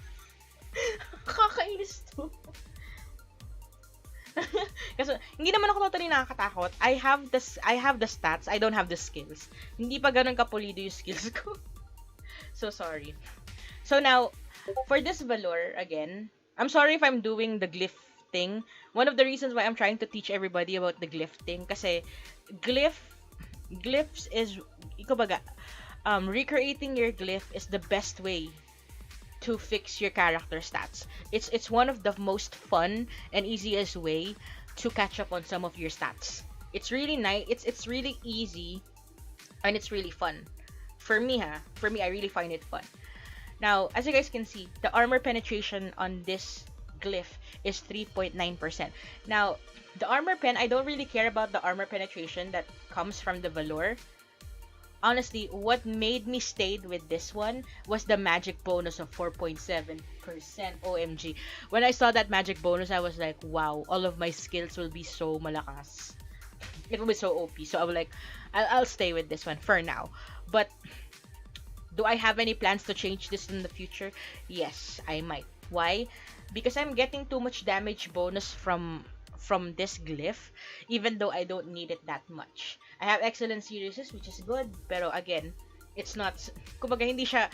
Nakakainis to. Kasi hindi naman ako totally nakakatakot. I have the stats. I don't have the skills. Hindi pa ganun kapulido yung skills ko. So sorry. So now, for this Valor again, I'm sorry if I'm doing the glyph thing. One of the reasons why I'm trying to teach everybody about the glyph thing kasi glyphs is kumbaga, recreating your glyph is the best way to fix your character stats. It's one of the most fun and easiest way to catch up on some of your stats. It's really nice. It's really easy and it's really fun. For me, I really find it fun. Now, as you guys can see, the armor penetration on this glyph is 3.9%. Now, the armor pen, I don't really care about the armor penetration that comes from the Valor. Honestly, what made me stayed with this one was the magic bonus of 4.7%. OMG. When I saw that magic bonus, I was like, wow, all of my skills will be so malakas. It will be so OP. So I was like, I'll stay with this one for now. But do I have any plans to change this in the future? Yes, I might. Why? Because I'm getting too much damage bonus from this glyph, even though I don't need it that much. I have excellent series, which is good, pero again, it's not, kumbaga hindi siya,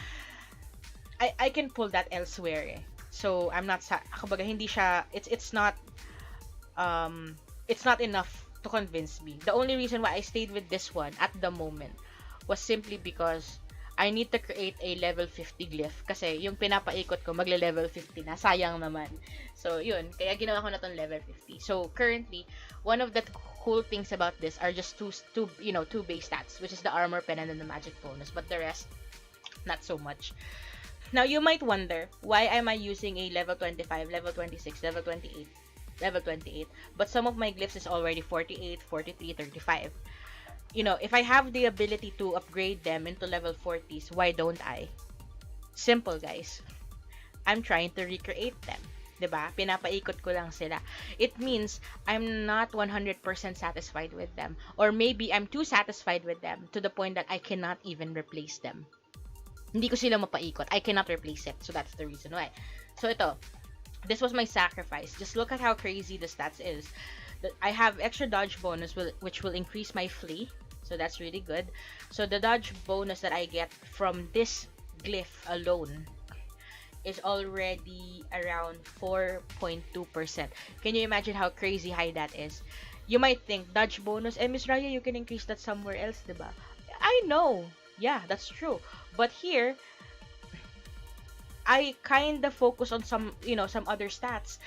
I can pull that elsewhere eh. So I'm not, kumbaga hindi siya, it's not enough to convince me. The only reason why I stayed with this one at the moment was simply because I need to create a level 50 glyph kasi yung pinapaikot ko magle-level 50 na, sayang naman. So yun, kaya ginawa ko na tong level 50. So currently, one of the cool things about this are just two base stats, which is the armor pen and then the magic bonus, but the rest not so much. Now you might wonder, why am I using a level 25, level 26, level 28, level 28, but some of my glyphs is already 48, 43, 35. You know, if I have the ability to upgrade them into level 40s, why don't I? Simple, guys. I'm trying to recreate them. 'Di ba? Pinapaikot ko lang sila. It means I'm not 100% satisfied with them. Or maybe I'm too satisfied with them to the point that I cannot even replace them. Hindi ko sila mapaikot. I cannot replace it. So that's the reason why. So ito, this was my sacrifice. Just look at how crazy the stats is. I have extra dodge bonus which will increase my flee. So that's really good. So the dodge bonus that I get from this glyph alone is already around 4.2%. Can you imagine how crazy high that is? You might think, dodge bonus, Miss Raya, you can increase that somewhere else, diba? I know. Yeah, that's true. But here, I kinda focus on some other stats,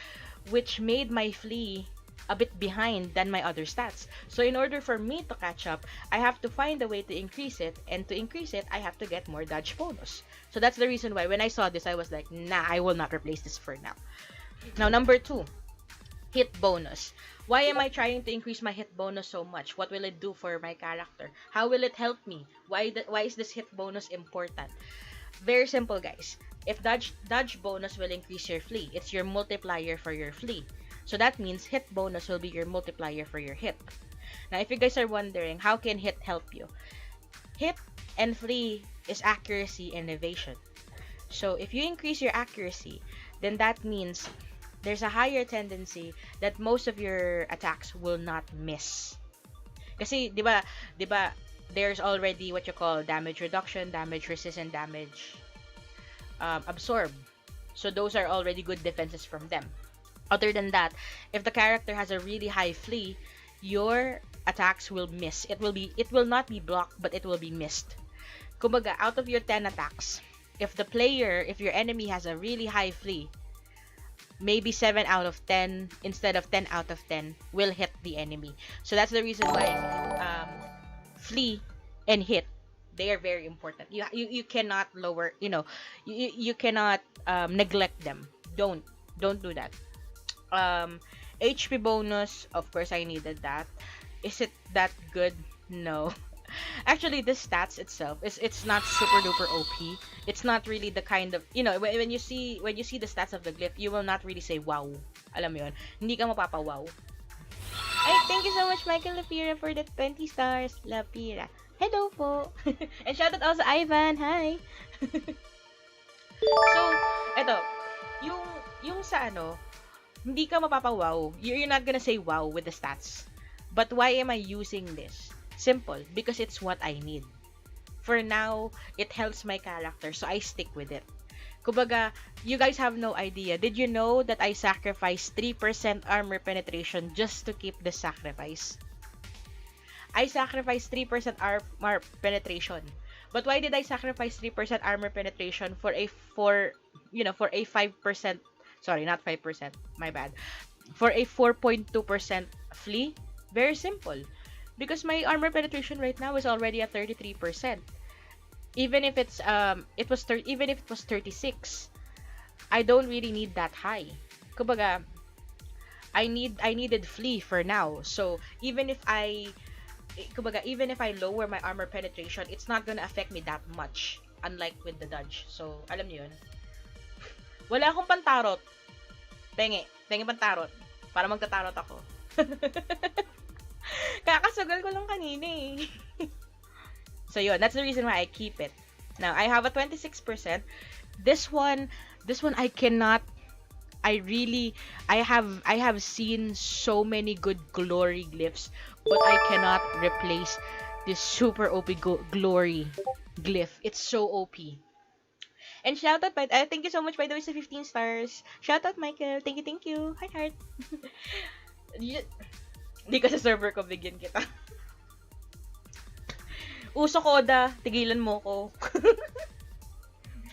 which made my flee a bit behind than my other stats. So in order for me to catch up, I have to find a way to increase it, and to increase it, I have to get more dodge bonus. So that's the reason why when I saw this, I was like, nah, I will not replace this for now. Now, number 2, hit bonus. Why am I trying to increase my hit bonus so much? What will it do for my character? How will it help me? Why is this hit bonus important? Very simple, guys. If dodge bonus will increase your flee, it's your multiplier for your flee. So that means hit bonus will be your multiplier for your hit. Now, if you guys are wondering, how can hit help you? Hit and flee is accuracy and evasion. So if you increase your accuracy, then that means there's a higher tendency that most of your attacks will not miss. Kasi, di ba, there's already what you call damage reduction, damage resist, and damage absorb. So those are already good defenses from them. Other than that, if the character has a really high flee, your attacks will miss. It will not be blocked, but it will be missed. Kumbaga, out of your 10 attacks, if your enemy has a really high flee, maybe 7 out of 10 instead of 10 out of 10 will hit the enemy. So that's the reason why flee and hit, they are very important. You cannot lower, you cannot neglect them. Don't do that. HP bonus, of course I needed that. Is it that good? No. Actually, the stats itself it's not super duper OP. It's not really the kind of, when you see the stats of the glyph, you will not really say wow. Alam mo 'yun. Hindi ka mapapa-wow. Ay, thank you so much Michael Lapira for the 20 stars. Lapira. Hello po. And shout out also Ivan. Hi. So, eto, yung sa hindi ka mapapa-wow. You're not gonna say wow with the stats. But why am I using this? Simple, because it's what I need. For now, it helps my character, so I stick with it. Kumbaga, you guys have no idea. Did you know that I sacrificed 3% armor penetration just to keep the sacrifice? I sacrificed 3% armor penetration. But why did I sacrifice 3% armor penetration for a 5%, sorry, not 5%, my bad. For a 4.2% flee? Very simple. Because my armor penetration right now is already at 33%. Even if even if it was 36, I don't really need that high. Kumbaga, I needed flee for now. So even if I lower my armor penetration, it's not gonna affect me that much, unlike with the dodge. So alam niyo yun. Wala akong pantarot. Penge pantarot. Para magtatarot ako. Kakasugal ko lang kanina eh. So yun, that's the reason why I keep it. Now, I have a 26%. This one I cannot, I have seen so many good glory glyphs, but I cannot replace this super OP glory glyph. It's so OP. And shout out, thank you so much by the way sa 15 stars. Shout out Michael. Thank you. Hi heart. Di ka sa server ko, bigyan kita. Uso koda, tigilan mo ko.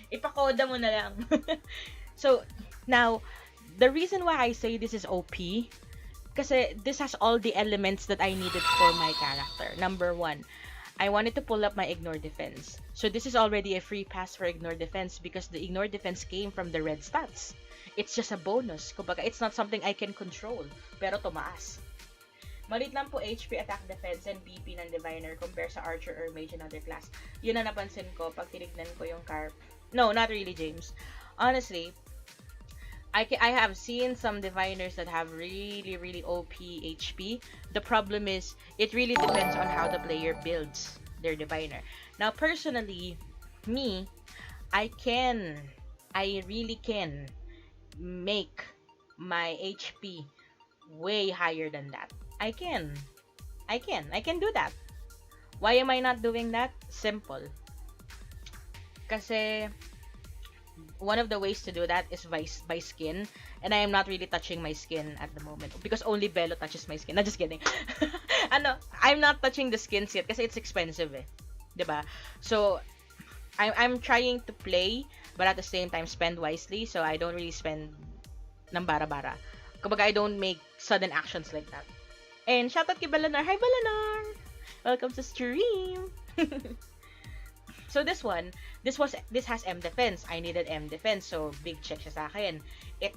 Ipakoda mo na lang. So, now, the reason why I say this is OP, kasi this has all the elements that I needed for my character. Number 1, I wanted to pull up my ignore defense. So this is already a free pass for ignore defense because the ignore defense came from the red stats. It's just a bonus. Kumbaga, it's not something I can control. Pero tumaas. Malit lang po HP, attack, defense, and BP ng Diviner compare sa Archer or Mage and other class. Yun na napansin ko pag tinignan ko yung Carp. No, not really, James. Honestly, I have seen some Diviners that have really, really OP HP. The problem is, it really depends on how the player builds their Diviner. Now, personally, me, I really can make my HP way higher than that. I can do that. Why am I not doing that? Simple. Kasi one of the ways to do that is by skin, and I am not really touching my skin at the moment because only Bello touches my skin. Not just kidding. I'm not touching the skins yet kasi it's expensive eh. 'Di ba? So I'm trying to play but at the same time spend wisely, so I don't really spend ng bara-bara. Kumbaga, I don't make sudden actions like that. And shout out kay Balanar. Hi Balanar! Welcome to stream! So this has M defense. I needed M defense, so big check siya sa akin.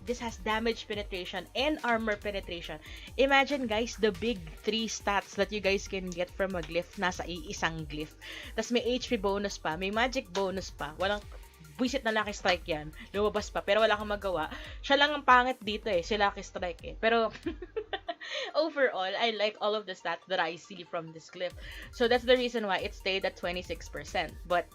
This has damage penetration and armor penetration. Imagine guys, the big 3 stats that you guys can get from a glyph nasa isang glyph. Tas may HP bonus pa, may magic bonus pa. Walang buisit na Lucky Strike yan. Lumabas pa, pero wala kang magawa. Siya lang ang pangit dito eh, si Lucky Strike eh. Pero overall, I like all of the stats that I see from this glyph. So that's the reason why it stayed at 26%. But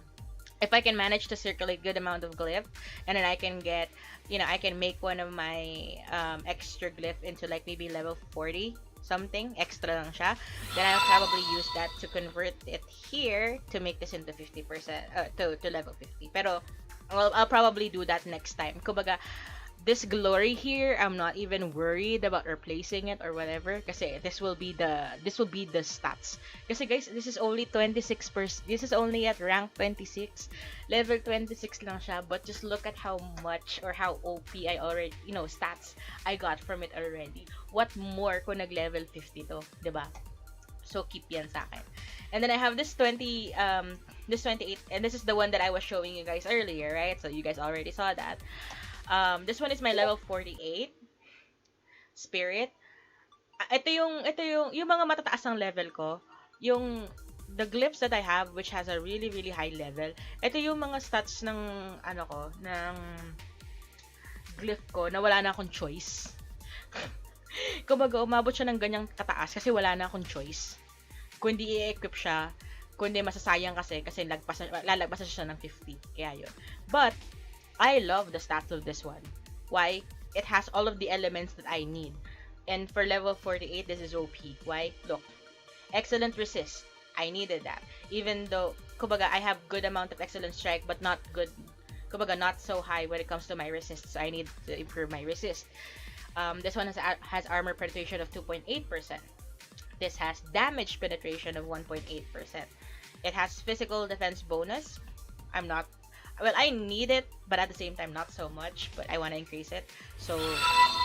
if I can manage to circulate good amount of glyph, and then I can get, I can make one of my extra glyph into like maybe level 40 something, extra lang siya, then I'll probably use that to convert it here to make this into 50%, to level 50. Pero, well, I'll probably do that next time. Kumbaga, this glory here, I'm not even worried about replacing it or whatever kasi this will be the stats. Kasi guys, this is only 26%. This is only at rank 26. Level 26 lang siya, but just look at how much or how OP I already, stats I got from it already. What more kung nag-level 50 to, 'di ba? So keep yan sa akin. And then I have this 28, and this is the one that I was showing you guys earlier, right? So you guys already saw that. This one is my level 48 spirit. Ito yung mga matataas ng level ko, yung the glyphs that I have which has a really really high level. Ito yung mga stats ng ng glyph ko na wala na akong choice. Kumbaga, umabot siya ng ganyang kataas kasi wala na akong choice. Kung hindi i-equip siya, kundi masasayang kasi lalagpasan siya ng 50. Kaya yun. But I love the stats of this one. Why? It has all of the elements that I need. And for level 48, this is OP. Why? Look. Excellent resist. I needed that. Even though, kumbaga, I have good amount of excellent strike, but not good, kumbaga, not so high when it comes to my resist. So I need to improve my resist. This one has armor penetration of 2.8%. This has damage penetration of 1.8%. It has physical defense bonus. I need it, but at the same time, not so much. But I want to increase it. So,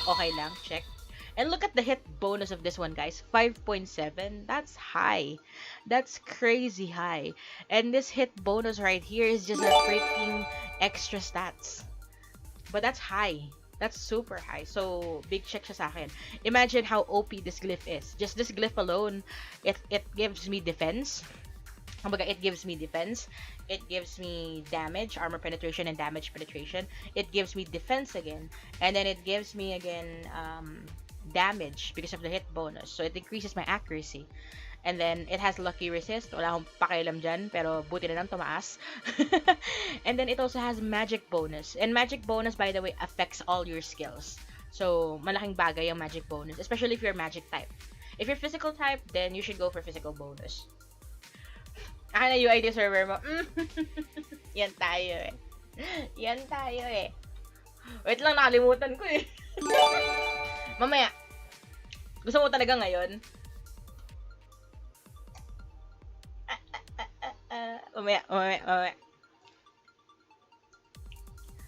okay lang. Check. And look at the hit bonus of this one, guys. 5.7. That's high. That's crazy high. And this hit bonus right here is just a freaking extra stats. But that's high. That's super high. So, big check siya sa akin. Imagine how OP this glyph is. Just this glyph alone, it gives me defense. Kumbaga, it gives me defense, it gives me damage, armor penetration and damage penetration, it gives me defense again, and then it gives me again damage because of the hit bonus, so it increases my accuracy. And then it has lucky resist, wala akong pakialam dyan, pero buti na lang tumaas. And then it also has magic bonus, and magic bonus, by the way, affects all your skills. So malaking bagay yung magic bonus, especially if you're magic type. If you're physical type, then you should go for physical bonus. Na UID server mo. Yan tayo eh. Yan tayo eh. Wait lang, nakalimutan ko eh. Mamaya. Gusto mo talaga ngayon? Mamaya.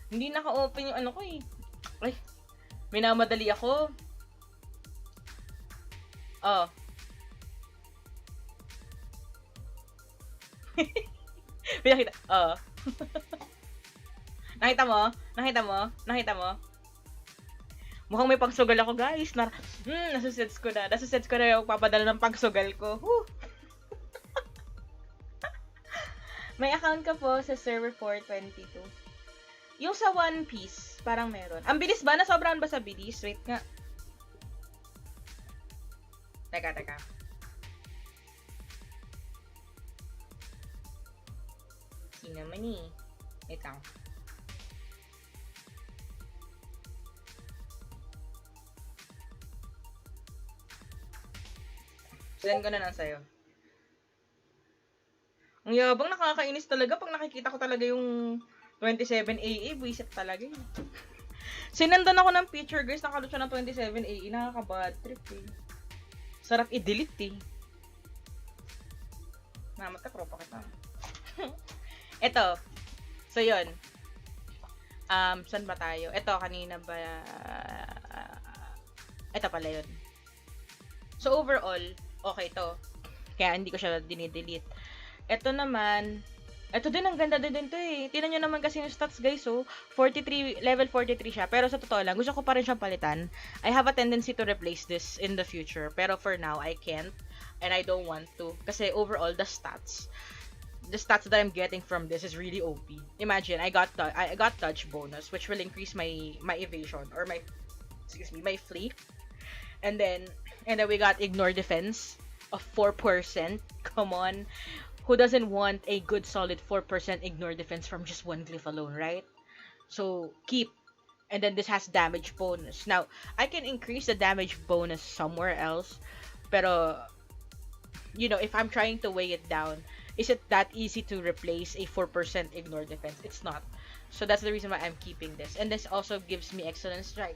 Hindi naka-open yung ano ko eh. Ay, minamadali ako. Oh. Pinakita. Oo. Nakita mo? Mukhang may pangsugal ako, guys. Nasusets ko na yung papadala ng pangsugal ko. Woo! May account ka po sa server 422. Yung sa One Piece, parang meron. Ang bilis ba? Nasobrahan ba sa bilis? Wait nga. Teka. Naman eh. Wait lang. Send ko na lang sa'yo. Ang yabang, nakakainis talaga pag nakikita ko talaga yung 27 AA. Buisit talaga eh. Sinandan ako ng picture, guys. Nakalot siya ng 27 AA. Nakaka-bad trip eh. Sarap i-delete eh. Namat ka, tropa kita. Ito. So, yun. Saan ba tayo? Ito, kanina ba? Ito pala yun. So, overall, okay to. Kaya hindi ko siya dinidelete. Ito naman, ito din, ang ganda din to eh. Tingnan nyo naman kasi yung stats, guys. So, 43, level 43 siya. Pero sa totoo lang, gusto ko pa rin siyang palitan. I have a tendency to replace this in the future. Pero for now, I can't. And I don't want to. Kasi overall, the stats that I'm getting from this is really OP. Imagine, I got touch bonus, which will increase my evasion or my flee. And then we got ignore defense of 4%. Come on. Who doesn't want a good solid 4% ignore defense from just one glyph alone, right? So keep. And then this has damage bonus. Now, I can increase the damage bonus somewhere else, pero if I'm trying to weigh it down, is it that easy to replace a 4% ignore defense? It's not. So that's the reason why I'm keeping this. And this also gives me excellent strike.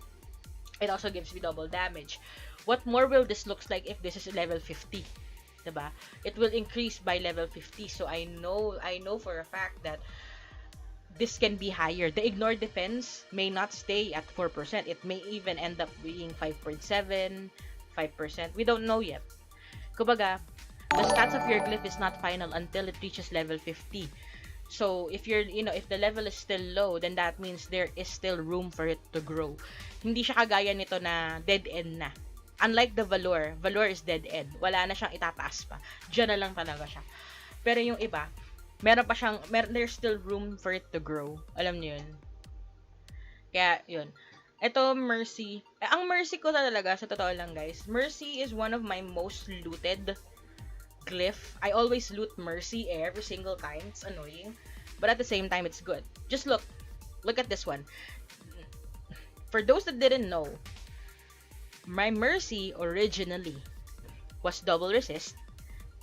It also gives me double damage. What more will this looks like if this is level 50? Diba? It will increase by level 50. So I know for a fact that this can be higher. The ignore defense may not stay at 4%. It may even end up being 5.7, 5%. We don't know yet. Kumbaga, the stats of your glyph is not final until it reaches level 50. So, if if the level is still low, then that means there is still room for it to grow. Hindi siya kagaya nito na dead end na. Unlike the Valor is dead end. Wala na siyang itataas pa. Diyan na lang talaga siya. Pero yung iba, there's still room for it to grow. Alam niyo yun? Kaya, yun. Ito, Mercy. Ang Mercy ko talaga, sa totoo lang guys, Mercy is one of my most looted glyph. I always loot Mercy every single time. It's annoying. But at the same time, it's good. Just look. Look at this one. For those that didn't know, my Mercy originally was double resist,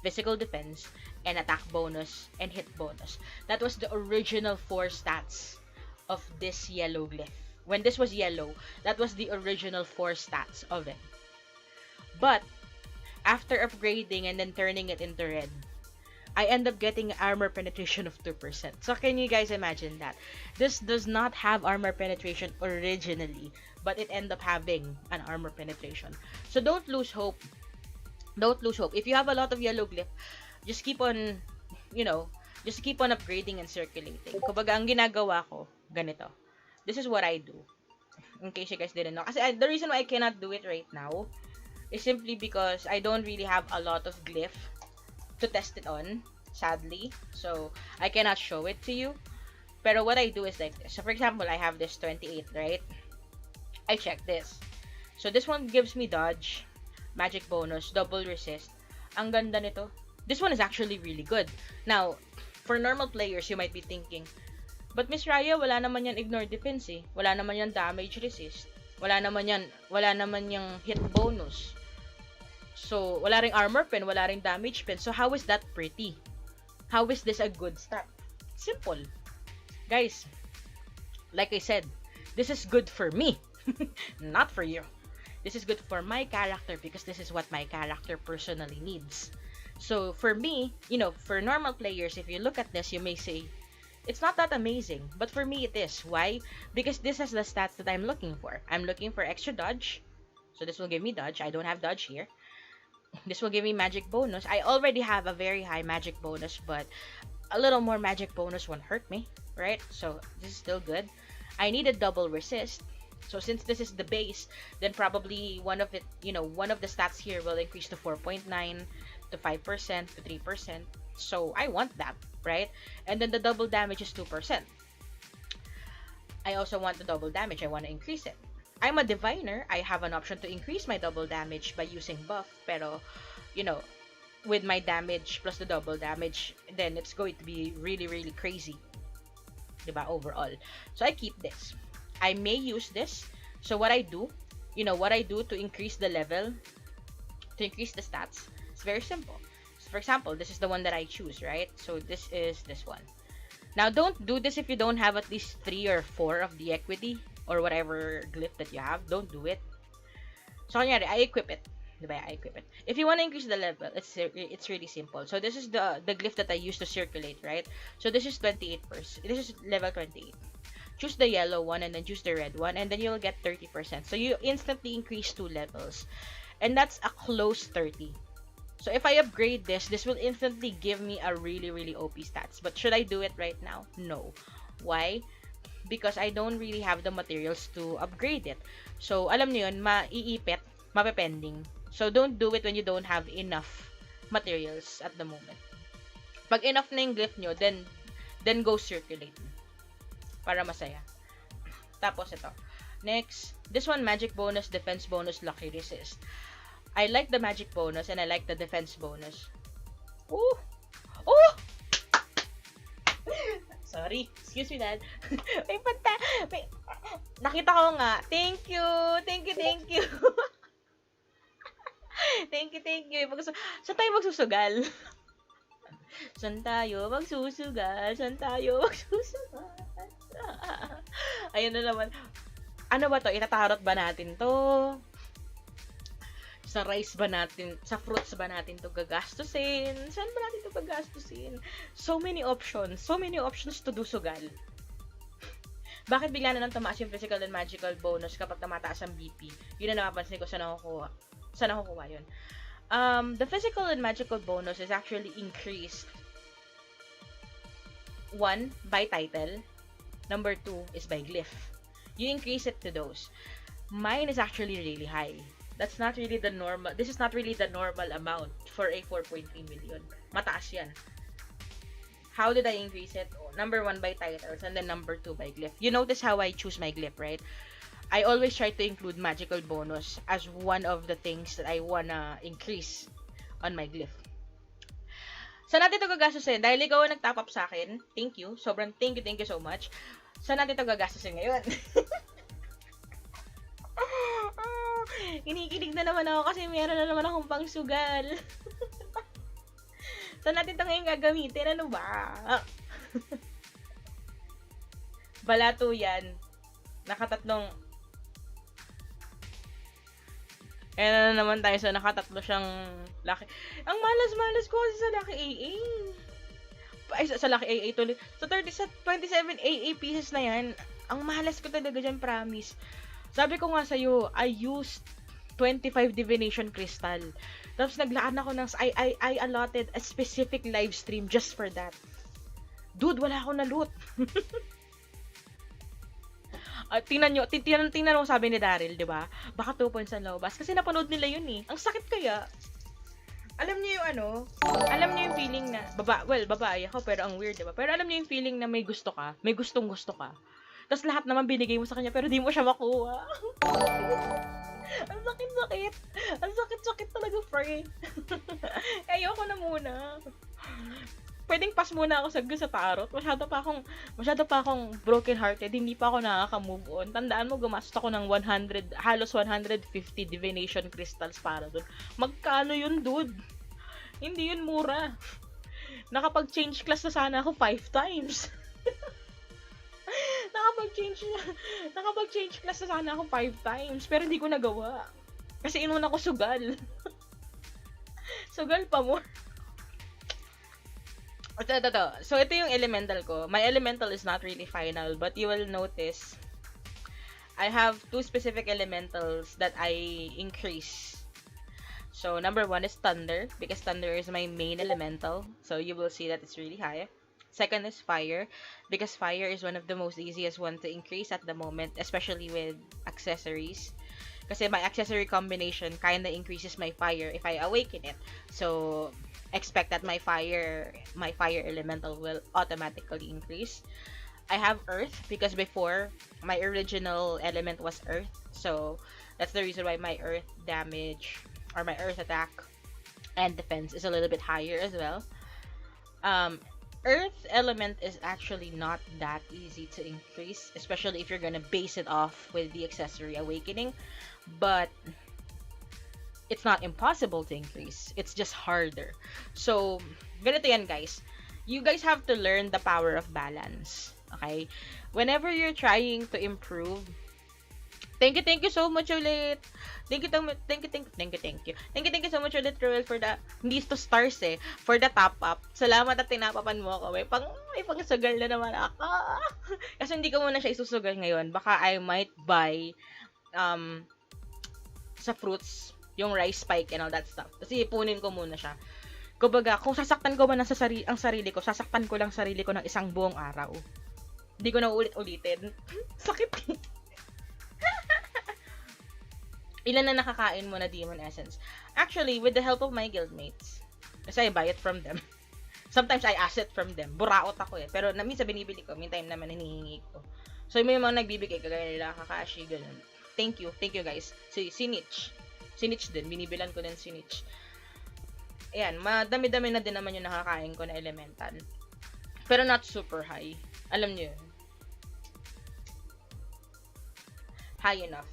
physical defense, and attack bonus, and hit bonus. That was the original 4 stats of this yellow glyph. When this was yellow, that was the original 4 stats of it. But, after upgrading and then turning it into red, I end up getting armor penetration of 2%. So can you guys imagine that? This does not have armor penetration originally, but it end up having an armor penetration. So don't lose hope. Don't lose hope. If you have a lot of yellow glyph, just keep on, just keep on upgrading and circulating. Kumbaga, ang ginagawa ko, ganito. This is what I do. In case you guys didn't know. Kasi the reason why I cannot do it right now is simply because I don't really have a lot of glyph to test it on, sadly. So, I cannot show it to you. Pero what I do is like this. So, for example, I have this 28, right? I check this. So, this one gives me dodge, magic bonus, double resist. Ang ganda nito. This one is actually really good. Now, for normal players, you might be thinking, but Miss Raya, wala naman yan ignore defense eh. Wala naman yan damage resist. Wala naman yung hit bonus. So, wala ring armor pen, wala ring damage pen. So, how is that pretty? How is this a good stat? Simple. Guys, like I said, this is good for me. Not for you. This is good for my character because this is what my character personally needs. So, for me, for normal players, if you look at this, you may say, it's not that amazing. But for me, it is. Why? Because this has the stats that I'm looking for. I'm looking for extra dodge. So, this will give me dodge. I don't have dodge here. This will give me magic bonus. I already have a very high magic bonus, but a little more magic bonus won't hurt me, right? So, this is still good. I need a double resist. So, since this is the base, then probably one of the stats here will increase to 4.9, to 5%, to 3%. So, I want that, right? And then the double damage is 2%. I also want the double damage. I want to increase it. I'm a diviner. I have an option to increase my double damage by using buff. Pero, with my damage plus the double damage, then it's going to be really, really crazy. Diba? Overall. So, I keep this. I may use this. So, what I do to increase the level, to increase the stats, it's very simple. So, for example, this is the one that I choose, right? So, this is this one. Now, don't do this if you don't have at least 3 or 4 of the equity or whatever glyph that you have. Don't do it. So, kunyari, I equip it. Diba? I equip it. If you want to increase the level, it's really simple. So, this is the glyph that I use to circulate, right? So, this is 28%. This is level 28. Choose the yellow one and then choose the red one and then you'll get 30%. So, you instantly increase 2 levels. And that's a close 30. So, if I upgrade this will instantly give me a really, really OP stats. But should I do it right now? No. Why? Because I don't really have the materials to upgrade it. So, alam niyo yun, maiipit, mapepending. So, don't do it when you don't have enough materials at the moment. Pag enough na yung glyph nyo, then go circulate. Para masaya. Tapos ito. Next, this one, magic bonus, defense bonus, lucky resist. I like the magic bonus and I like the defense bonus. Ooh! Ooh! Sorry. Excuse me, Dad. may panta. May... Nakita ko nga. Thank you. Thank you, thank you. thank you, thank you. Saan tayo magsusugal? Saan tayo magsusugal? Saan tayo magsusugal? Ayun na naman. Ano ba to? Itatarot ba natin to? Sa rice ba natin, sa fruits ba natin to gagastusin? Saan ba natin to gagastusin? So many options to do sugal. Bakit bigla na lang tumaas yung physical and magical bonus kapag tumataas ang BP? Yun na napapansin ko, saan nakukuha yun. The physical and magical bonus is actually increased. 1, by title. Number 2 is by glyph. You increase it to those. Mine is actually really high. This is not really the normal amount for a 4.3 million. Mataas yan. How did I increase it? Number 1 by titles and then number 2 by glyph. You notice how I choose my glyph, right? I always try to include magical bonus as one of the things that I wanna increase on my glyph. Saan natin ito gagastusin? Dahil ikaw ang nag-top up sa akin, thank you. Sobrang thank you so much. Saan natin ito gagastusin ngayon? Kinikilig na naman ako kasi meron na naman akong pangsugal. Saan natin ito ngayon gagamitin? Ano ba? Balato yan. Nakatatlong. Na naman tayo sa nakatatlo siyang laki. Ang malas-malas ko kasi sa laki AA. Ay, sa laki AA tuloy. Sa 27 AA pieces na yan, ang malas ko talaga dyan, promise. Sabi ko nga sa'yo, I used 25 divination crystal. Tapos naglaan ako ng, I allotted a specific live stream just for that. Dude, wala akong na-loot. Tingnan mo sabi ni Daryl, di ba? Baka 2 points ang lobas. Kasi napanood nila yun eh. Ang sakit kaya. Alam niyo yung feeling na, babae ako, pero ang weird, di ba? Pero alam niyo yung feeling na may gusto ka, may gustong-gusto ka. Tapos lahat naman binigay mo sa kanya, pero di mo siya makuha. Ang sakit-sakit. Ang sakit-sakit talaga, friend. Ayoko na muna. Pwedeng pass muna ako sa tarot. Masyado pa akong broken hearted. Hindi pa ako nakaka-move on. Tandaan mo, gumastos ako ng halos 150 divination crystals para doon. Magkano yun, dude? Hindi yun mura. Nakapag-change class na sana ako 5 times. Nakapag-change class na sana ako 5 times. Pero hindi ko nagawa. Kasi inuna ko sugal. Sugal pa more. So, ito yung elemental ko. My elemental is not really final, but you will notice I have 2 specific elementals that I increase. So, number 1 is thunder, because thunder is my main elemental. So, you will see that it's really high. Second is fire, because fire is one of the most easiest one to increase at the moment, especially with accessories. Kasi my accessory combination kinda increases my fire if I awaken it. So, expect that my fire elemental will automatically increase. I have earth because before my original element was earth, so that's the reason why my earth damage or my earth attack and defense is a little bit higher as well. Earth element is actually not that easy to increase, especially if you're gonna base it off with the accessory awakening, but it's not impossible to increase. It's just harder. So, ganito yan, guys. You guys have to learn the power of balance. Okay? Whenever you're trying to improve, thank you so much ulit. Thank you so much ulit, Roel, for the, hindi to stars eh, for the top up. Salamat at tinapapan mo ako. May pang-sugal na naman ako. Kasi hindi ko muna siya isusugal ngayon. Baka I might buy sa fruits yung rice spike and all that stuff. Kasi ipunin ko muna siya. Kumbaga, kung sasaktan ko man ang sarili ko, sasaktan ko lang sarili ko ng isang buong araw. Hindi ko na ulit-ulitin. Sakit. Ilan na nakakain mo na demon essence? Actually, with the help of my guildmates. Kasi I buy it from them. Sometimes I ask it from them. Buraot ako eh. Pero minsan binibili ko. Meantime naman hinihingi ko. So, may mga nagbibigay kagaya nila, Kakashi, ganun. Thank you guys. Sinich din. Binibilan ko din sinich. Ayan, madami-dami na din naman yung nakakain ko na elemental. Pero not super high. Alam niyo yun. High enough.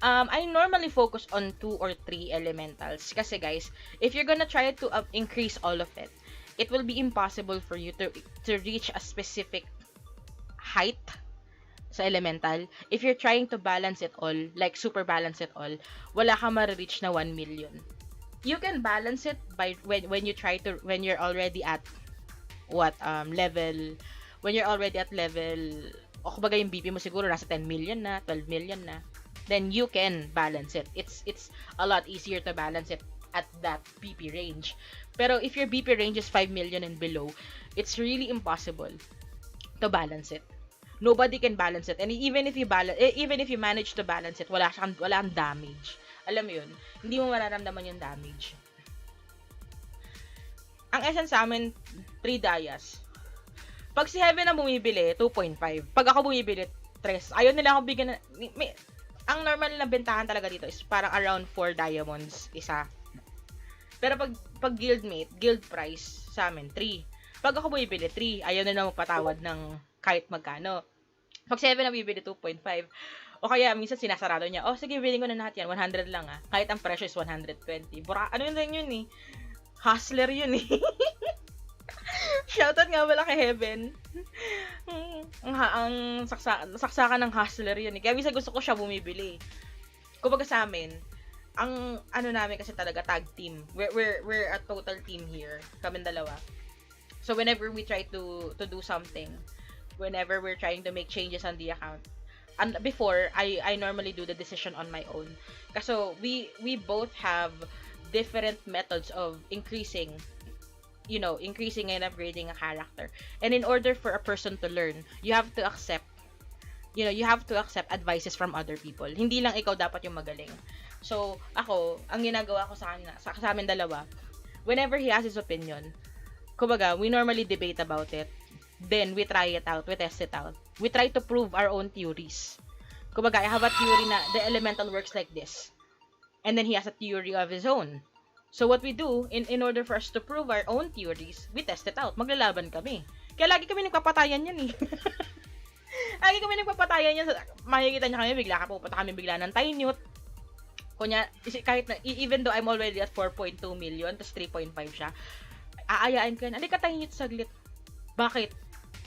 I normally focus on 2 or 3 elementals. Kasi guys, if you're gonna try to increase all of it, it will be impossible for you to reach a specific height sa elemental. If you're trying to balance it all, like super balance it all, wala ka ma-reach na 1 million. You can balance it by when you try to, when you're already at what level, when you're already at level, o kumbaga yung BP mo siguro nasa 10 million na, 12 million na, then you can balance it. It's a lot easier to balance it at that BP range. Pero if your BP range is 5 million and below, it's really impossible to balance it. Nobody can balance it. And even if you manage to balance it, wala kang damage. Alam mo yun, hindi mo mararamdaman yung damage. Ang essence sa amin, 3 dayas. Pag si Heaven ang bumibili, 2.5. Pag ako bumibili, 3. Ayaw nila ako bigyan ang normal na bentahan talaga dito is parang around 4 diamonds isa. Pero pag guildmate, guild price sa amin, 3. Pag ako bumibili, 3. Ayaw nila magpatawad ng kahit magkano. Pag 7 na bibili, 2.5. O kaya, minsan sinasarado niya, oh, sige, bilhin ko na lahat yan, 100 lang ah. Kahit ang presyo is 120. Ano yun eh? Hustler yun eh. Shoutout nga wala kay Heaven. Ang saksakan ng hustler yun eh. Kaya minsan gusto ko siya bumibili. Kumbaga sa amin, ang ano namin kasi talaga tag team. We're a total team here. Kaming dalawa. So whenever we try to do something, whenever we're trying to make changes on the account, and before I normally do the decision on my own. Kasi we both have different methods of increasing and upgrading a character. And in order for a person to learn, you have to accept advices from other people. Hindi lang ikaw dapat yung magaling. So, ako, ang ginagawa ko sa amin dalawa, whenever he has his opinion, kumbaga, we normally debate about it. Then, we try it out. We test it out. We try to prove our own theories. Kumbaga, I have a theory na the elemental works like this. And then, he has a theory of his own. So, what we do, in order for us to prove our own theories, we test it out. Maglalaban kami. Kaya lagi kami nagpapatayan yan eh. Lagi kami nagpapatayan yan. Makikita niya kami, pupunta kami bigla ng Tynute. Kunya, kahit na, even though I'm already at 4.2 million, tapos 3.5 siya, aayain ko yan. Alika Tynute saglit. Bakit?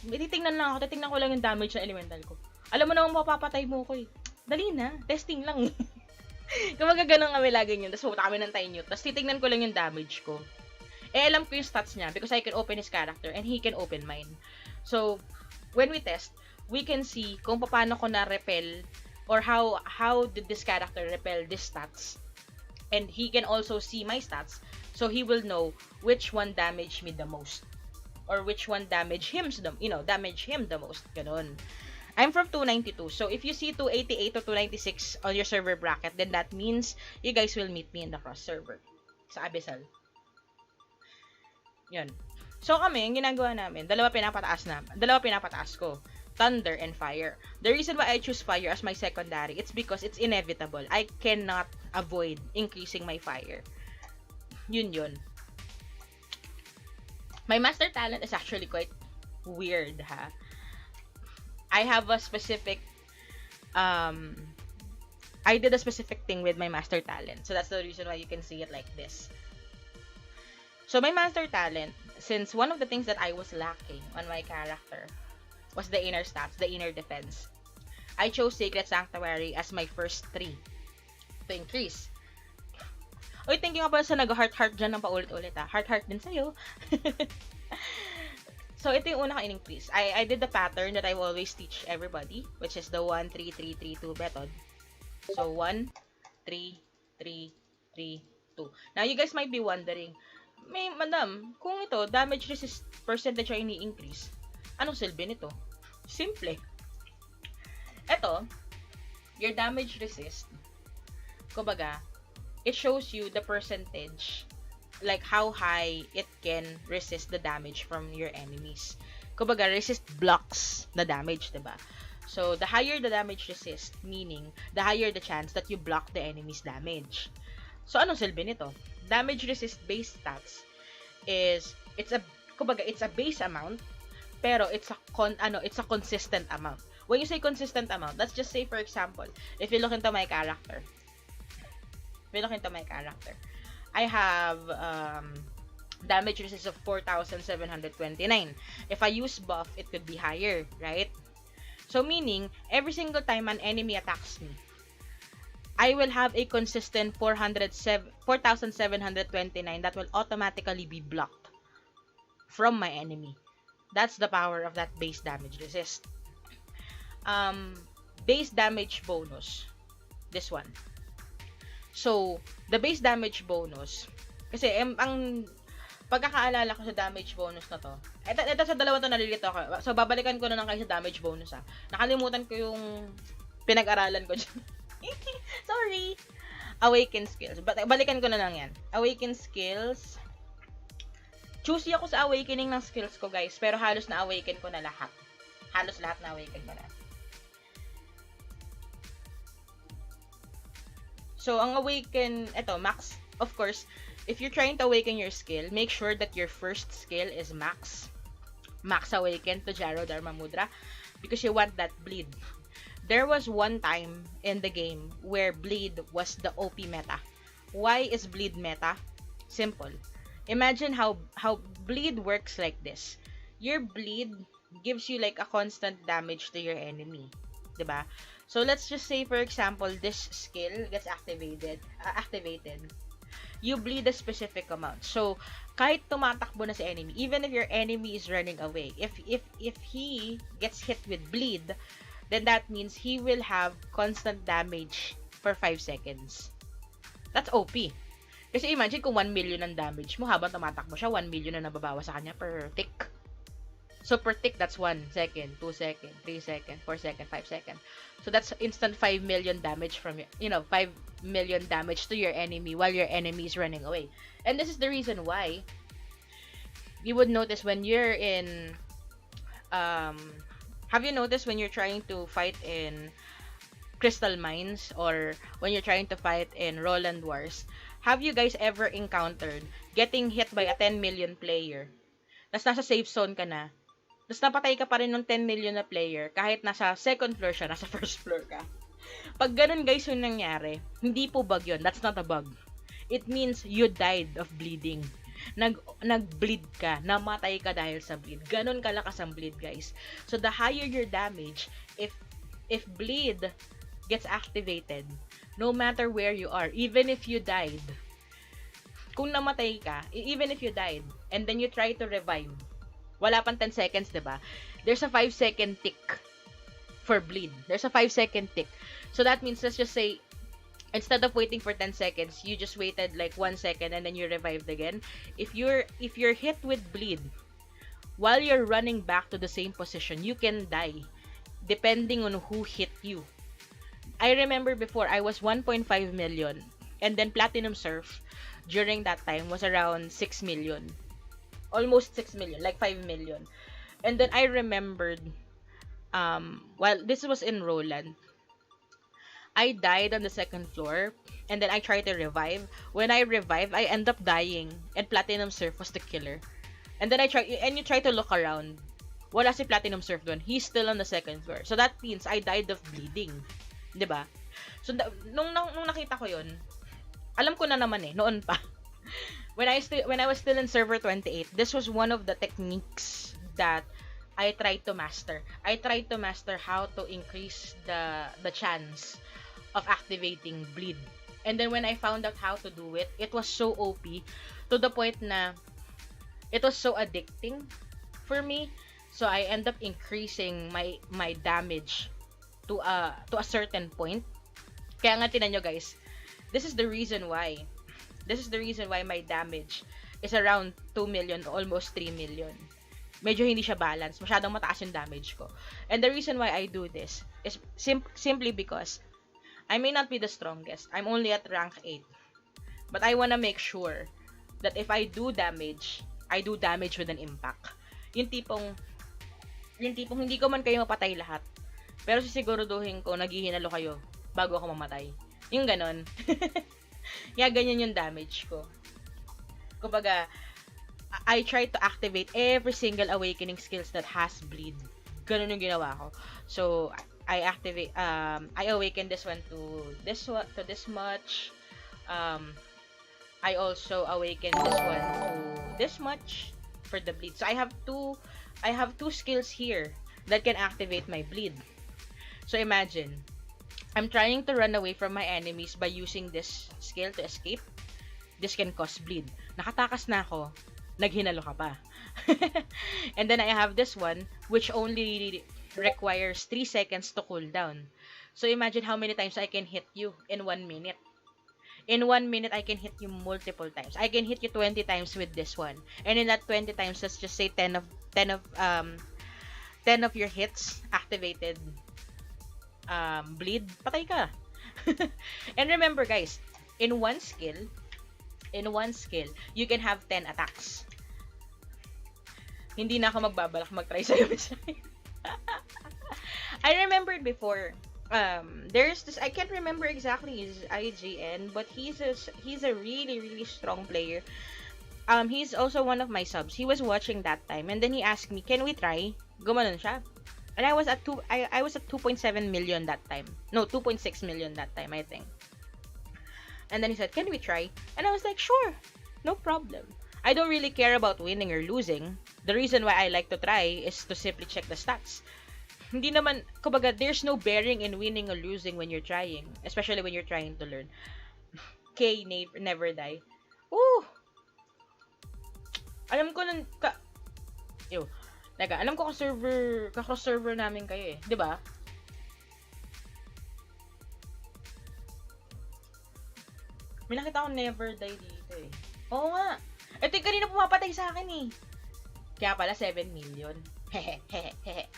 Titingnan ko lang yung damage ng elemental ko. Alam mo naman mapapatay mo ko eh. Dali na, testing lang. Kumaga ganun kami lagi yun. Tapos pumunta kami ng Tynute. Tapos titingnan ko lang yung damage ko. Alam ko yung stats niya because I can open his character and he can open mine. So, when we test, we can see kung paano ko na-repel or how did this character repel these stats. And he can also see my stats. So, he will know which one damaged me the most. Or which one damaged him the most. Ganun. I'm from 292. So, if you see 288 or 296 on your server bracket, then that means you guys will meet me in the cross server. Sa Abyssal. Yun. So, kami, yung ginagawa namin, dalawa pinapataas ko. Thunder and fire. The reason why I choose fire as my secondary, it's because it's inevitable. I cannot avoid increasing my fire. Yun. My master talent is actually quite weird, ha? I have a specific, I did a specific thing with my master talent. So, that's the reason why you can see it like this. So, my master talent, since one of the things that I was lacking on my character was the inner stats, the inner defense, I chose Sacred Sanctuary as my first 3 to increase. Uy, thank you nga pala sa nag-heart-heart dyan ng paulit-ulit, ha. Heart-heart din sa'yo. So, ito yung una kong in-increase. I did the pattern that I always teach everybody, which is the 1-3-3-3-2 method. So, 1, 3, 3, 3, 2. Now, you guys might be wondering, madam, kung ito, damage resist percentage ay ini-increase, anong silbi nito? Simple. Ito, your damage resist, kumbaga, it shows you the percentage, like how high it can resist the damage from your enemies. Kumbaga, resist blocks the damage, diba? So, the higher the damage resist, meaning, the higher the chance that you block the enemy's damage. So, anong silbi nito? Damage resist based stats is, kumbaga, it's a base amount, pero it's a consistent amount. When you say consistent amount, let's just say, for example, if you look into my character, I have damage resist of 4,729. If I use buff, it could be higher, right? So meaning, every single time an enemy attacks me, I will have a consistent 4,729 that will automatically be blocked from my enemy. That's the power of that base damage resist. Base damage bonus. This one. So, the base damage bonus, kasi ang pagkakaalala ko sa damage bonus na to, ito sa dalawa to nalilito ako. So, babalikan ko na lang kayo sa damage bonus, ha. Nakalimutan ko yung pinag-aralan ko dyan. Sorry. Awaken skills. Balikan ko na lang yan. Awaken skills. Choosy ako sa awakening ng skills ko, guys. Pero halos na awaken ko na lahat. Halos lahat na awaken ko na. So, ang awaken, eto, max, of course, if you're trying to awaken your skill, make sure that your first skill is max. Max awaken to Jaro Dharma Mudra. Because you want that bleed. There was one time in the game where bleed was the OP meta. Why is bleed meta? Simple. Imagine how bleed works like this. Your bleed gives you like a constant damage to your enemy. Diba? So let's just say, for example, this skill gets activated. You bleed a specific amount. So kahit tumatakbo na si enemy, even if your enemy is running away, if he gets hit with bleed, then that means he will have constant damage for 5 seconds. That's OP. Kasi imagine kung 1 million ang damage mo, habang tumatakbo siya, 1 million na nababawa sa kanya per tick. So per tick, that's 1 second, 2 second, 3 second, 4 second, 5 second. So that's instant 5 million damage from, 5 million damage to your enemy while your enemy is running away. And this is the reason why you would notice when you're in, have you noticed when you're trying to fight in Crystal Mines or when you're trying to fight in Roland Wars, have you guys ever encountered getting hit by a 10 million player? Tapos nasa safe zone ka na. Tapos napatay ka pa rin ng 10 million na player kahit nasa second floor siya, nasa first floor ka. Pag ganun guys yung nangyari, hindi po bug yun. That's not a bug. It means you died of bleeding. Nag-bleed ka, namatay ka dahil sa bleed. Ganun kalakas ang bleed, guys. So the higher your damage, if bleed gets activated, no matter where you are, even if you died, kung namatay ka, even if you died, and then you try to revive, wala pang 10 seconds, diba? There's a 5-second tick for bleed. There's a 5-second tick. So that means, let's just say, instead of waiting for 10 seconds, you just waited like 1 second and then you revived again. If you're hit with bleed, while you're running back to the same position, you can die, depending on who hit you. I remember before, I was 1.5 million, and then Platinum Surf, during that time, was around 6 million. Almost 6 million, like 5 million. And then I remembered, while this was in Roland, I died on the second floor, and then I tried to revive. When I revived, I end up dying, and Platinum Surf was the killer. And then you try to look around. Wala si Platinum Surf doon. He's still on the second floor. So that means I died of bleeding. 'Di ba? So nung nakita ko 'yon, alam ko na naman noon pa. When I was still in server 28, this was one of the techniques that I tried to master. I tried to master how to increase the chance of activating bleed. And then when I found out how to do it, it was so OP to the point na it was so addicting for me. So I end up increasing my damage to a certain point. Kaya nga tinan nyo guys, this is the reason why my damage is around 2 million, almost 3 million. Medyo hindi siya balance. Masyadong mataas yung damage ko. And the reason why I do this is simply because I may not be the strongest. I'm only at rank 8. But I wanna make sure that if I do damage, I do damage with an impact. Yung tipong hindi ko man kayo mapatay lahat. Pero sisiguraduhin ko, naghihinalo kayo bago ako mamatay. Yung ganon. Kaya ganyan yung damage ko. Kumbaga, I try to activate every single awakening skills that has bleed. Ganun yung ginawa ko. So, I awaken this one to this much. Um, I also awaken this one to this much for the bleed. So I have two skills here that can activate my bleed. So imagine, I'm trying to run away from my enemies by using this skill to escape. This can cause bleed. Nakatakas na ako, naghinalo ka pa. And then I have this one, which only requires 3 seconds to cool down. So imagine how many times I can hit you in 1 minute. In 1 minute, I can hit you multiple times. I can hit you 20 times with this one. And in that 20 times, let's just say 10 of your hits activated bleed, patay ka. And remember guys, in one skill, you can have 10 attacks. Hindi na ako magbabalak mag-try sa'yo. I remembered before, there's this, I can't remember exactly his IGN, but he's a really, really strong player. He's also one of my subs. He was watching that time, and then he asked me, can we try? Gumanon siya. And I was at 2.7 million that time. No, 2.6 million that time, I think. And then he said, can we try? And I was like, sure, no problem. I don't really care about winning or losing. The reason why I like to try is to simply check the stats. Hindi naman, kumbaga, there's no bearing in winning or losing when you're trying. Especially when you're trying to learn. K, never die. Ooh! Alam ko nun, alam ko ka-cross server namin kayo eh. 'Di ba? May nakita akong never die dito eh. Oo nga. Ito yung kanina pumapatay sa akin eh. Kaya pala 7 million. Hehehehe.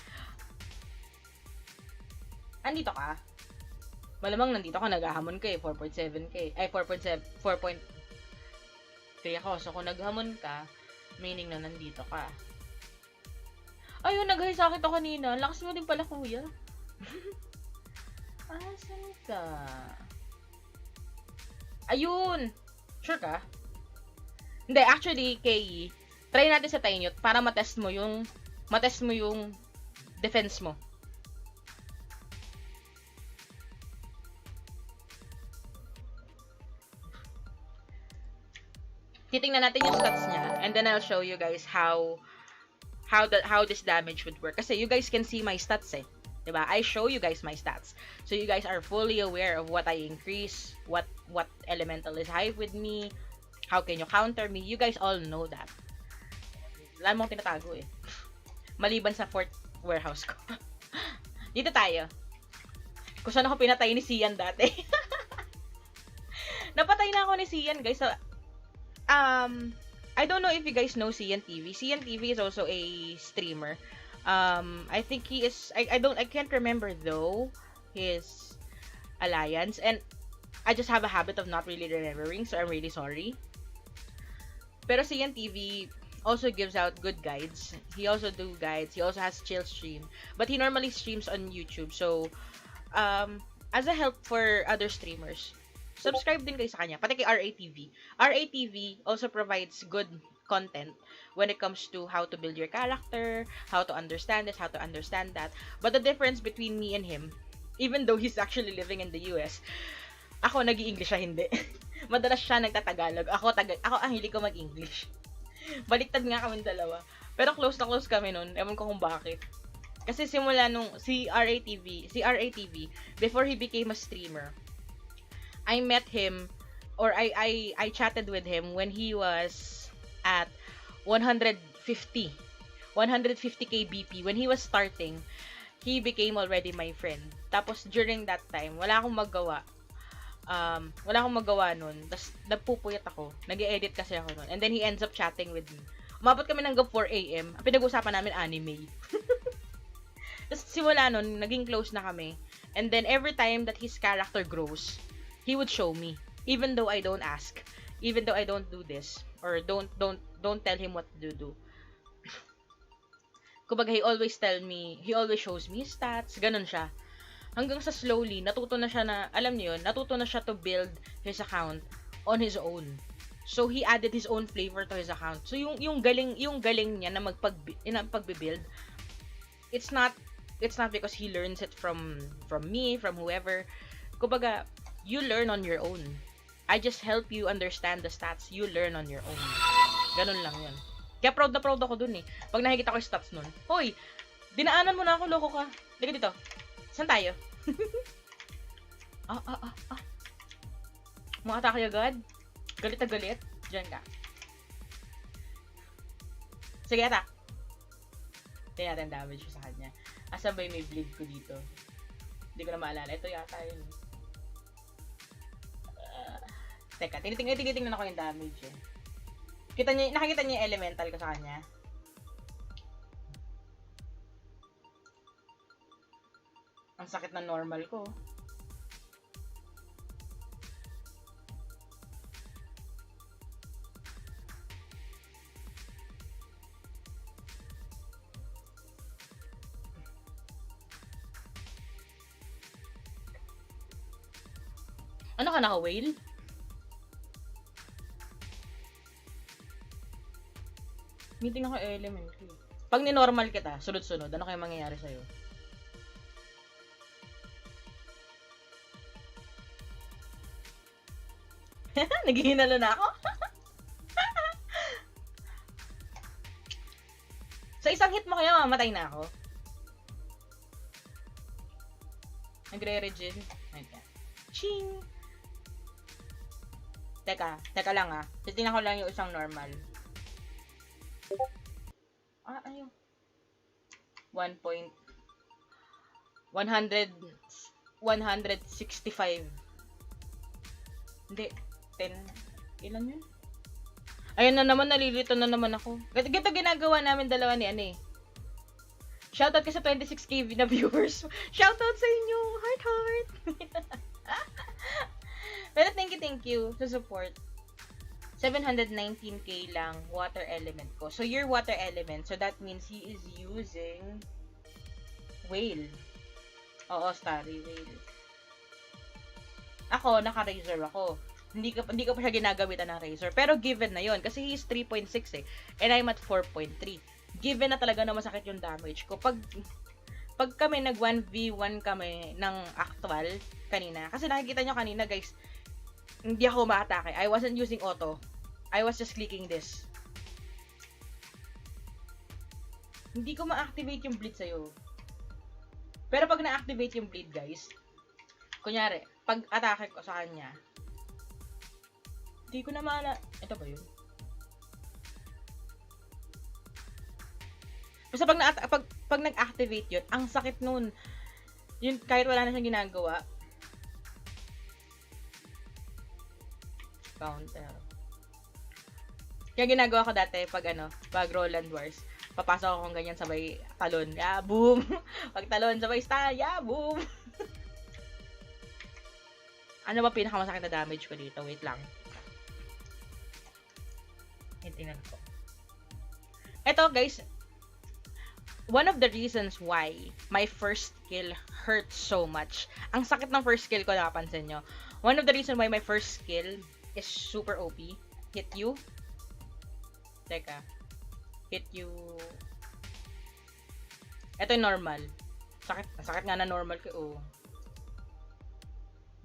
Andito ka? Malamang nandito ka, naghahamon ka eh. 4.7k. Ay, 4.3 ako. So, kung naghamon ka, meaning na nandito ka. Ayun, nag-hi sa akin to kanina. Lakas mo din pala, kuya. Asan ka? Ayun! Sure ka? Hindi, actually, Kay, try natin sa Tainyot para matest mo yung defense mo. Titingnan natin yung stats niya, and then I'll show you guys how this damage would work. Kasi you guys can see my stats eh. Diba? I show you guys my stats. So you guys are fully aware of what I increase, what elemental is high with me, how can you counter me. You guys all know that. Wala mong tinatago eh. Maliban sa fourth warehouse ko. Dito tayo. Kung saan ako pinatay ni Sian dati. Napatay na ako ni Sian, guys. So, I don't know if you guys know Sian TV. Sian TV is also a streamer. I think he is, I can't remember though his alliance, and I just have a habit of not really remembering, so I'm really sorry. Pero Sian TV also gives out good guides. He also do guides. He also has chill stream, but he normally streams on YouTube. So, as a help for other streamers, subscribe din kayo sa kanya. Pati kay RATV. RATV also provides good content when it comes to how to build your character, how to understand this, how to understand that. But the difference between me and him, even though he's actually living in the US, ako nag-i-English siya, hindi. Madalas siya nagtatagalog. Ako ang hilig ko mag-English. Baliktad nga kami dalawa. Pero close na close kami nun. Ewan ko kung bakit. Kasi simula nung si RATV, before he became a streamer, I met him, or I chatted with him when he was at 150k BP. When he was starting, he became already my friend. Tapos during that time, wala akong magawa nun. Tapos nagpupuyat ako. Nag-e-edit kasi ako nun. And then he ends up chatting with me. Umabot kami hanggang 4 AM. Ang pinag-usapan namin anime. Tapos simula nun, naging close na kami. And then every time that his character grows, he would show me. Even though I don't ask. Even though I don't do this. Or don't tell him what to do. Kumbaga, he always shows me his stats. Ganun siya. Hanggang sa slowly, natuto na siya to build his account on his own. So he added his own flavor to his account. So yung galing niya na pagbi-build, it's not because he learns it from me, from whoever. Kumbaga, you learn on your own. I just help you understand the stats. You learn on your own. Ganun lang yun. Kaya proud na proud ako dun eh. Pag nakikita ko yung stats nun, hoy, dinaanan mo na ako, loko ka. Liga dito. Saan tayo? Ah. Mga atake agad. Galit na galit. Diyan ka. Sige, attack. Tingnan natin damage ko sa kanya. Asan ba yung may bleed ko dito? Hindi ko na maalala. Ito yata yun. Teka, tinitingnan ako yung damage eh. Nakikita niyo yung elemental ko sa kanya? Ang sakit na normal ko. Ano ka, naka-whale? Meeting ako element ko. Pag ni-normal kita, sunod-sunod, ano kaya mangyayari sa'yo? Naghihinalo na ako? Sa isang hit mo kaya mamatay na ako? Nagre-regen. Okay. Ching! Teka lang ah. Titingnan ko lang yung isang normal. Ayun. 165. Hindi. 10. Ilan yun? Ayun na naman, nalilito na naman ako. Ganito ginagawa namin dalawa ni eh. Shoutout ka sa 26k na viewers. Shoutout sa inyo. Heart. Pero thank you sa support. 719k lang water element ko. So your water element, so that means he is using whale. Oo, starry whale. Ako, naka-razor ako. Hindi ko pa siya ginagawitan ng razor. Pero given na yon kasi he is 3.6 eh. And I'm at 4.3. Given na talaga na masakit yung damage ko. Pag kami nag 1v1 kami ng actual kanina. Kasi nakikita nyo kanina guys, hindi ako ma-atake. I wasn't using auto. I was just clicking this. Hindi ko ma-activate yung bleed sa'yo. Pero pag na-activate yung bleed guys, kunyari, pag atake ko sa kanya, hindi ko na ito ba yun? Basta pag nag-activate yun, ang sakit nun. Yun, kahit wala na siyang ginagawa. Counter. Kaya ginagawa ko dati pag Roland Wars, papasok akong ganyan sabay talon. Yeah, boom! Pag talon, sabay style. Yeah, boom! Ano ba pinakamasakit na damage ko dito? Wait lang. Tingnan ko. Ito guys, one of the reasons why my first skill hurt so much. Ang sakit ng first skill ko, napansin nyo. One of the reasons why my first skill is super OP. Hit you. Teka. Hit you. Ito yung normal. Sakit nga na normal ko. Oh.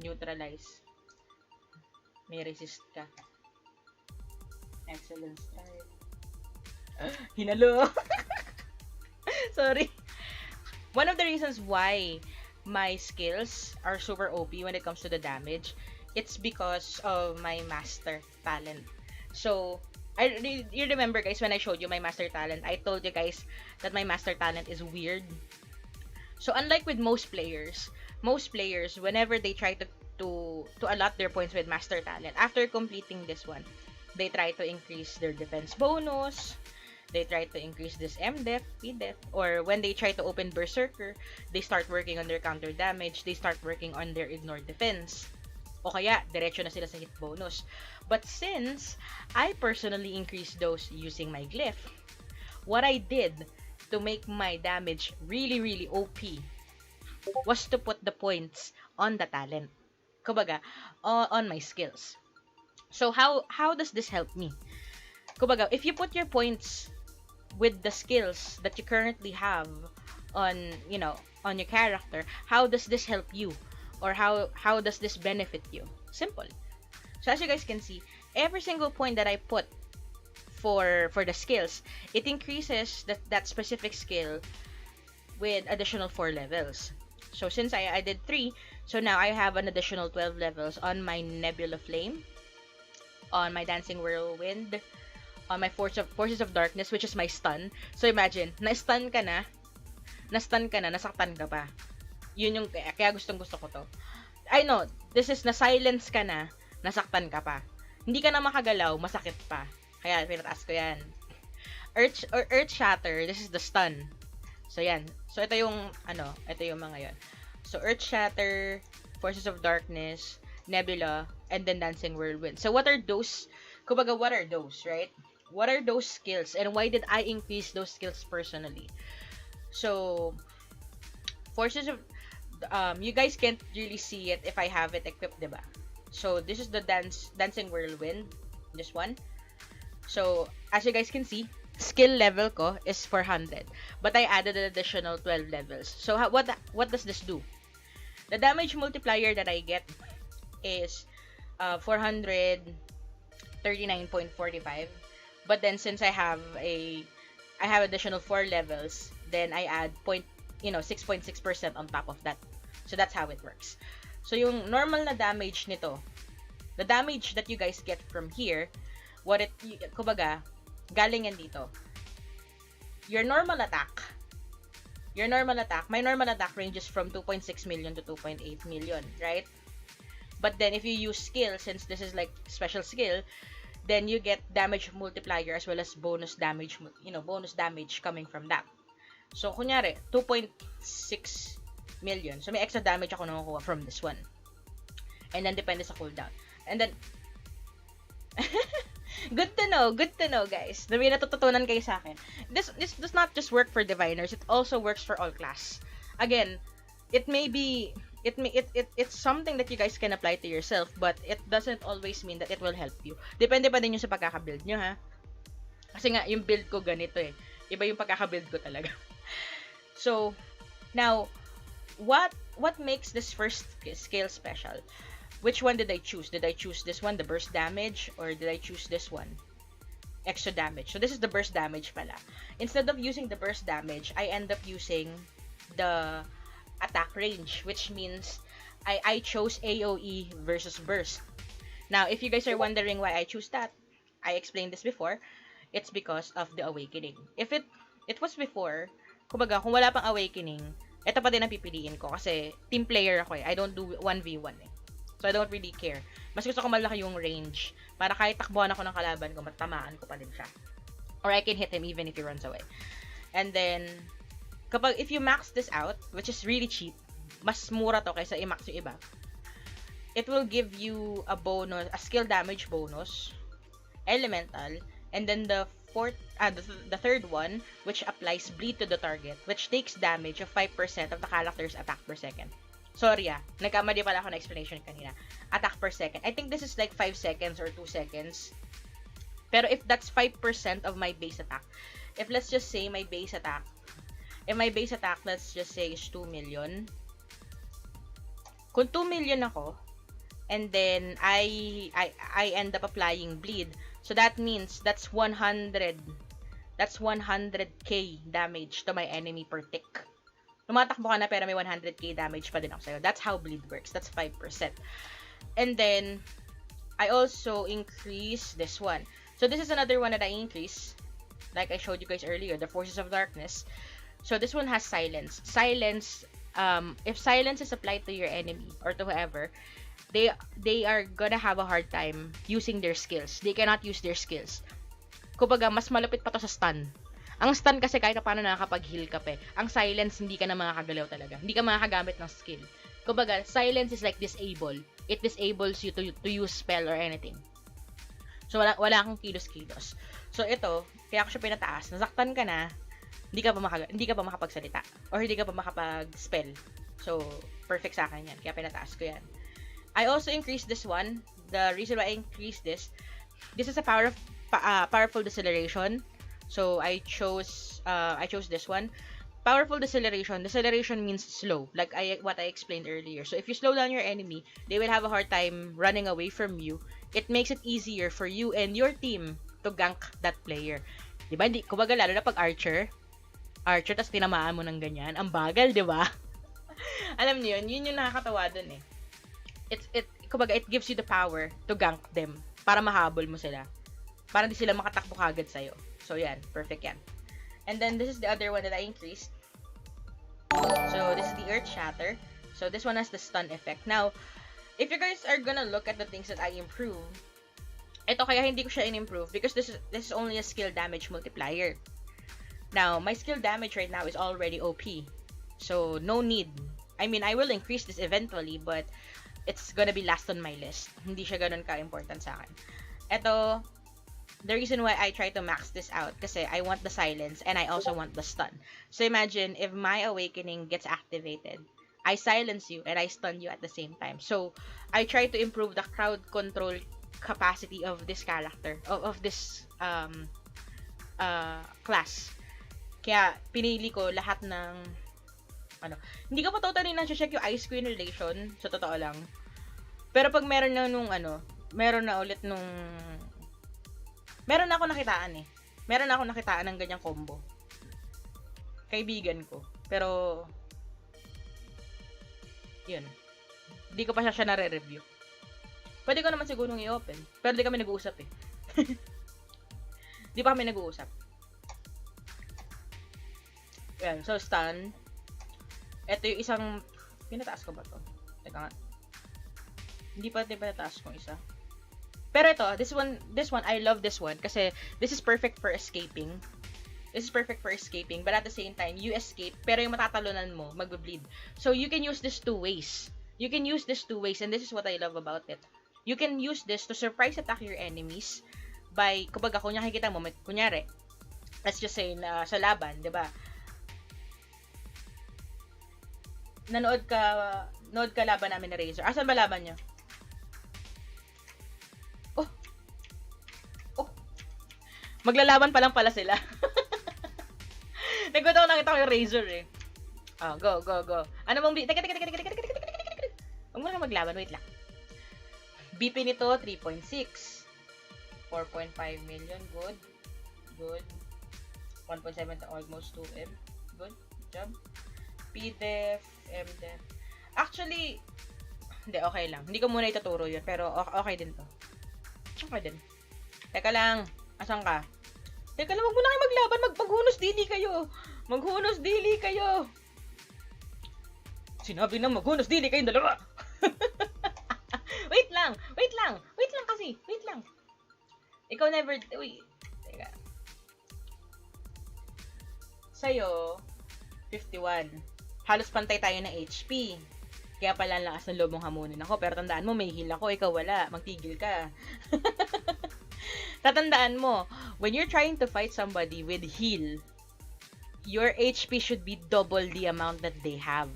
Neutralize. May resist ka. Excellent style. Hinalo. Sorry. One of the reasons why my skills are super OP when it comes to the damage, it's because of my master talent. So, you remember guys when I showed you my master talent, I told you guys that my master talent is weird. So, unlike with most players, whenever they try to allot their points with master talent, after completing this one, they try to increase their defense bonus, they try to increase this MDef, PDef, or when they try to open Berserker, they start working on their counter damage, they start working on their ignore defense. O kaya, diretso na sila sa hit bonus. But since I personally increased those using my glyph, what I did to make my damage really, really OP was to put the points on the talent. Kumbaga, on my skills. So how does this help me? Kumbaga, if you put your points with the skills that you currently have on, on your character, how does this help you? Or how does this benefit you? Simple. So as you guys can see, every single point that I put for the skills, it increases that specific skill with additional 4 levels. So since I did 3, so now I have an additional 12 levels on my Nebula Flame, on my Dancing Whirlwind, on my Forces of Darkness, which is my stun. So imagine, na-stun ka na, nasaktan ka pa. Yun yung, kaya gustong-gusto ko to. I know, this is na-silence ka na, nasaktan ka pa. Hindi ka na makagalaw, masakit pa. Kaya, pinataas ko yan. Earth Shatter, this is the stun. So, yan. So, ito yung mga yan. So, Earth Shatter, Forces of Darkness, Nebula, and then Dancing Whirlwind. So, what are those, right? What are those skills, and why did I increase those skills personally? So, Forces of, you guys can't really see it if I have it equipped, diba? So, this is the Dancing Whirlwind, this one. So, as you guys can see, skill level ko is 400, but I added an additional 12 levels. So, what does this do? The damage multiplier that I get is 439.45, but then since I have additional 4 levels, then I add 6.6% on top of that. So that's how it works. So yung normal na damage nito, the damage that you guys get from here, kumbaga, galing yan dito. My normal attack ranges from 2.6 million to 2.8 million, right? But then if you use skill, since this is like special skill, then you get damage multiplier as well as bonus damage coming from that. So kunyari 2.6 million. So may extra damage ako nakukuha from this one. And then depende sa cooldown. And then good to know, guys. Na may natututunan kayo sa akin. This does not just work for diviners, it also works for all class. Again, it's something that you guys can apply to yourself, but it doesn't always mean that it will help you. Depende pa din yung sa pagkaka-build nyo, ha? Kasi nga, yung build ko ganito eh. Iba yung pagkaka-build ko talaga. So, now, what makes this first skill special? Which one did I choose? Did I choose this one, the burst damage, or did I choose this one, extra damage? So this is the burst damage pala. Instead of using the burst damage, I end up using the attack range, which means I chose AoE versus burst. Now, if you guys are wondering why I choose that, I explained this before. It's because of the awakening. If it was before, kumbaga, kung wala pang awakening, ito pa din ang pipiliin ko kasi team player ako eh. I don't do 1v1 eh. So I don't really care. Mas gusto ko malaki yung range para kahit takbuhan ako ng kalaban ko, matamaan ko pa din siya. Or I can hit him even if he runs away. And then, if you max this out, which is really cheap, mas mura to kaysa i-max yung iba, it will give you a bonus, a skill damage bonus, elemental, and then the third one, which applies bleed to the target, which takes damage of 5% of the character's attack per second. Sorry nagkamali pala ako na explanation kanina. Attack per second. I think this is like 5 seconds or 2 seconds. Pero if that's 5% of my base attack, if let's just say my base attack, let's just say is 2 million. Kung 2 million ako, and then I end up applying bleed, so that means that's 100k damage to my enemy per tick. Tumatakbo ka na pero may 100k damage pa din ako sa'yo. That's how bleed works. That's 5%. And then, I also increase this one. So this is another one that I increase. Like I showed you guys earlier, the Forces of Darkness. So this one has silence. Silence, if silence is applied to your enemy or to whoever, they are gonna have a hard time using their skills. They cannot use their skills. Kumbaga, mas malapit pa to sa stun. Ang stun kasi kahit paano nakakapag-heal ka pa. Ang silence, hindi ka na makakagalaw talaga. Hindi ka makakagamit ng skill. Kumbaga, silence is like disable. It disables you to use spell or anything. So, wala akong kilos-kilos. So, ito, kaya ako siya pinataas. Nasaktan ka na, hindi ka pa makapagsalita. Or hindi ka pa makapag-spell. So, perfect sa akin yan. Kaya pinataas ko yan. I also increased this one, the reason why I increased this is a powerful deceleration. So I chose this one. Powerful deceleration. Deceleration means slow, like what I explained earlier. So if you slow down your enemy, they will have a hard time running away from you. It makes it easier for you and your team to gank that player. 'Di ba? Kumbaga lalo na pag Archer tas tinamaan mo ng ganyan. Ang bagal, 'di ba? Alam niyo 'yun yung nakakatawa dun eh. Kumbaga it gives you the power to gank them para mahabol mo sila. Para hindi sila makatakbo kagad sa'yo. So, yan. Perfect yan. And then, this is the other one that I increased. So, this is the Earth Shatter. So, this one has the stun effect. Now, if you guys are gonna look at the things that I improve, ito kaya hindi ko siya in-improve because this is only a skill damage multiplier. Now, my skill damage right now is already OP. So, no need. I mean, I will increase this eventually, but it's gonna be last on my list. Hindi siya ganun ka-important sa akin. Ito, the reason why I try to max this out kasi I want the silence and I also want the stun. So imagine if my awakening gets activated, I silence you and I stun you at the same time. So I try to improve the crowd control capacity of this character, of this class. Kaya pinili ko lahat ng hindi ko pa totally na-check yung Ice Queen relation, sa totoo lang. Pero pag meron na meron na ako nakitaan eh. Meron ako nakitaan ng ganyang combo. Kaibigan ko. Pero, yun. Hindi ko pa siya nare-review. Pwede ko naman siguro i-open. Pero di kami nag-uusap eh. Di pa kami nag-uusap. Yan. So, stun. Ito yung isang, pinataas ko ba to? Teka nga. Hindi pa nataas kong isa. Pero ito, this one, I love this one kasi this is perfect for escaping. This is perfect for escaping, but at the same time, you escape, pero yung matatalunan mo, magbe-bleed. So, you can use this two ways. And this is what I love about it. You can use this to surprise attack your enemies by, kumbaga, kung nakikita mo, kunyari, let's just say, sa laban, di ba? Nanood ka laban namin na Razor. Asan ba laban nyo? Maglalaban pa lang pala sila. Nagkataon nakita ko yung Razor eh. Oh, go. Ano mong Teka. Huwag mo na maglaban, wait lang. BP nito, 3.6. 4.5 million, good. 1.7 to almost 2M. Good job. PDEF, MDEF. Actually, hindi, okay lang. Hindi ko muna ituturo yun, pero okay din to. Okay din. Teka lang. Asan ka? Teka lang, wag mo na kayo maglaban. Maghunos dili kayo. Sinabi na maghunos dili kayong dalawa. Wait lang kasi. Wait lang. Ikaw never, wait. Teka. Sa'yo, 51. Halos pantay tayo na HP. Kaya pala ang lakas ng loob mong hamunin ako. Pero tandaan mo, may heal ako. Ikaw wala. Magtigil ka. Tatandaan mo, when you're trying to fight somebody with heal, your HP should be double the amount that they have.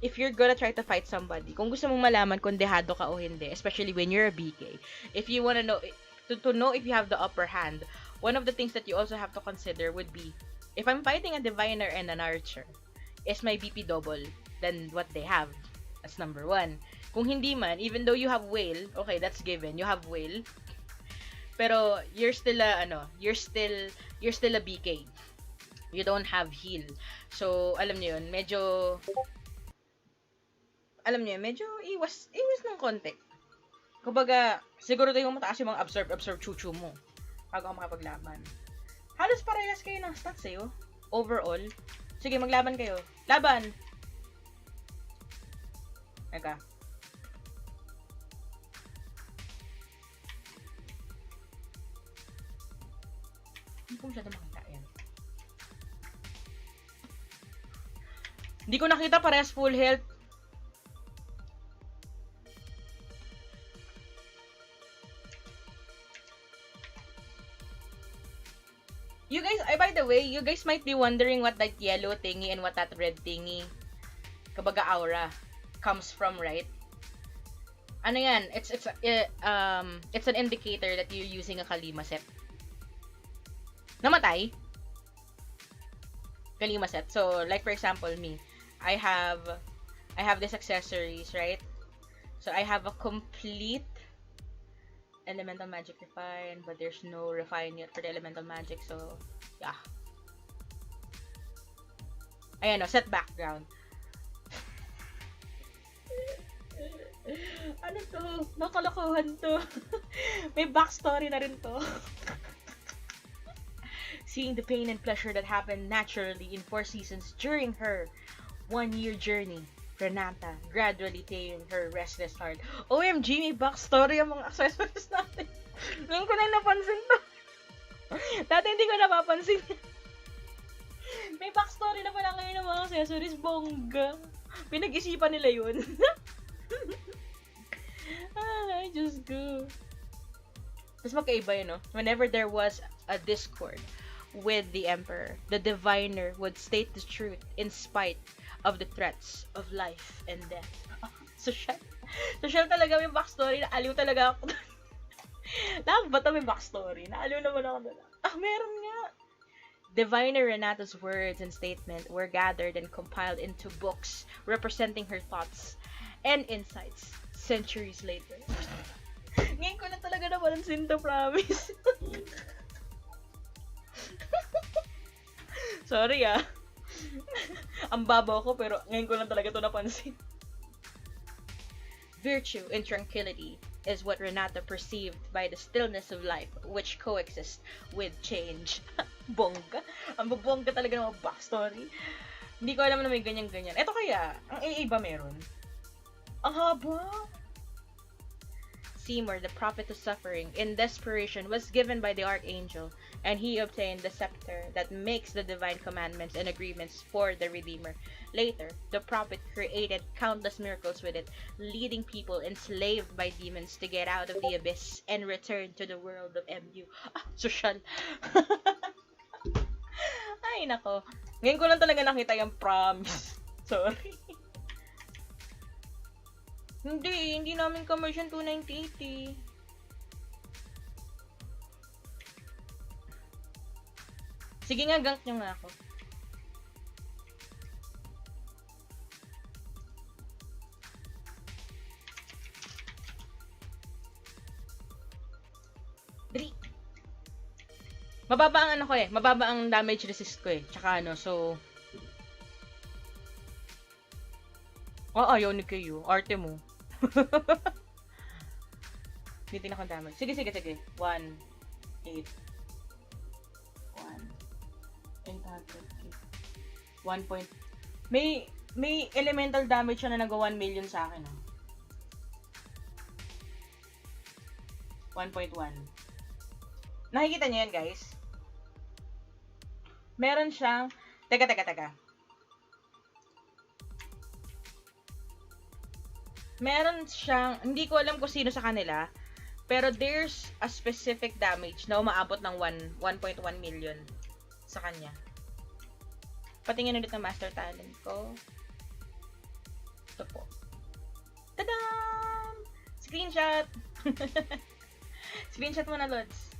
If you're gonna try to fight somebody, kung gusto mong malaman kung dehado ka o hindi, especially when you're a BK, if you wanna know, to know if you have the upper hand, one of the things that you also have to consider would be, if I'm fighting a Diviner and an Archer, is my BP double than what they have? That's number one. Kung hindi man, even though you have whale, okay, that's given. You have whale. Pero you're still a BK. You don't have heal. So, alam niyo yun, medyo iwas ng konti. Kumbaga, siguro tayo mataas yung mga absorb chuchu mo bago ka makapaglaban. Halos parehas kayo ng stats sa'yo. Overall. Sige, maglaban kayo. Laban! Eka. Hindi ko masyado makita yan. Hindi ko nakita, parehas full health. You guys, by the way, you guys might be wondering what that yellow thingy and what that red thingy, kabaga aura, comes from, right? Ano yan? It's an indicator that you're using a Kalima set. Namatay? Kalima set. So, like for example, me, I have I have this accessories, right? So, I have a complete elemental magic refine, but there's no refine yet for the elemental magic. So, yeah. Ayan o, set background. Ano to? Nakalokohan to. May backstory na rin to. Seeing the pain and pleasure that happened naturally in 4 seasons during her 1-year journey, Renata gradually taming her restless heart. OMG, may backstory ang mga accessories natin. Ngayon ko lang napansin to. Dati hindi ko napapansin. May backstory na pala ngayon ng mga accessories. Bongga. Pinag-isipan nila yun. Ay, just go. Tapos magkaiba yun, no? Whenever there was a discord with the Emperor, the diviner would state the truth in spite of the threats of life and death. Social. Social talaga may backstory. Naaliw talaga ako. Dapat ba ito may backstory? Naaliw naman ako doon. Meron nga. Diviner Renata's words and statement were gathered and compiled into books representing her thoughts and insights centuries later. Ngayon ko na talaga napansin to, promise. Sorry Ang babaw ko pero ngayon ko lang talaga to napansin. Virtue and tranquility is what Renata perceived by the stillness of life which coexists with change. Bongga. Ang bongga talaga ng mga backstory. Hindi ko alam na may ganyan-ganyan. Ito kaya, ang AA ba meron? Ang haba. Seymour, the prophet of suffering, in desperation was given by the archangel, and he obtained the scepter that makes the divine commandments and agreements for the Redeemer. Later, the prophet created countless miracles with it, leading people enslaved by demons to get out of the abyss and return to the world of MU. Social. Ay, nako. Ngayon ko lang talaga nakita yung promise. Sorry. Hindi namin conversion 298 eh. Sige nga, gank nyo nga ako. Dali. Mababa ang ano ko eh. Mababa ang damage resist ko eh. Tsaka ano, so... ayaw ni kayo. Arte mo. Titignan ko damage. Sige. 1, 8. 1. 1 point. May elemental damage siya na nag-1 million sa akin. 1.1. Nakikita niyo yan, guys? Meron siyang... Teka. Meron siyang, hindi ko alam kung sino sa kanila, pero there's a specific damage na umaabot ng 1.1 million sa kanya. Patingin ulit ng master talent ko. Ito po. Tadam! Screenshot! Screenshot mo na, Lods.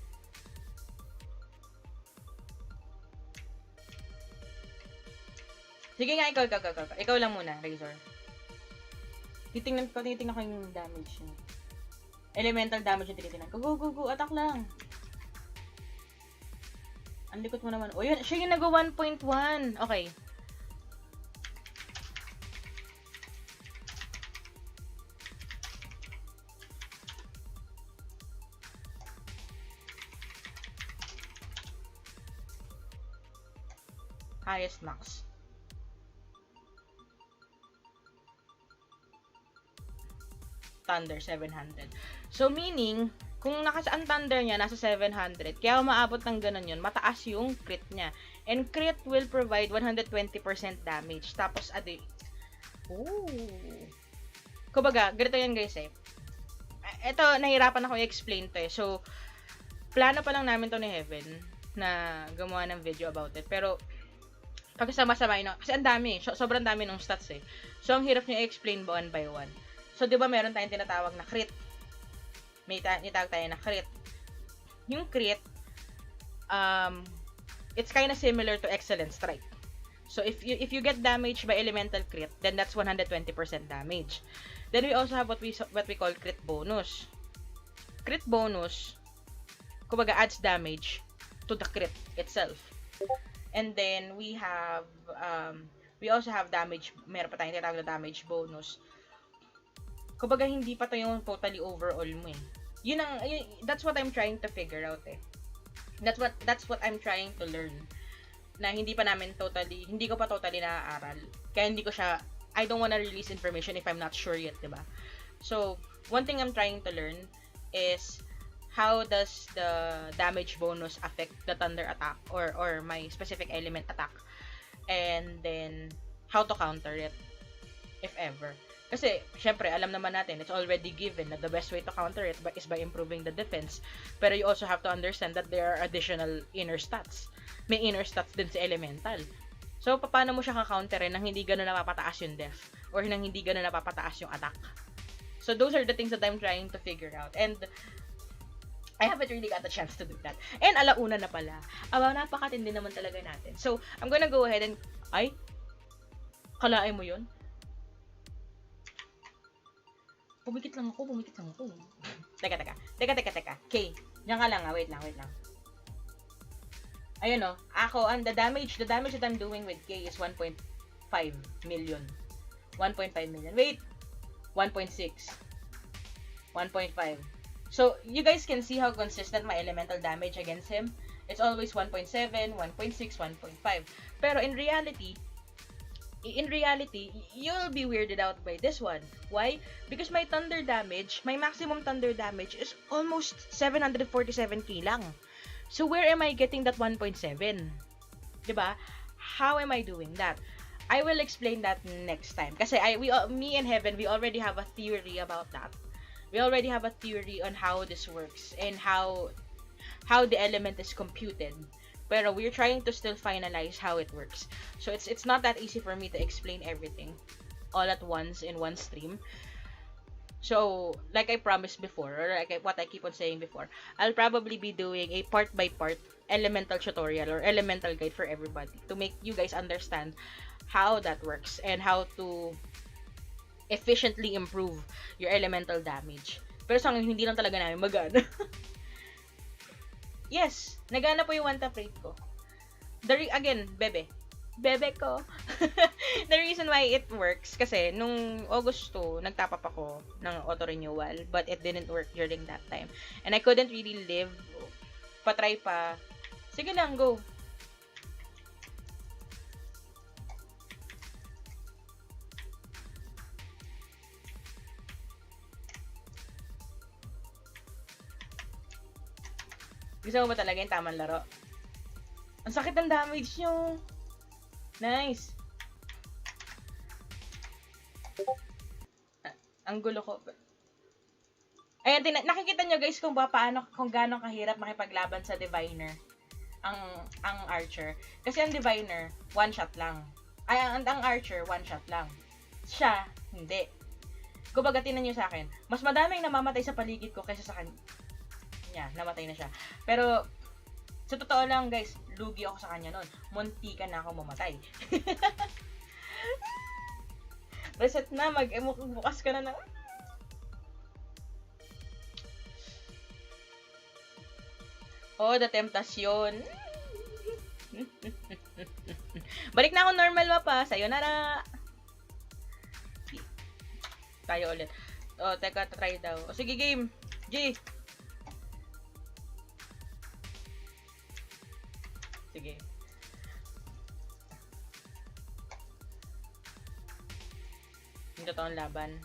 Sige nga, ikaw. Ikaw lang muna, Razor. Titingnan ko yung damage niya. Elemental damage yung tinitingnan ko. Go, attack lang. Ang likot mo naman. Yun, siya yung nag-1.1. Okay. Highest max. Thunder 700. So meaning, kung nakasaan thunder niya nasa 700, kaya umaabot ng ganun yun, mataas yung crit niya. And crit will provide 120% damage. Tapos kumbaga, ganito yan guys eh. Ito, nahirapan ako i-explain to eh. So, plano pa lang namin to ni Heaven na gumawa ng video about it. Pero, pagkasama-sabay kasi ang dami, sobrang dami ng stats eh. So, ang hirap niya i-explain ba one by one. So, di ba meron tayong tinatawag na crit? May tinatawag tayo na crit. Yung crit, it's kind of similar to excellent strike. So, if you get damaged by elemental crit, then that's 120% damage. Then we also have what we call crit bonus. Crit bonus, kumbaga adds damage to the crit itself. And then we also have damage, meron pa tayong tinatawag na damage bonus. Kumbaga hindi pa to yung totally overall mo eh. That's what I'm trying to figure out eh. That's what I'm trying to learn. Na hindi ko pa totally naaaral. Kaya I don't wanna release information if I'm not sure yet, diba? So, one thing I'm trying to learn is how does the damage bonus affect the thunder attack or my specific element attack, and then how to counter it if ever. Kasi syempre alam naman natin, it's already given that the best way to counter it is by improving the defense, pero you also have to understand that there are additional inner stats. May inner stats din sa elemental. So paano mo siya ka-counterin nang hindi gano'n napapataas yung def or nang hindi gano'n napapataas yung attack? So those are the things that I'm trying to figure out, and I haven't really got the chance to do that. And alauna na pala. Napakatindi naman talaga natin. So, I'm gonna go ahead and... Ay? Kalain mo yun? Pumikit lang ako. Teka. Okay. Diyan ka lang. Wait lang. Ayun o. Ako, the damage that I'm doing with K is 1.5 million. 1.5 million. Wait. 1.6. 1.5. So, you guys can see how consistent my elemental damage against him. It's always 1.7, 1.6, 1.5. Pero in reality, you'll be weirded out by this one. Why? Because my maximum thunder damage is almost 747k lang. So, where am I getting that 1.7? Diba? How am I doing that? I will explain that next time. Kasi me and Heaven, we already have a theory about that. We already have a theory on how this works and how the element is computed. Pero we're trying to still finalize how it works. So it's not that easy for me to explain everything all at once in one stream. So, like I promised before, or like what I keep on saying before, I'll probably be doing a part-by-part elemental tutorial or elemental guide for everybody to make you guys understand how that works and how to efficiently improve your elemental damage. Pero sa hindi lang talaga namin magana. Yes, nagana po yung one-tap rate ko. Again, bebe ko. The reason why it works, kasi nung August 2, nagtap up ako ng auto-renewal, but it didn't work during that time. And I couldn't really live. Patry pa. Sige lang, go. Gusto mo ba talaga yung tamang laro? Ang sakit ng damage nyo. Nice. Ang gulo ko. Ayan, nakikita nyo guys kung gaano kahirap makipaglaban sa Diviner. Ang Archer. Kasi ang Diviner, one shot lang. Ang Archer, one shot lang. Siya, hindi. Kumbaga, tinan nyo sa akin. Mas madaming namamatay sa paligid ko kaysa sa kanya. Namatay na siya. Pero, sa totoo lang guys, lugi ako sa kanya nun. Munti ka na ako mamatay. Reset na, bukas ka na. Oh, the temptasyon. Balik na ako normal mapa. Sayonara. Tayo ulit. Oh, teka, try daw. O, sige, game. G. Sige. Yung totoong laban.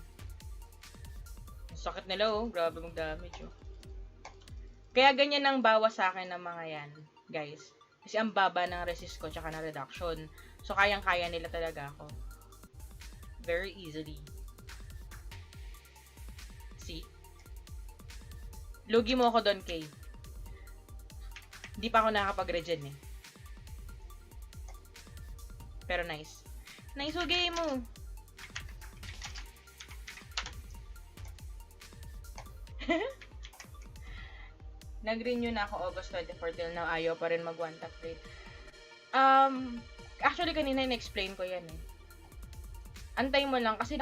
Ang sakit nila, oh. Grabe mong damage, oh. Kaya ganyan ang bawas sa akin ng mga yan, guys. Kasi ang baba ng resist ko, tsaka ng reduction. So, kayang-kaya nila talaga ako. Very easily. See? Lugi mo ako doon, Kay. Hindi pa ako nakakapag-regen, eh. Pero nice. Nice o game mo. Nag-renew na ako August 24 till now, ayaw pa rin mag one tap rate. Actually kanina in-explain ko yan eh. Antay mo lang kasi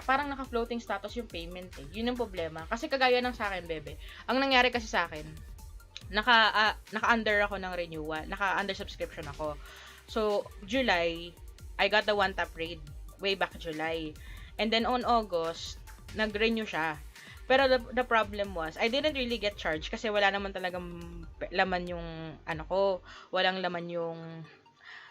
parang naka-floating status yung payment eh. Yun yung problema. Kasi kagaya ng sa akin, bebe. Ang nangyari kasi sa akin, naka-under ako ng renewal, naka-under subscription ako. So, July, I got the one tap rate way back July. And then on August, nag-renew siya. Pero the problem was, I didn't really get charged kasi wala naman talagang laman yung walang laman yung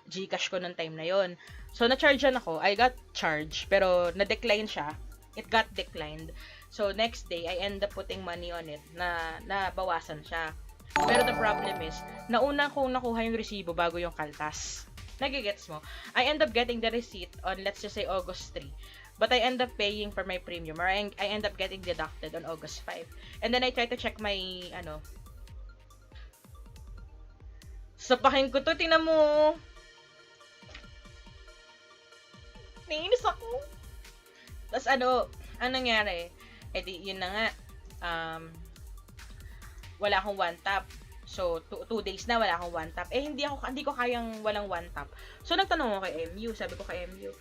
Gcash ko nung time na yon. So, na-chargean ako. I got charged, pero na-decline siya. It got declined. So, next day, I end up putting money on it na nabawasan siya. Pero the problem is, nauna kong nakuha yung resibo bago yung kaltas. Nagigets mo? I end up getting the receipt on, let's just say, August 3. But I end up paying for my premium, or I end up getting deducted on August 5. And then I try to check my, sapakin ko to, tingnan mo. Nainis ako. Tapos anong nangyari? Eh di, yun na nga. Wala akong one tap. So, 2 days na wala akong one tap. Eh, hindi ko kayang walang one tap. So, nagtanong ako kay MU. Sabi ko kay MU,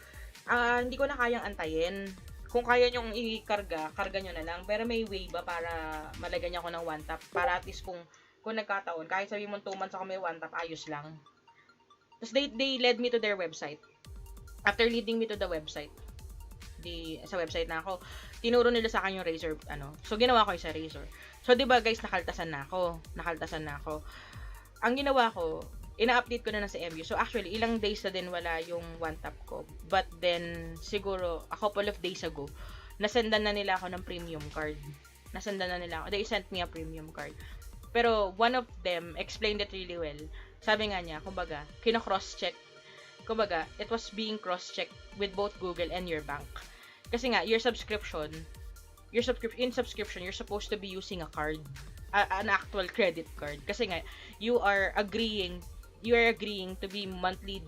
hindi ko na kayang antayin. Kung kaya nyong karga nyo na lang. Pero may way ba para malagyan niya ako ng one tap? Para at least kung nagkataon, kahit sabi mo 2 months ako may one tap, ayos lang. Tapos they led me to their website. After leading me to the website, sa website na ako, tinuro nila sa akin yung Razor, So, ginawa ko yung sa Razor. So, di ba guys, nakaltasan na ako. Ang ginawa ko, ina-update ko na sa MU. So, actually, ilang days na din wala yung one tap ko. But then, siguro, a couple of days ago, nasendan na nila ako ng premium card. They sent me a premium card. Pero, one of them explained it really well. Sabi nga niya, kumbaga, kino-cross-check. Kumbaga, it was being cross-checked with both Google and your bank. Kasi nga, in subscription, you're supposed to be using a card, an actual credit card. Kasi nga, you are agreeing to be monthly,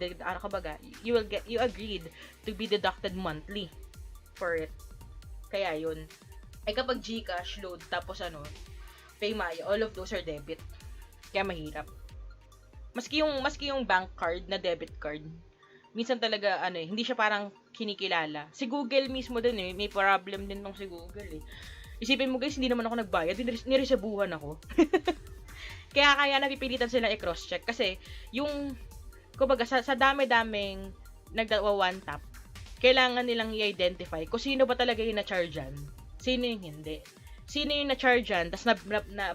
you agreed to be deducted monthly for it. Kaya yun. Ay kapag Gcash, load, tapos Paymaya, all of those are debit. Kaya mahirap. Maski yung bank card na debit card, minsan talaga hindi siya parang kinikilala. Si Google mismo din may problem din tong si Google eh. Isipin mo guys, hindi naman ako nagbayad, niresebuhan ako. kaya napipilitan sila i-cross-check kasi yung kumbaga sa dami-daming one tap, kailangan nilang i-identify kung sino ba talaga yung na-chargean, sino yung hindi. Sino yung na-chargean, tas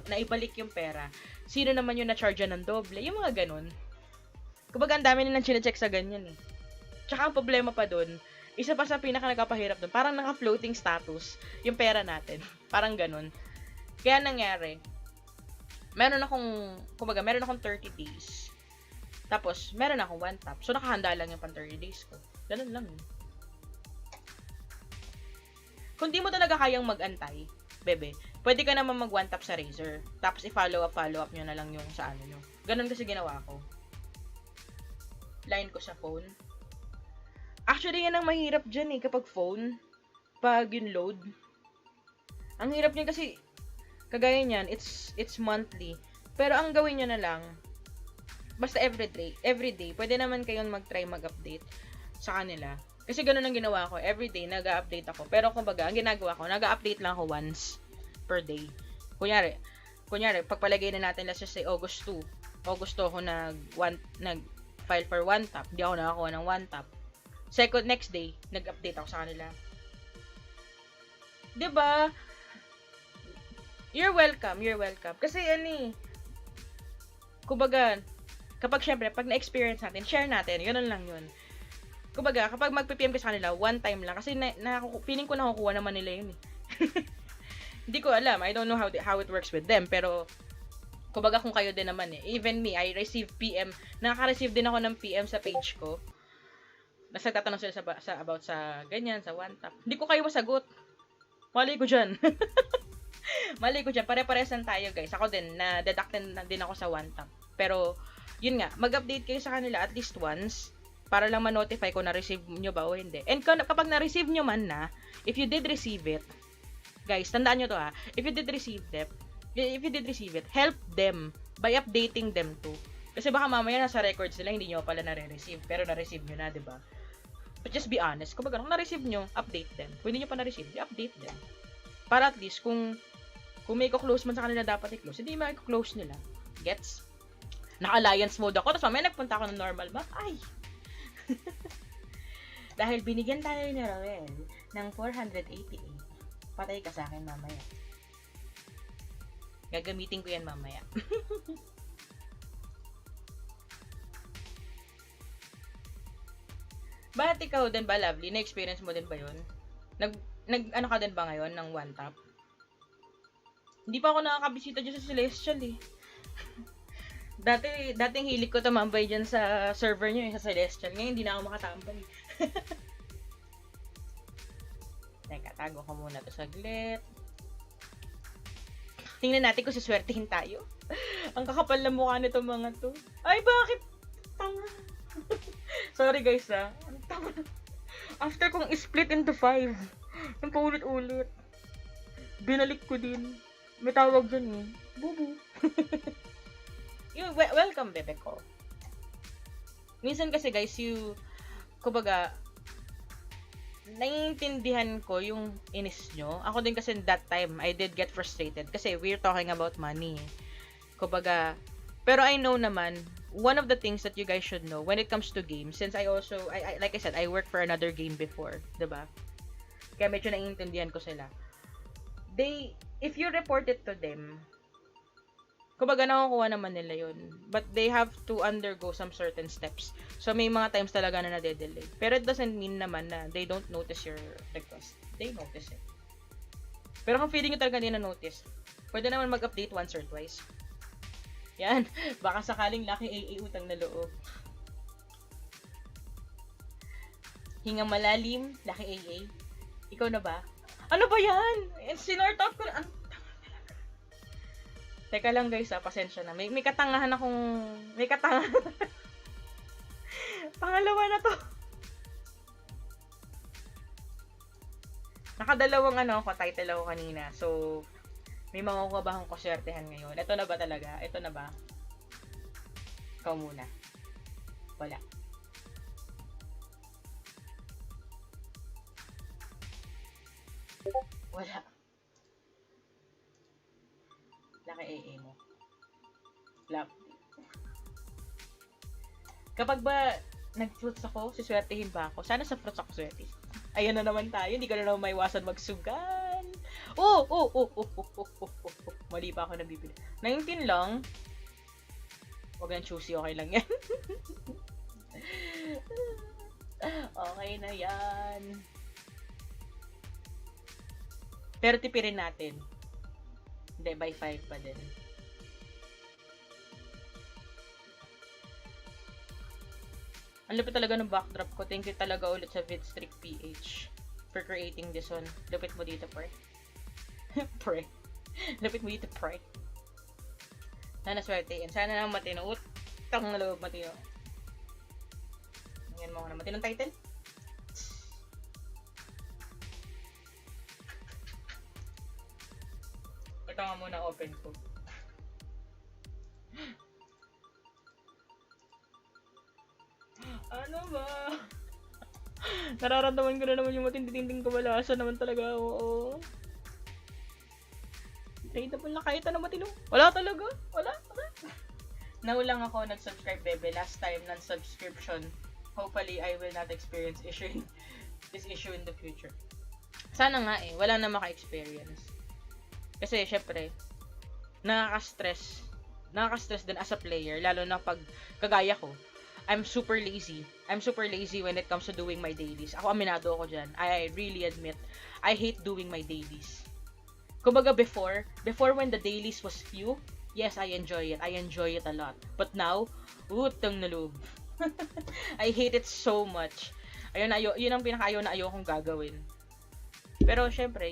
naibalik yung pera. Sino naman yung na-chargean ng doble, yung mga ganun. Kumbaga, ang dami nilang chine-check sa ganyan eh. Tsaka ang problema pa dun, isa pa sa pinaka-nagkapahirap dun, parang naka-floating status yung pera natin. Parang ganun. Kaya nangyari, meron akong 30 days. Tapos, meron akong one tap. So, nakahanda lang yung pang 30 days ko. Ganun lang. Kung di mo talaga kayang mag-antay, bebe, pwede ka naman mag one tap sa Razor. Tapos, i-follow up nyo na lang yung sa nyo. Ganun kasi ginawa ko. Line ko sa phone. Actually, yan ang mahirap dyan eh, kapag phone. Pag yung load. Ang hirap niyan kasi, kagaya niyan, it's monthly. Pero ang gawin nyo na lang, basta every day, pwede naman kayong mag-update sa kanila. Kasi ganun ang ginawa ko. Every day, nag-update ako. Pero kumbaga, ang ginagawa ko, nag-update lang ako once per day. Kunyari, pagpalagay na natin, let's just say, August 2 ako nag-file for one tap. Hindi ako nakakuha ng one tap. Next day, nag-update ako sa kanila. Diba? You're welcome. Kasi kumbaga, pag na-experience natin, share natin. Ganun lang yun. Kumbaga, kapag mag-PM ka sa kanila, one time lang. Kasi feeling ko nakukuha naman nila yun eh. Hindi ko alam. I don't know how it works with them. Pero, kumbaga kung kayo din naman eh. Even me, I receive PM. Nakaka-receive din ako ng PM sa page ko. Nagtatanong sila about sa ganyan, sa one tap. Hindi ko kayo masagot. Mali ko dyan. Pare-paresan tayo guys. Ako din, na-deducted din ako sa one tap. Pero, yun nga, mag-update kayo sa kanila at least once para lang ma-notify kung na-receive nyo ba o hindi. And kapag na-receive nyo man na, if you did receive it, Guys, tandaan nyo to ha. If you did receive it, help them by updating them too. Kasi baka mamaya nasa records nila, hindi nyo pala nare-receive. Pero na-receive nyo na, di ba? But just be honest. Kung na-receive nyo, update them. Kung hindi nyo pa na-receive, update them. Para at least, kung may i-close man sa kanila dapat i-close, hindi ma-close nila. Gets? Naka-alliance mode ako, tapos mamaya nagpunta ako ng normal map. Ay! Dahil binigyan tayo ni Roel ng 488. Patay ka sa akin mamaya. Gagamitin ko yan mamaya. Bakit ikaw din ba, Lovely? Na-experience mo din ba yun? Ano ka din ba ngayon ng one tap? Hindi pa ako nakakabisita dyan sa Celestial eh. Dating hilig ko tumambay dyan sa server nyo sa Celestial. Ngayon hindi na ako makatambay. Teka, tago ko muna to saglit. Tingnan natin kung suswertehin tayo. Ang kakapal na mukha nito mga to. Ay, bakit? Tanga. Sorry guys ha. After kong split into 5. Yung paulit-ulit. Binalik ko din. May tawag dyan eh. Bubu. Welcome, bebe ko. Minsan kasi guys, kumbaga, naiintindihan ko yung inis nyo. Ako din kasi that time, I did get frustrated kasi we're talking about money. Kumbaga, pero I know naman, one of the things that you guys should know when it comes to games, since I like I said, I worked for another game before, diba? Kaya medyo naiintindihan ko sila. If you report it to them, kumbaga nakukuha naman nila yun. But they have to undergo some certain steps. So may mga times talaga na nade-delay. Pero it doesn't mean naman na they don't notice your request. They notice it. Pero kung feeling nyo talaga hindi na-notice, pwede naman mag-update once or twice. Yan. Baka sakaling laki AA utang na loob. Hinga malalim, laki AA. Ikaw na ba? Ano ba yan? Sinortout ko na. Teka lang guys pasensya na. May katangahan akong... May katangahan. Pangalawa na to. Nakadalawang title ako kanina. So, may makukuha ba akong kuswertehan ngayon? Ito na ba talaga? Ito na ba? Ikaw muna. Wala. Wala. Laki AA mo. Lovely. Kapag ba nag-fruits ako, siswertehin ba ako? Sana sa fruits ako swerte. Ayan na naman tayo. Hindi ko na naman maiwasan magsugal. Oh. Mali pa ako nabibili. 19 lang. Huwag nang choosy. Okay lang yan. Okay na yan. Pero tipirin natin. Hindi, by 5 pa din. Ang lupit talaga ng backdrop ko. Thank you talaga ulit sa Vidstreak PH for creating this one. Lupit mo dito, pre. Pre. Lupit mo dito, pre. Sana swertein. Sana naman matino. Utang na loob matino. Ngayon mo na matinong title. Ito nga muna open ko. Ano ba? Nararamdaman ko na naman yung matindi-tinding kabalasan naman talaga. Oo. Readable na kahit na matino. Wala talaga. Wala. Now lang ako nag-subscribe, bebe. Last time non-subscription. Hopefully, I will not experience this issue in the future. Sana nga wala na maka-experience. Kasi, syempre, nakaka-stress din as a player, lalo na pag kagaya ko. I'm super lazy. I'm super lazy when it comes to doing my dailies. Ako, aminado ako dyan. I really admit, I hate doing my dailies. Kumbaga before when the dailies was few, yes, I enjoy it. I enjoy it a lot. But now, utang na loob. I hate it so much. Yun ang pinaka-ayaw na ayaw kong gagawin. Pero, syempre,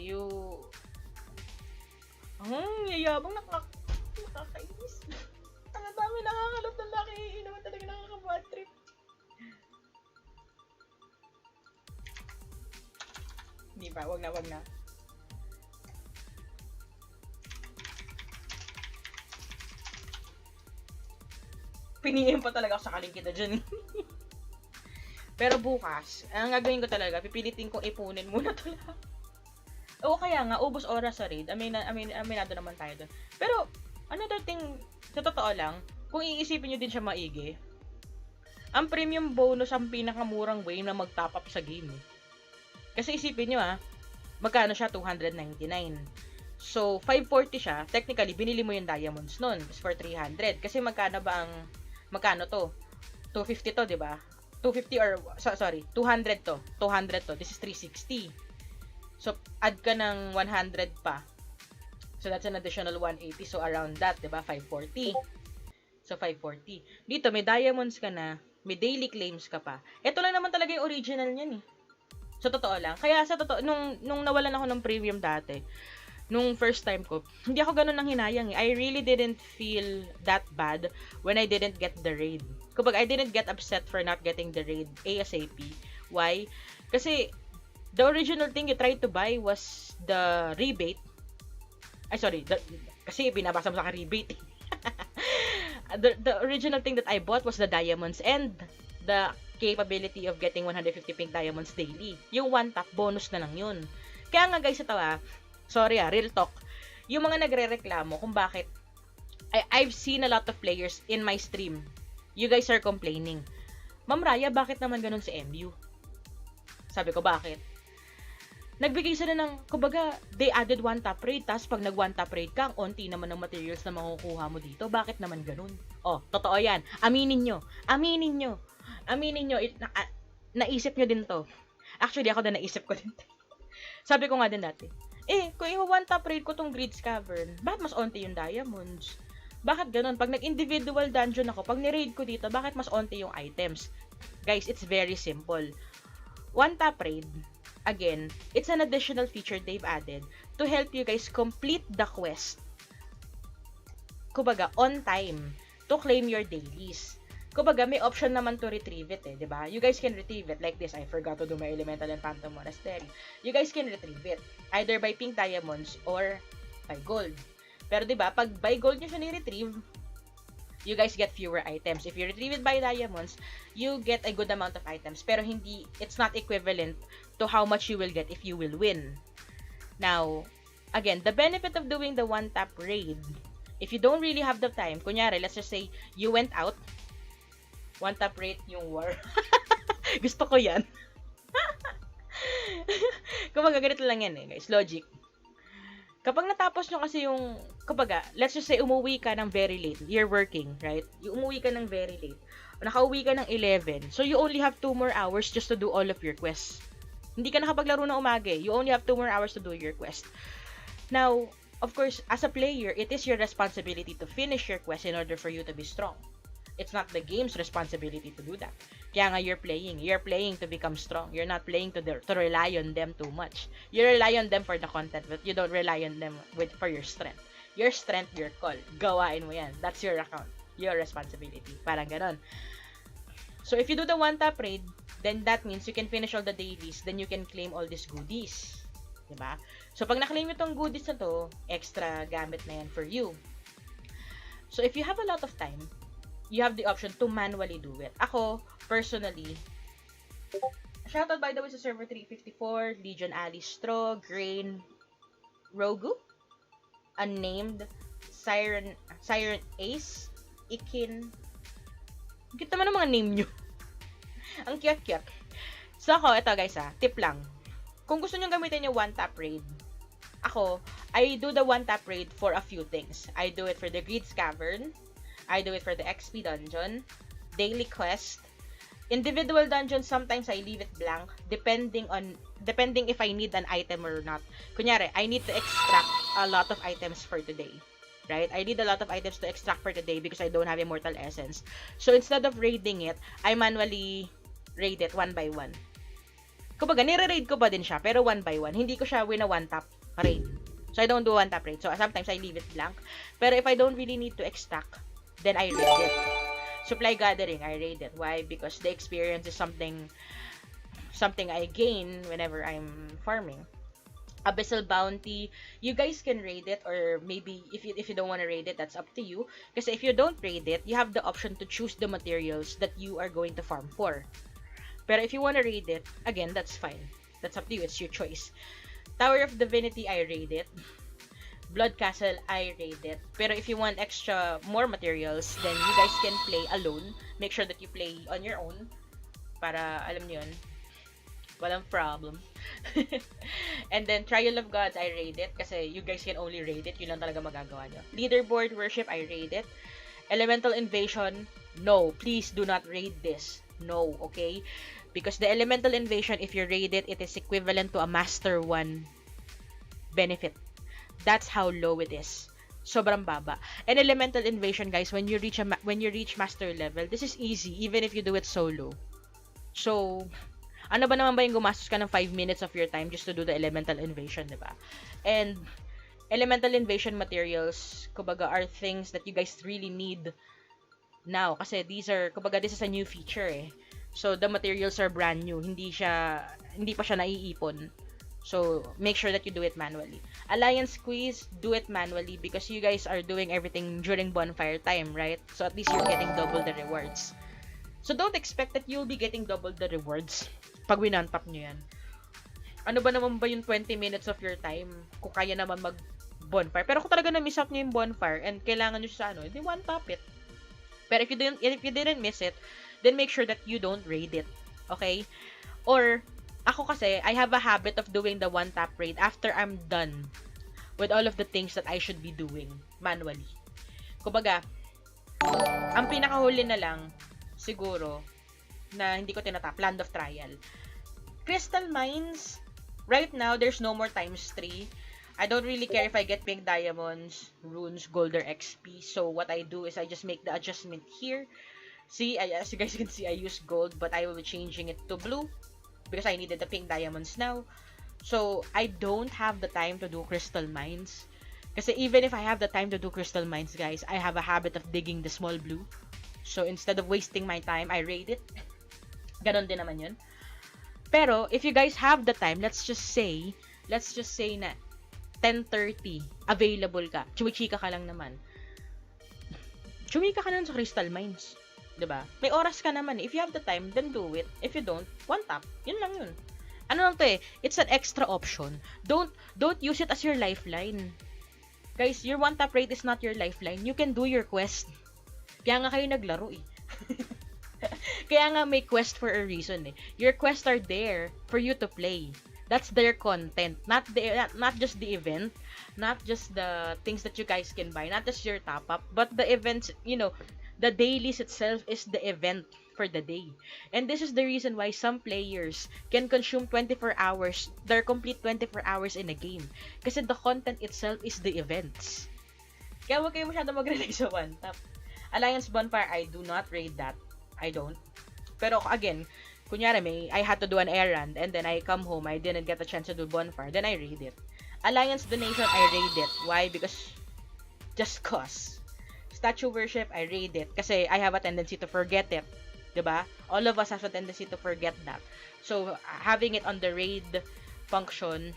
yayabang nakakainis. Ang dami nakakalap ng laki. Naman talaga nakaka-bad trip. Hindi ba? Wag na. Pinihim pa talaga ako sakaling kita dyan. Pero bukas, ang gagawin ko talaga, pipilitin kong ipunin muna to lahat. Oo, kaya nga, ubos oras sa raid. Aminado naman tayo dun. Pero, another thing, sa totoo lang, kung iisipin nyo din siya maigi, ang premium bonus ang pinakamurang way na mag-top up sa game. Kasi isipin nyo magkano siya? 299. So, 540 siya. Technically, binili mo yung diamonds nun. For 300. Kasi magkano to? 250 to, di ba? 250 or, sorry, 200 to. 200 to. This is 360. So, add ka ng 100 pa. So, that's an additional 180. So, around that, di ba? 540. So, 540. Dito, may diamonds ka na. May daily claims ka pa. Ito lang naman talaga yung original niyan eh. Sa totoo lang. Kaya sa totoo, nung nawalan ako ng premium dati, nung first time ko, hindi ako ganun ng hinayang eh. I really didn't feel that bad when I didn't get the raid. Kumbaga, I didn't get upset for not getting the raid ASAP. Why? Kasi, the original thing you tried to buy was the rebate. Kasi binabasa mo sa akin rebate. The original thing that I bought was the diamonds and the capability of getting 150 pink diamonds daily. Yung one tap bonus na lang yun. Kaya nga guys, ito sorry real talk. Yung mga nagre-reklamo kung bakit I've seen a lot of players in my stream. You guys are complaining. Ma'am Raya, bakit naman ganun si MU? Sabi ko, bakit? Nagbigay sila ng, kumbaga, they added one tap raid, tapos pag nag one tap raid ka, ang onti naman ng materials na makukuha mo dito. Bakit naman ganun? Oh, totoo yan. Aminin nyo. Naisip nyo din to. Actually, ako na naisip ko din. Sabi ko nga din dati, kung i-one tap raid ko tong Greed's Cavern, bakit mas onti yung diamonds? Bakit ganun? Pag nag-individual dungeon ako, pag ni-raid ko dito, bakit mas onti yung items? Guys, it's very simple. One tap raid, again, it's an additional feature they've added to help you guys complete the quest. Kumbaga, on time to claim your dailies. Kumbaga, may option naman to retrieve it di ba? You guys can retrieve it like this. I forgot to do my elemental and phantom monastery. You guys can retrieve it either by pink diamonds or by gold. Pero di ba, pag by gold nyo siya ni-retrieve, you guys get fewer items. If you retrieve it by diamonds, you get a good amount of items. Pero it's not equivalent to how much you will get if you will win. Now, again, the benefit of doing the one-tap raid, if you don't really have the time, kunyari, let's just say, you went out, one-tap raid yung war. Gusto ko yan. Kumbaga, ganito lang yan guys. Logic. Kapag natapos nyo kasi yung, kumbaga, let's just say, umuwi ka ng very late. You're working, right? Umuwi ka ng very late. Nakauwi ka ng 11. So, you only have 2 more hours just to do all of your quests. Hindi ka nakapaglaro ng umaga. You only have 2 more hours to do your quest. Now, of course, as a player, it is your responsibility to finish your quest in order for you to be strong. It's not the game's responsibility to do that. Kaya nga you're playing to become strong. You're not playing to rely on them too much. You rely on them for the content, but you don't rely on them for your strength. Your strength, your call. Gawain mo yan. That's your account. Your responsibility. Parang ganon. So if you do the one-tap raid, then that means you can finish all the dailies, then you can claim all these goodies. Diba? So pag na-claim mo tong goodies na to, extra gamit na yan for you. So if you have a lot of time, you have the option to manually do it. Ako, personally, shoutout by the way sa server 354, Legion Alistro, Grain, Rogu, Unnamed, Siren Ace, Ikin. Kita mo ng mga name nyo. Ang cute-cute. So ako, ito guys tip lang. Kung gusto nyo gamitin yung one-tap raid, ako, I do the one-tap raid for a few things. I do it for the Greed's Cavern, I do it for the XP dungeon, daily quest, individual dungeon, sometimes I leave it blank, depending if I need an item or not. Kunyari, I need to extract a lot of items for today. Right? I need a lot of items to extract for today because I don't have Immortal Essence. So, instead of raiding it, I manually raid it one by one. Kumbaga, nire-raid ko pa din siya, pero one by one. Hindi ko siya one-tap raid. So, I don't do one-tap raid. So, sometimes I leave it blank. Pero if I don't really need to extract, then I raid it. Supply gathering, I raid it. Why? Because the experience is something I gain whenever I'm farming. Abyssal Bounty, you guys can raid it, or maybe if you don't want to raid it, that's up to you. Kasi if you don't raid it, you have the option to choose the materials that you are going to farm for. Pero if you want to raid it, again, that's fine. That's up to you. It's your choice. Tower of Divinity, I raid it. Blood Castle, I raid it. Pero if you want extra more materials, then you guys can play alone. Make sure that you play on your own. Para, alam niyo yun, walang problem. And then, Trial of Gods, I raid it. Kasi you guys can only raid it. Yun lang talaga magagawa nyo. Leaderboard Worship, I raid it. Elemental Invasion, no. Please do not raid this. No, okay? Because the Elemental Invasion, if you raid it, it is equivalent to a Master 1 benefit. That's how low it is. Sobrang baba. And Elemental Invasion, guys, when you reach Master level, this is easy, even if you do it solo. So, ano ba naman ba yung gumastos ka ng 5 minutes of your time just to do the Elemental Invasion, di ba? And Elemental Invasion materials, kumbaga, are things that you guys really need now. Kasi kumbaga, this is a new feature eh. So, the materials are brand new. Hindi pa siya naiipon. So, make sure that you do it manually. Alliance Quiz, do it manually because you guys are doing everything during bonfire time, right? So, at least you're getting double the rewards. So, don't expect that you'll be getting double the rewards pag winantap nyo yan. Ano ba naman ba yung 20 minutes of your time kung kaya naman mag-bonfire? Pero kung talaga na-miss out nyo yung bonfire and kailangan nyo siya hindi one tap it. Pero if you didn't miss it, then make sure that you don't raid it. Okay? Or, ako kasi, I have a habit of doing the one tap raid after I'm done with all of the things that I should be doing manually. Kumbaga, ang pinakahuli na lang, siguro, na hindi ko tinatap, Land of Trial. Crystal Mines, right now, there's no more times 3. I don't really care if I get pink diamonds, runes, gold, or XP. So, what I do is I just make the adjustment here. See, as you guys can see, I use gold, but I will be changing it to blue because I needed the pink diamonds now. So, I don't have the time to do crystal mines. Kasi even if I have the time to do crystal mines, guys, I have a habit of digging the small blue. So, instead of wasting my time, I raid it. Ganon din naman yun. Pero, if you guys have the time, let's just say na 10:30, available ka. Chumichika ka lang naman. Chumika ka na sa crystal mines. 'Di ba? May oras ka naman. If you have the time, then do it. If you don't, one tap. Yun lang yun. Ano lang to eh? It's an extra option. Don't use it as your lifeline. Guys, your one tap rate is not your lifeline. You can do your quest. Kaya nga kayo naglaro eh. Kaya nga may quest for a reason eh. Your quests are there for you to play. That's their content, not just the event, not just the things that you guys can buy, not just your top up, but the events, the dailies itself is the event for the day. And this is the reason why some players can consume 24 hours, their complete 24 hours in a game. Kasi the content itself is the events. Kaya huwag kayo masyado mag-rely sa one tap. Alliance Bonfire, I do not raid that. I don't. Pero again, kunyari I had to do an errand and then I come home, I didn't get a chance to do bonfire, then I raid it. Alliance Donation, I raid it. Why? Because, just cause. Statue Worship, I raid it. Kasi I have a tendency to forget it. 'Di ba? All of us have a tendency to forget that. So, having it on the raid function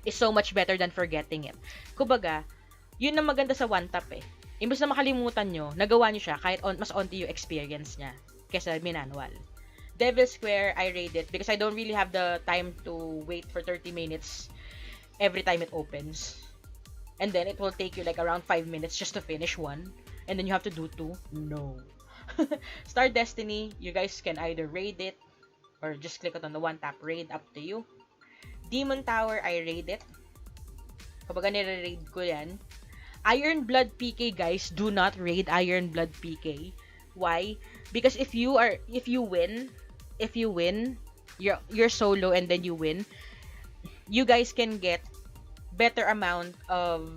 is so much better than forgetting it. Kumbaga, yun ang maganda sa one tap eh. Imbes na makalimutan nyo, nagawa nyo siya kahit mas onti yung experience niya kesa manual. Devil Square, I raid it because I don't really have the time to wait for 30 minutes every time it opens. And then it will take you like around 5 minutes just to finish one. And then you have to do 2. No. Star Destiny, you guys can either raid it or just click it on the one tap raid, up to you. Demon Tower, I raid it. Kapag nire-raid ko yan. Iron Blood PK, guys, do not raid Iron Blood PK. Why? Because if you win, you're solo and then you win, you guys can get better amount of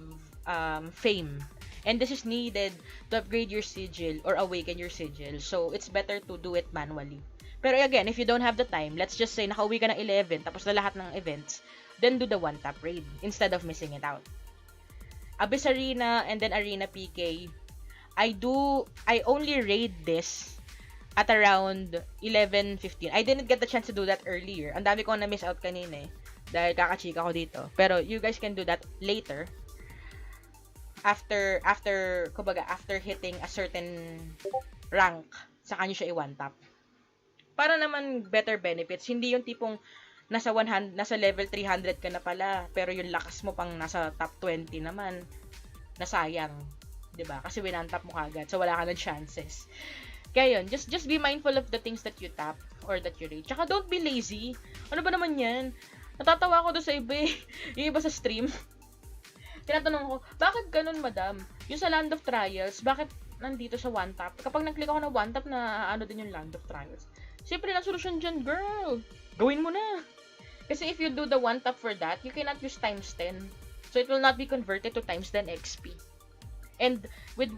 fame. And this is needed to upgrade your sigil or awaken your sigil. So, it's better to do it manually. Pero again, if you don't have the time, let's just say nakauwi ka ng 11, tapos na lahat ng events, then do the one-tap raid instead of missing it out. Abyss Arena and then Arena PK, I only raid this at around 11:15. I didn't get the chance to do that earlier. Ang dami ko na miss out kanina eh. Dahil kakachika ko dito. Pero you guys can do that later. Kumbaga, after hitting a certain rank, saka nyo siya i-one tap. Para naman better benefits. Hindi yung tipong nasa level 300 ka na pala, pero yung lakas mo pang nasa top 20 naman. Nasayang. 'Di ba? Kasi winantap mo kagad. So, wala ka ng chances. Kaya yun, just be mindful of the things that you tap or that you rate. Tsaka don't be lazy. Ano ba naman yan? Natatawa ako doon sa iba eh. Yung iba sa stream. Tinatanong ko, bakit ganun, madam? Yung sa Land of Trials, bakit nandito sa one tap? Kapag nag-click ako ng one tap, na ano din yung Land of Trials. Siyempre, ang solusyon dyan, girl. Gawin mo na. Kasi if you do the one tap for that, you cannot use times 10. So, it will not be converted to times 10 XP. And with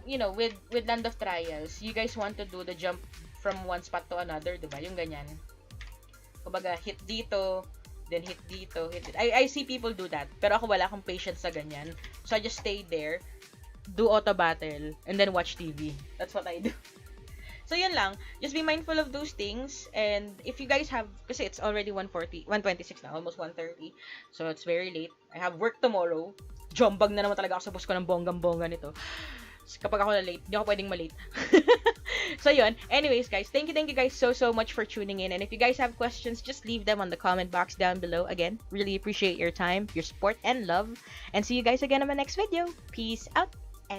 Land of Trials, you guys want to do the jump from one spot to another, 'di ba? Yung ganyan. Kumbaga, hit dito, then hit dito, hit dito. I see people do that. Pero ako wala akong patience sa ganyan. So I just stay there, do auto battle, and then watch TV. That's what I do. So yun lang. Just be mindful of those things. And if you guys have, kasi it's already 126 na, almost 1:30. So it's very late. I have work tomorrow. Jombag na naman talaga ako sa boss ko ng bonggang-bongga nito. Kapag ako na late, hindi ako pwedeng malate. So yun. Anyways, guys, thank you guys so much for tuning in. And if you guys have questions, just leave them on the comment box down below. Again, really appreciate your time, your support, and love. And see you guys again on my next video. Peace out.